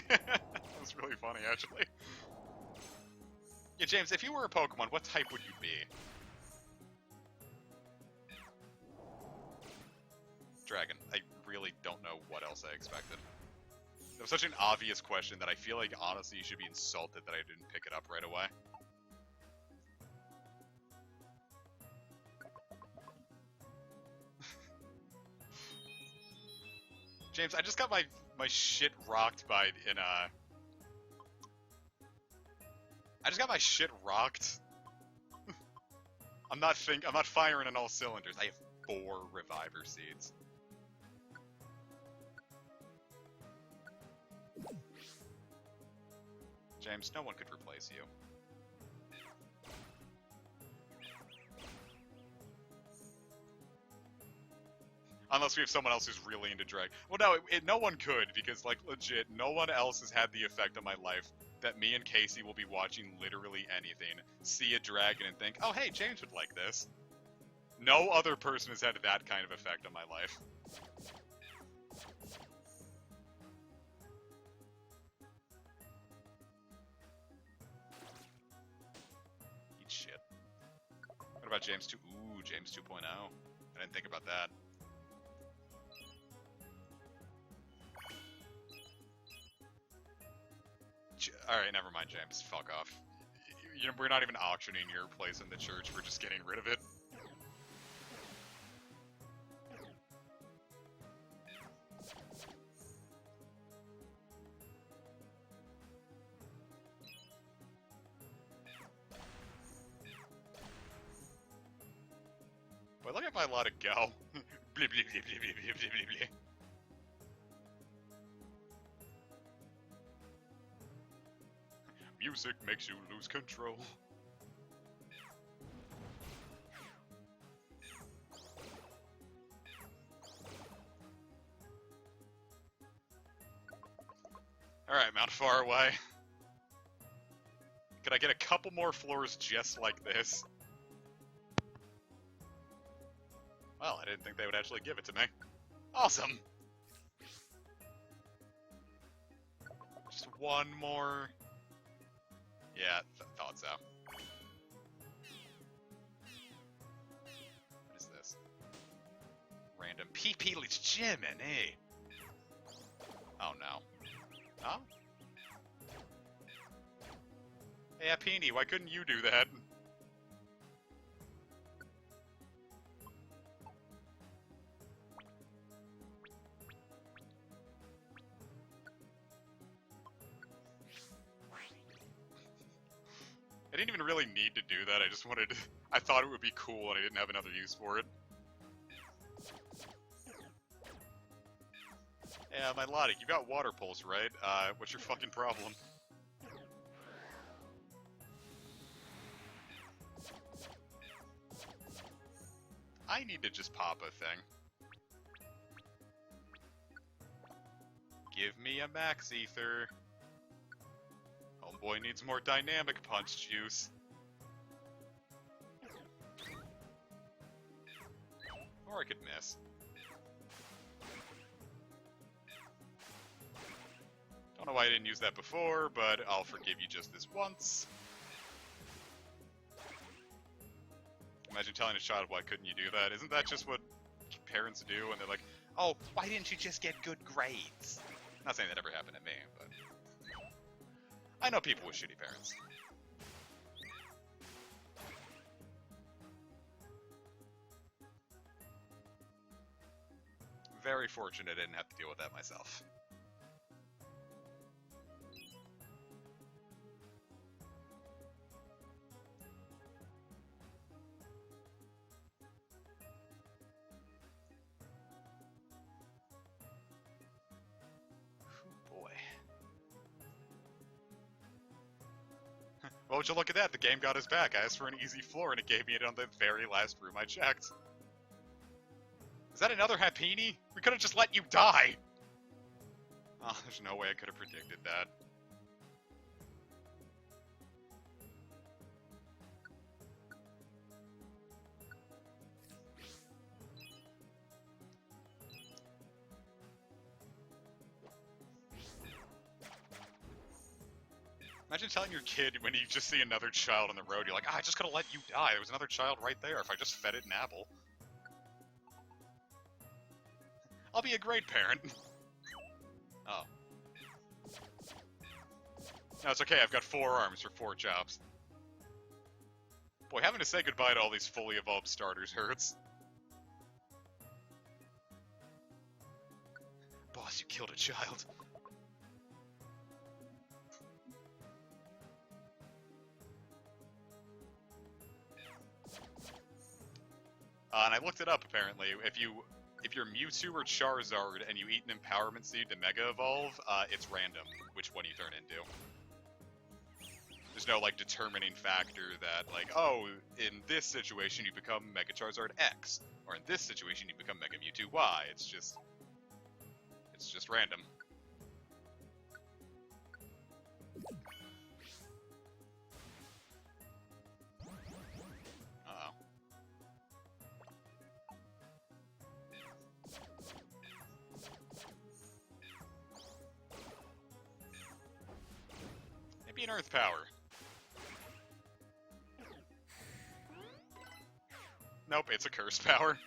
That was really funny, actually. Yeah, James, if you were a Pokemon, what type would you be? Dragon. I really don't know what else I expected. It was such an obvious question that I feel like, honestly, you should be insulted that I didn't pick it up right away. James, I just got my shit rocked by I just got my shit rocked. I'm not firing on all cylinders. I have 4 reviver seeds. James, no one could replace you. Unless we have someone else who's really into drag. Well, no, no one could, because, like, legit, no one else has had the effect on my life that me and Casey will be watching literally anything, see a dragon and think, oh, hey, James would like this. No other person has had that kind of effect on my life. Eat shit. What about James 2? Ooh, James 2.0. I didn't think about that. Alright, never mind, James. Fuck off. We're not even auctioning your place in the church, we're just getting rid of it. Boy, look at my lot of go. Blee, blee, blee, blee, blee, blee, blee, blee. Music makes you lose control. Alright, Mount Far Away. Could I get a couple more floors just like this? Well, I didn't think they would actually give it to me. Awesome! Just one more... Yeah, thought so. What is this? Random PP Jiminy! Oh no. Oh? Hey, Apini, why couldn't you do that? I didn't even really need to do that, I just wanted to, I thought it would be cool and I didn't have another use for it. Yeah, my Lottie, you got water pulse, right? What's your fucking problem? I need to just pop a thing. Give me a max ether. Homeboy needs more dynamic punch juice. Or I could miss. Don't know why I didn't use that before, but I'll forgive you just this once. Imagine telling a child, why couldn't you do that? Isn't that just what parents do? And they're like, oh, why didn't you just get good grades? Not saying that ever happened to me, but... I know people with shitty parents. Very fortunate I didn't have to deal with that myself. Well, would you look at that? The game got us back. I asked for an easy floor, and it gave me it on the very last room I checked. Is that another Hapini? We could have just let you die! Oh, there's no way I could have predicted that. Imagine telling your kid when you just see another child on the road, you're like, I just could have let you die. There was another child right there if I just fed it an apple. I'll be a great parent. Oh. No, it's okay. I've got 4 arms for 4 jobs. Boy, having to say goodbye to all these fully evolved starters hurts. Boss, you killed a child. And I looked it up, apparently. If you're Mewtwo or Charizard and you eat an Empowerment Seed to Mega Evolve, it's random which one you turn into. There's no, like, determining factor that, like, oh, in this situation you become Mega Charizard X, or in this situation you become Mega Mewtwo Y. It's just random. Uh-oh. Maybe an Earth Power. Nope, it's a Curse Power.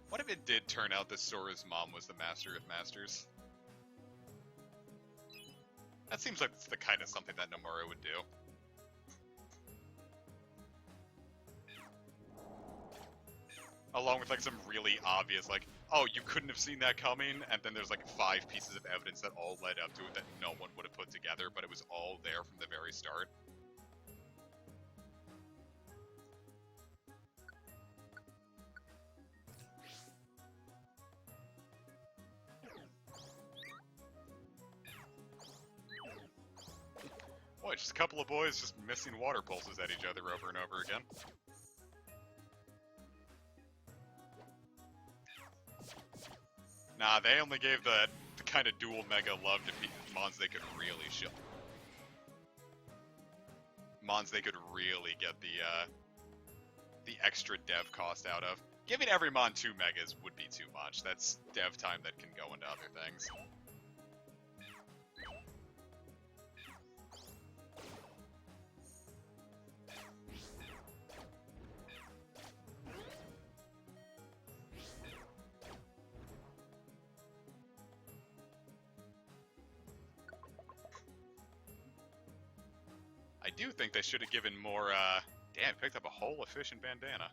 What if it did turn out that Sora's mom was the Master of Masters? That seems like the kind of something that Nomura would do. Along with, like, some really obvious, like, oh, you couldn't have seen that coming, and then there's, like, 5 pieces of evidence that all led up to it that no one would have put together, but it was all there from the very start. Boy, just a couple of boys just missing water pulses at each other over and over again. Nah, they only gave the kind of dual Mega love to Mons they could really show. Mons they could really get the extra dev cost out of. Giving every Mon 2 Megas would be too much. That's dev time that can go into other things. I do think they should have given more, damn, picked up a whole efficient bandana.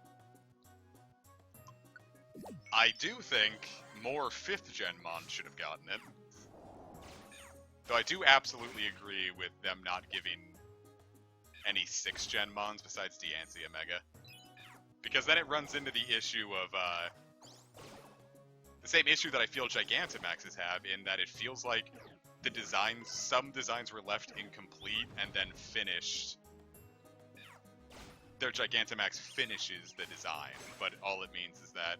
I do think more 5th gen Mons should have gotten it. Though I do absolutely agree with them not giving any 6th gen Mons besides Diancie Mega. Because then it runs into the issue of, the same issue that I feel Gigantamaxes have, in that it feels like some designs were left incomplete and then finished. Their Gigantamax finishes the design, but all it means is that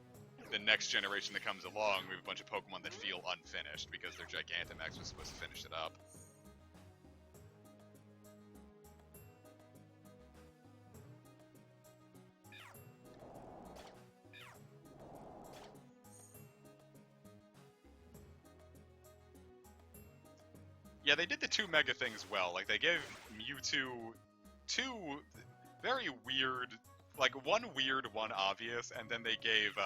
the next generation that comes along, we have a bunch of Pokemon that feel unfinished because their Gigantamax was supposed to finish it up. Yeah, they did the 2 Mega things well. Like, they gave Mewtwo 2 very weird, like, one weird, one obvious, and then they gave,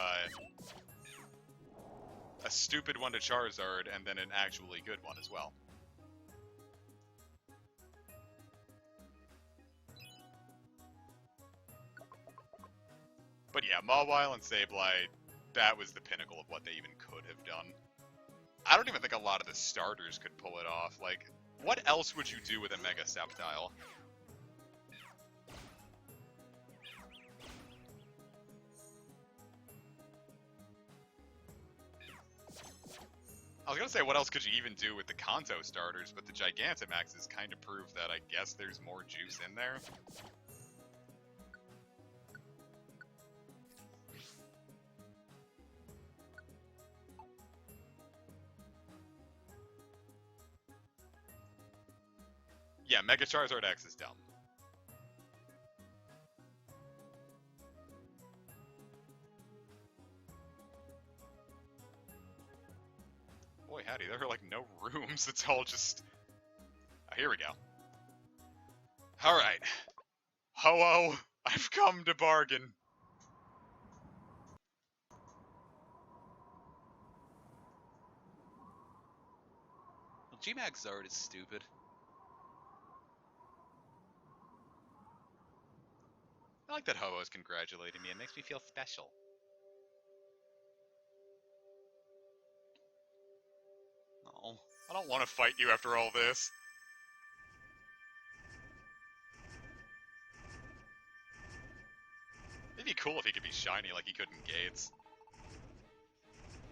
a stupid one to Charizard, and then an actually good one as well. But yeah, Mawile and Sableye, that was the pinnacle of what they even could have done. I don't even think a lot of the starters could pull it off. Like, what else would you do with a Mega Sceptile? I was gonna say, what else could you even do with the Kanto starters, but the Gigantamaxes kind of prove that I guess there's more juice in there. Yeah, Mega Charizard X is dumb. Boy, howdy, there are like no rooms. It's all just... here we go. Alright. Ho-Oh, I've come to bargain. Well, G-Mag Zard is stupid. I like that Ho-Ohs congratulating me. It makes me feel special. Oh, I don't want to fight you after all this. It'd be cool if he could be shiny like he could in Gates.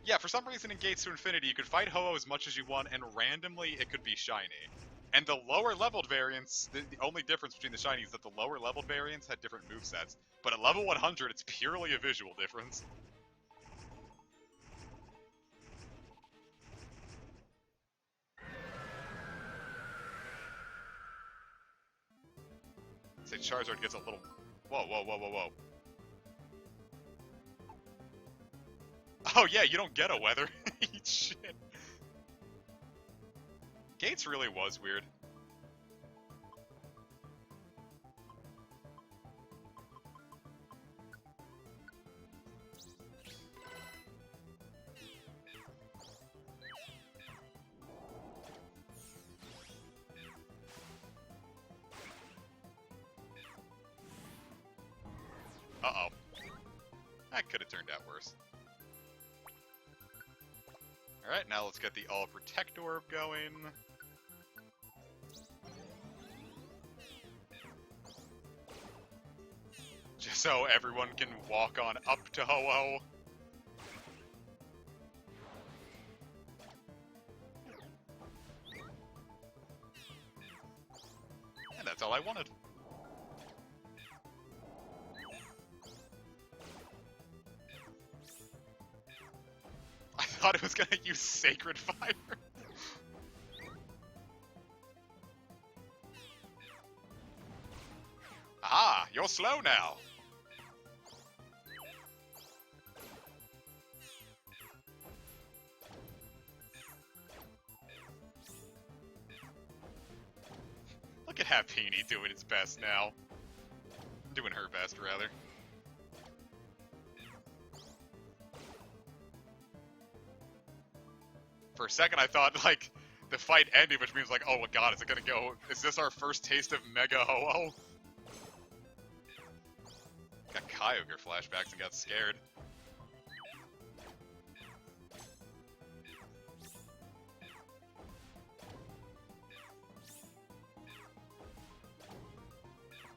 Yeah, for some reason in Gates to Infinity, you could fight Ho-Oh as much as you want, and randomly it could be shiny. And the lower leveled variants, the only difference between the shinies is that the lower leveled variants had different movesets. But at level 100, it's purely a visual difference. Say Charizard gets a little... Whoa, whoa, whoa, whoa, whoa. Oh yeah, you don't get a weather. Eat shit. Gates really was weird. Uh-oh. That could have turned out worse. Alright, now let's get the All Protect Orb going. Just so everyone can walk on up to Ho-Oh. And that's all I wanted. I thought it was gonna use Sacred Fire. Ah, you're slow now. Look at Happini doing his best now. Doing her best, rather. For a second, I thought, like, the fight ended, which means, like, oh my god, is it gonna go... Is this our first taste of Mega Ho-Oh? Got Kyogre flashbacks and got scared.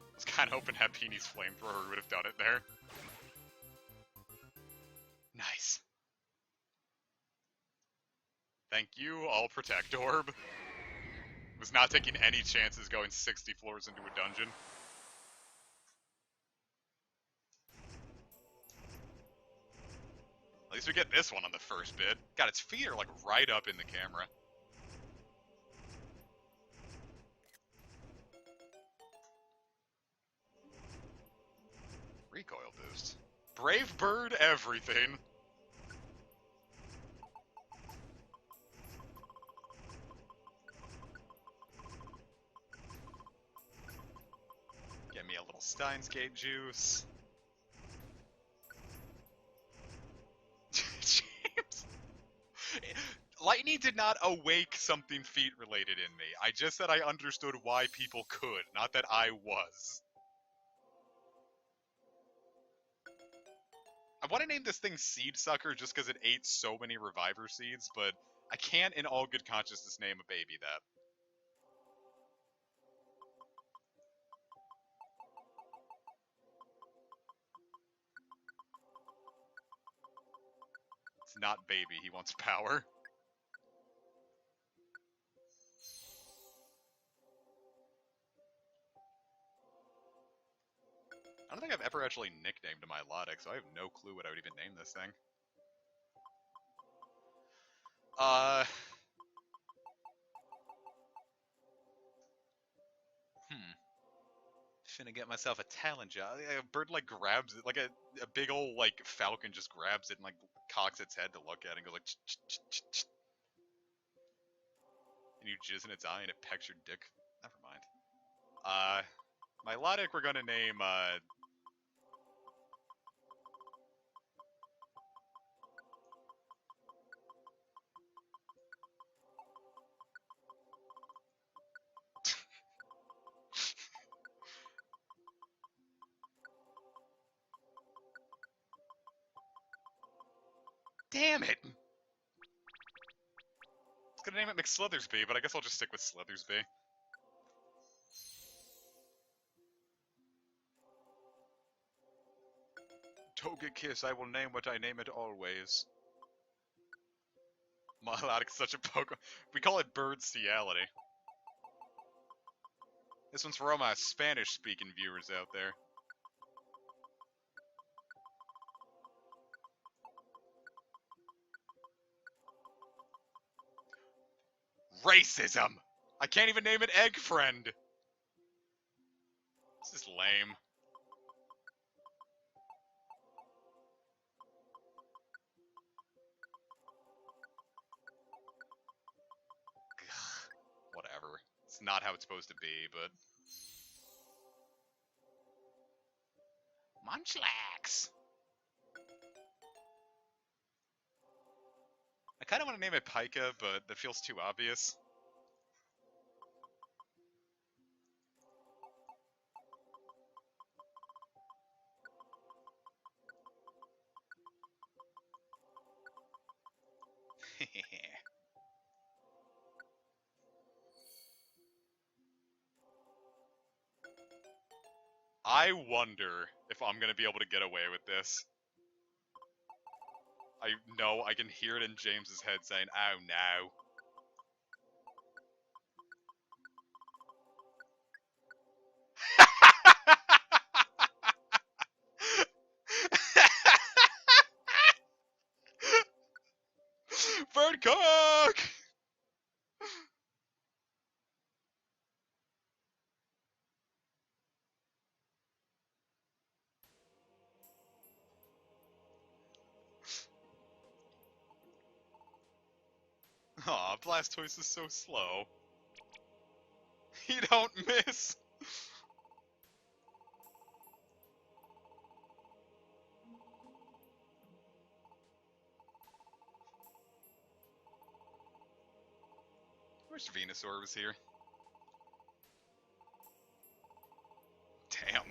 I was kind of hoping Happini's flamethrower would have done it there. Nice. Thank you, All Protect Orb. Was not taking any chances going 60 floors into a dungeon. At least we get this one on the first bit. God, its feet are like right up in the camera. Recoil boost. Brave Bird everything. Get me a little Steins Gate juice. James. Lightning did not awake something feet related in me. I just said I understood why people could, not that I was. I want to name this thing Seed Sucker just because it ate so many Reviver seeds, but I can't in all good consciousness name a baby that. It's not baby, he wants power. I don't think I've ever actually nicknamed my Milotic, so I have no clue what I would even name this thing. Finna get myself a Talonjab. A bird, like, grabs it, like a big old, like, falcon just grabs it and, like, cocks its head to look at it and goes, like, ch-ch-ch-ch. And you jizz in its eye and it pecks your dick. Never mind. Milotic we're gonna name, Damn it! I was gonna name it McSlithersby, but I guess I'll just stick with Slithersby. Togekiss, I will name what I name it always. Milotic is such a Pokemon. We call it Birdstiality. This one's for all my Spanish-speaking viewers out there. Racism! I can't even name it Egg Friend! This is lame. Whatever. It's not how it's supposed to be, but... Munchlax! I kinda want to name it Pika, but that feels too obvious. I wonder if I'm gonna be able to get away with this. I know, I can hear it in James's head saying, oh no. Birdcock! Aw, Blastoise is so slow. He don't miss! I wish Venusaur was here. Damn.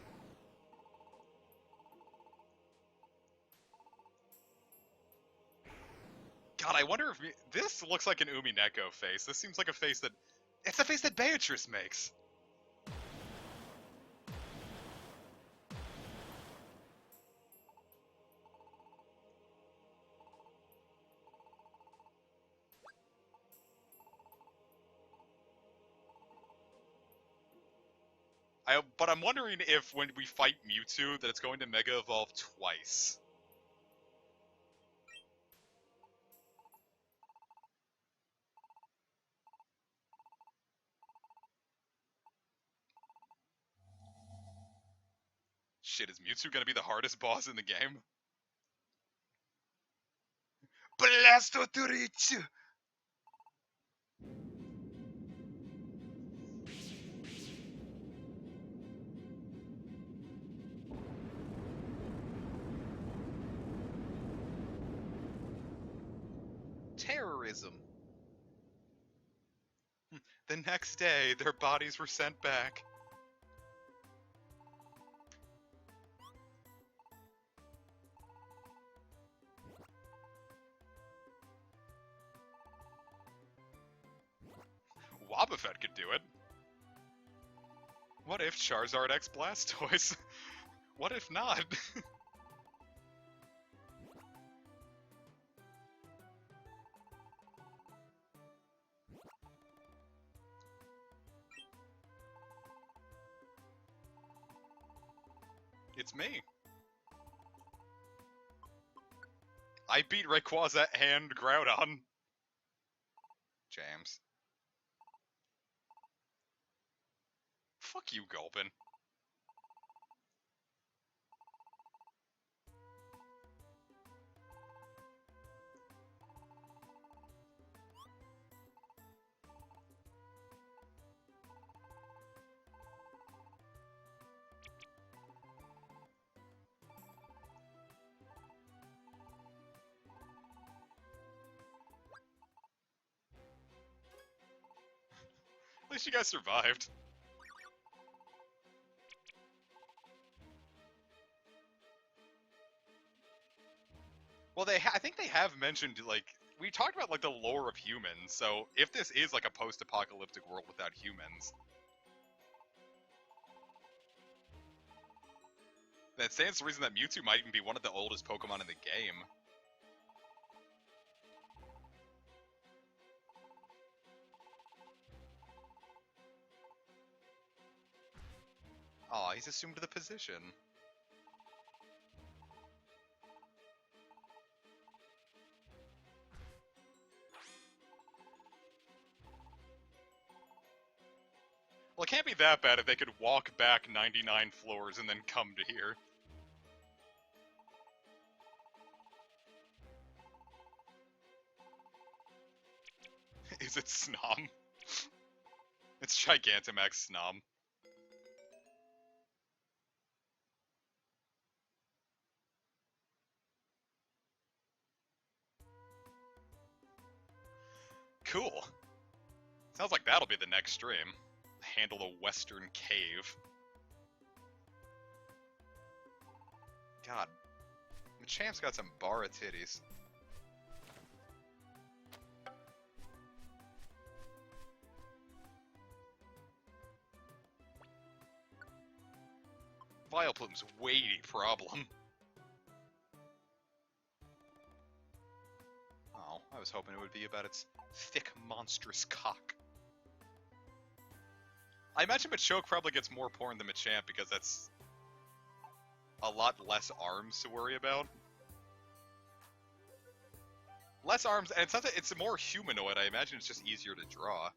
God, I wonder if... This looks like an Umineko face. This seems like a face that... It's the face that Beatrice makes! But I'm wondering if when we fight Mewtwo, that it's going to Mega Evolve twice. Shit, is Mewtwo gonna be the hardest boss in the game? Blastotrichu! Terrorism. The next day, their bodies were sent back. Wobbuffet could do it. What if Charizard X Blastoise? What if not? It's me. I beat Rayquaza and Groudon. James. Fuck you, Gulpin. At least you guys survived. Well, I think they have mentioned, like, we talked about, like, the lore of humans, so if this is, like, a post-apocalyptic world without humans, that stands to reason that Mewtwo might even be one of the oldest Pokemon in the game. Aw, he's assumed the position. Well, it can't be that bad if they could walk back 99 floors and then come to here. Is it Snom? It's Gigantamax Snom. Cool. Sounds like that'll be the next stream. Handle the Western Cave. God. Machamp's got some Bara titties. Vileplume's weighty problem. Oh, I was hoping it would be about its thick, monstrous cock. I imagine Machoke probably gets more porn than Machamp because that's a lot less arms to worry about. Less arms, and it's more humanoid. I imagine it's just easier to draw.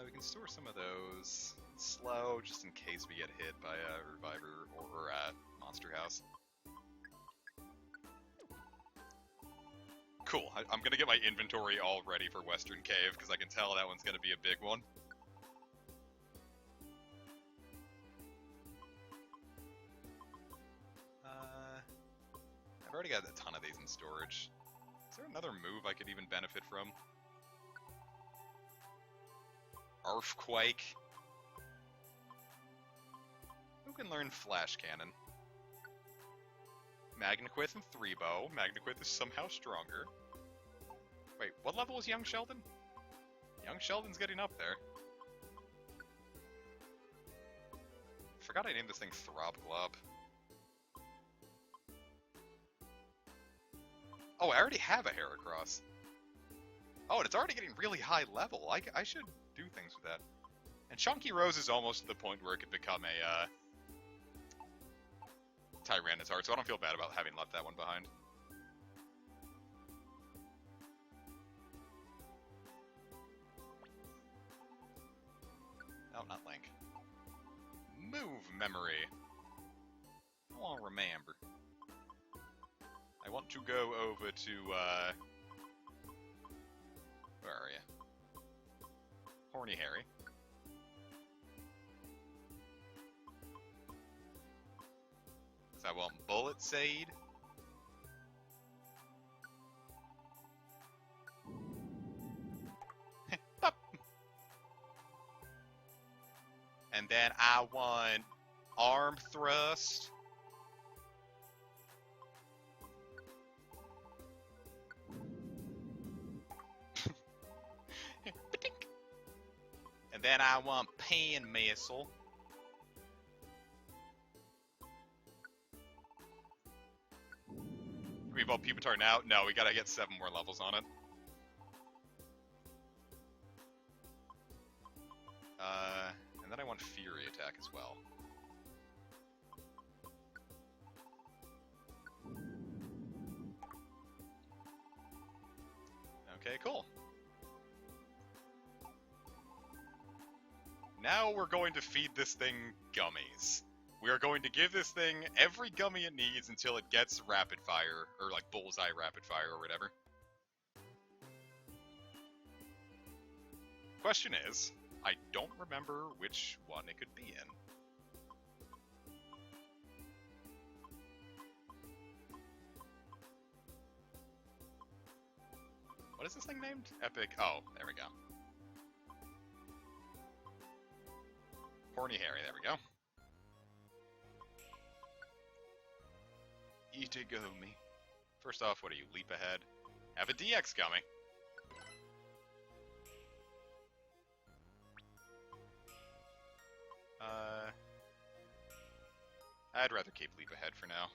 We can store some of those slow, just in case we get hit by a Reviver or a Monster House. Cool, I'm gonna get my inventory all ready for Western Cave, because I can tell that one's gonna be a big one. I've already got a ton of these in storage. Is there another move I could even benefit from? Earthquake. Who can learn Flash Cannon? Magnequith and 3-Bow. Magnequith is somehow stronger. Wait, what level is Young Sheldon? Young Sheldon's getting up there. Forgot I named this thing Throb Glob. Oh, I already have a Heracross. Oh, and it's already getting really high level. I should do things with that. And Chunky Rose is almost to the point where it could become a Tyranitar, so I don't feel bad about having left that one behind. Oh, not Link. Move memory. I want to remember. I want to go over to, where are you? Horny Harry. I want Bullet Seed. And then I want Arm Thrust. And then I want Pan Missile. Can we evolve Pupitar now? No, we gotta get 7 more levels on it. And then I want Fury Attack as well. Okay, cool. Now we're going to feed this thing gummies. We are going to give this thing every gummy it needs until it gets Rapid Fire, or like Bullseye Rapid Fire or whatever. Question is, I don't remember which one it could be in. What is this thing named? Epic. Oh, there we go. Horny Harry, there we go. Itagumi. First off, what are you, leap ahead? Have a DX coming. I'd rather keep leap ahead for now.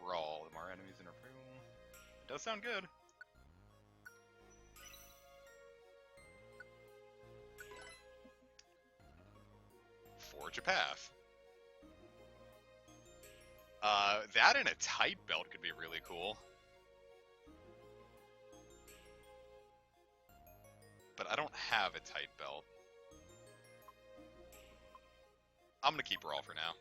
Brawl, the more enemies in a room. It does sound good. Forge a path. That and a tight belt could be really cool. But I don't have a tight belt. I'm gonna keep Brawl for now.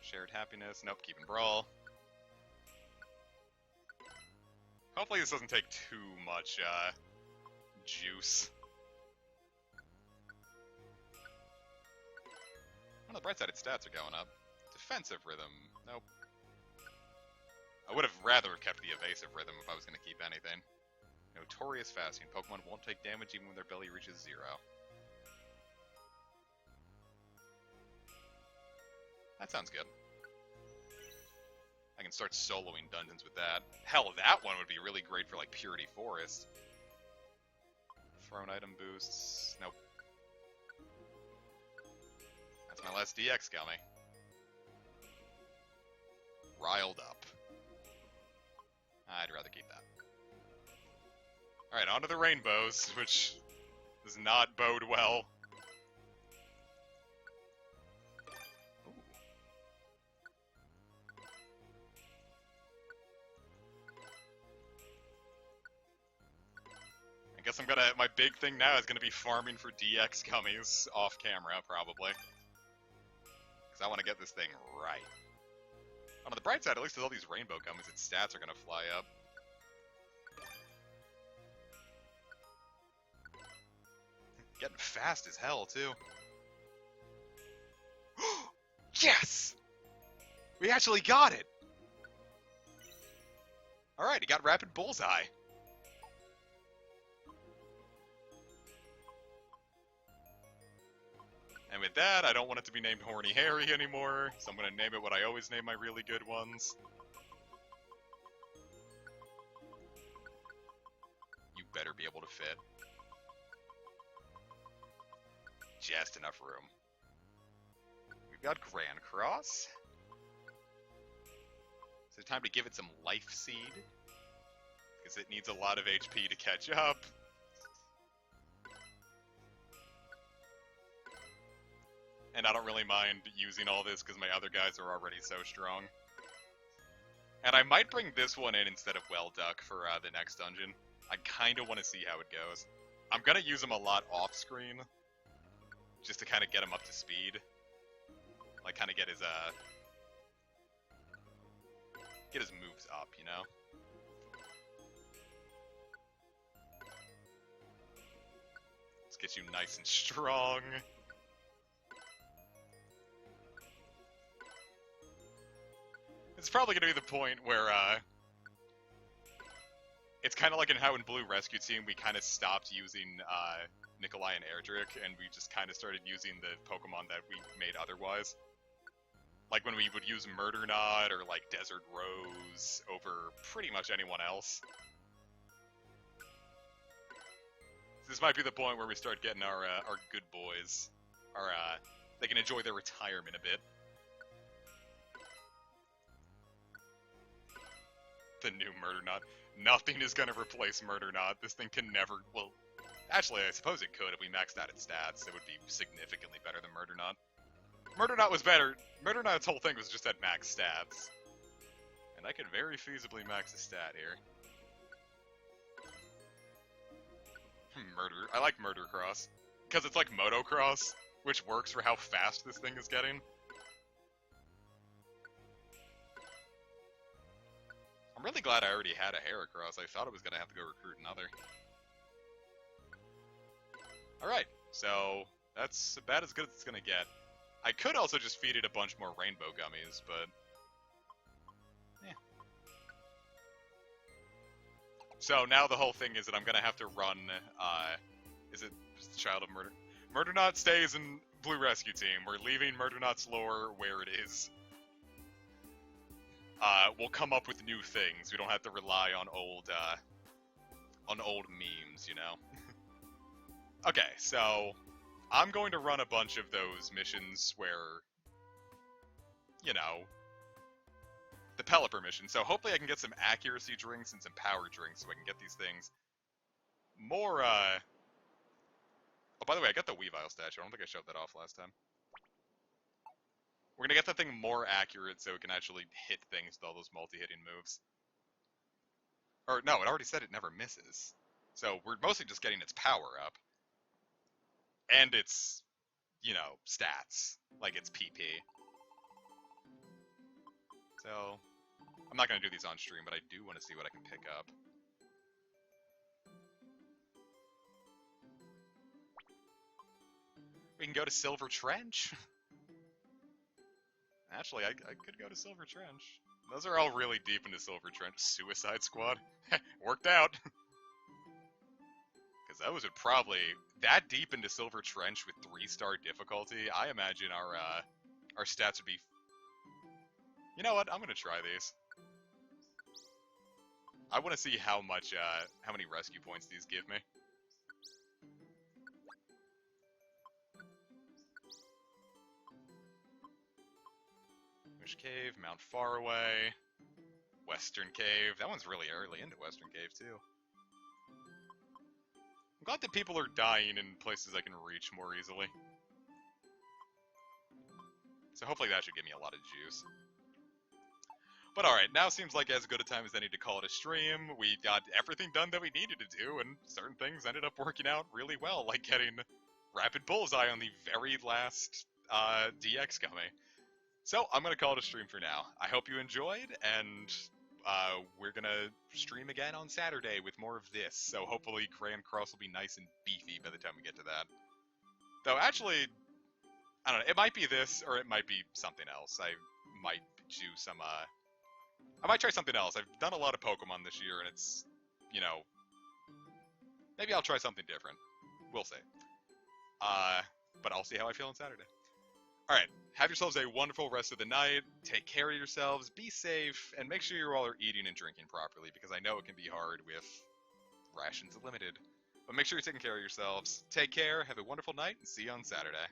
Shared happiness. Nope, keeping Brawl. Hopefully this doesn't take too much, juice. On the bright side, its stats are going up. Defensive rhythm. Nope. I would have rather kept the evasive rhythm if I was going to keep anything. Notorious fasting. Pokemon won't take damage even when their belly reaches 0. That sounds good. I can start soloing dungeons with that. Hell, that one would be really great for, like, Purity Forest. Throne item boosts. Nope. That's my last DX coming. Riled up. I'd rather keep that. Alright, on to the rainbows, which does not bode well. I guess I'm gonna, my big thing now is gonna be farming for DX gummies off camera, probably. Because I want to get this thing right. On the bright side, at least with all these rainbow gummies, its stats are gonna fly up. Getting fast as hell, too. Yes! We actually got it! Alright, he got Rapid Bullseye. And with that, I don't want it to be named Horny Harry anymore, so I'm going to name it what I always name my really good ones. You better be able to fit. Just enough room. We've got Grand Cross. So time to give it some Life Seed. Because it needs a lot of HP to catch up. And I don't really mind using all this because my other guys are already so strong. And I might bring this one in instead of Welduck for the next dungeon. I kind of want to see how it goes. I'm going to use him a lot off-screen. Just to kind of get him up to speed. Like, kind of get his moves up, you know? Let's get you nice and strong. It's probably going to be the point where, it's kind of like in how in Blue Rescue Team we kind of stopped using, Nikolai and Erdrick, and we just kind of started using the Pokemon that we made otherwise. Like when we would use Murderknot or, like, Desert Rose over pretty much anyone else. This might be the point where we start getting our good boys. They can enjoy their retirement a bit. The new Murderknot. Nothing is gonna replace Murderknot. This thing can never, well, actually I suppose it could if we maxed out its stats. It would be significantly better than Murderknot. Murderknot was better. Murderknot's whole thing was just at max stats. And I could very feasibly max a stat here. I like Murdercross. Because it's like Motocross, which works for how fast this thing is getting. I'm really glad I already had a Heracross. I thought I was going to have to go recruit another. Alright, So that's about as good as it's gonna get. I could also just feed it a bunch more rainbow gummies, but yeah. So now the whole thing is that I'm gonna have to run. Is it Child of Murder? Murdernaut stays in Blue Rescue Team. We're leaving Murdernaut's lore where it is. We'll come up with new things. We don't have to rely on old memes, you know. Okay, so I'm going to run a bunch of those missions where, you know, the Pelipper mission. So hopefully I can get some accuracy drinks and some power drinks so I can get these things more, Oh, by the way, I got the Weavile statue. I don't think I showed that off last time. We're gonna get that thing more accurate so it can actually hit things with all those multi-hitting moves. Or, no, it already said it never misses. So we're mostly just getting its power up. And its, you know, stats. Like its PP. So, I'm not gonna do these on stream, but I do want to see what I can pick up. We can go to Silver Trench. Actually, I could go to Silver Trench. Those are all really deep into Silver Trench. Suicide Squad. Worked out. Because those would probably... That deep into Silver Trench with 3-star difficulty, I imagine our stats would be... You know what? I'm going to try these. I want to see how many rescue points these give me. Wish Cave, Mount Faraway, Western Cave. That one's really early into Western Cave, too. I'm glad that people are dying in places I can reach more easily. So hopefully that should give me a lot of juice. But alright, now seems like as good a time as any to call it a stream. We got everything done that we needed to do, and certain things ended up working out really well, like getting Rapid Bullseye on the very last DX gummy. So, I'm going to call it a stream for now. I hope you enjoyed, and we're going to stream again on Saturday with more of this. So hopefully Grand Cross will be nice and beefy by the time we get to that. Though, actually, I don't know, it might be this, or it might be something else. I might do some, I might try something else. I've done a lot of Pokemon this year, and it's, you know, maybe I'll try something different. We'll see. But I'll see how I feel on Saturday. Alright, have yourselves a wonderful rest of the night, take care of yourselves, be safe, and make sure you all are eating and drinking properly, because I know it can be hard with rations limited. But make sure you're taking care of yourselves. Take care, have a wonderful night, and see you on Saturday.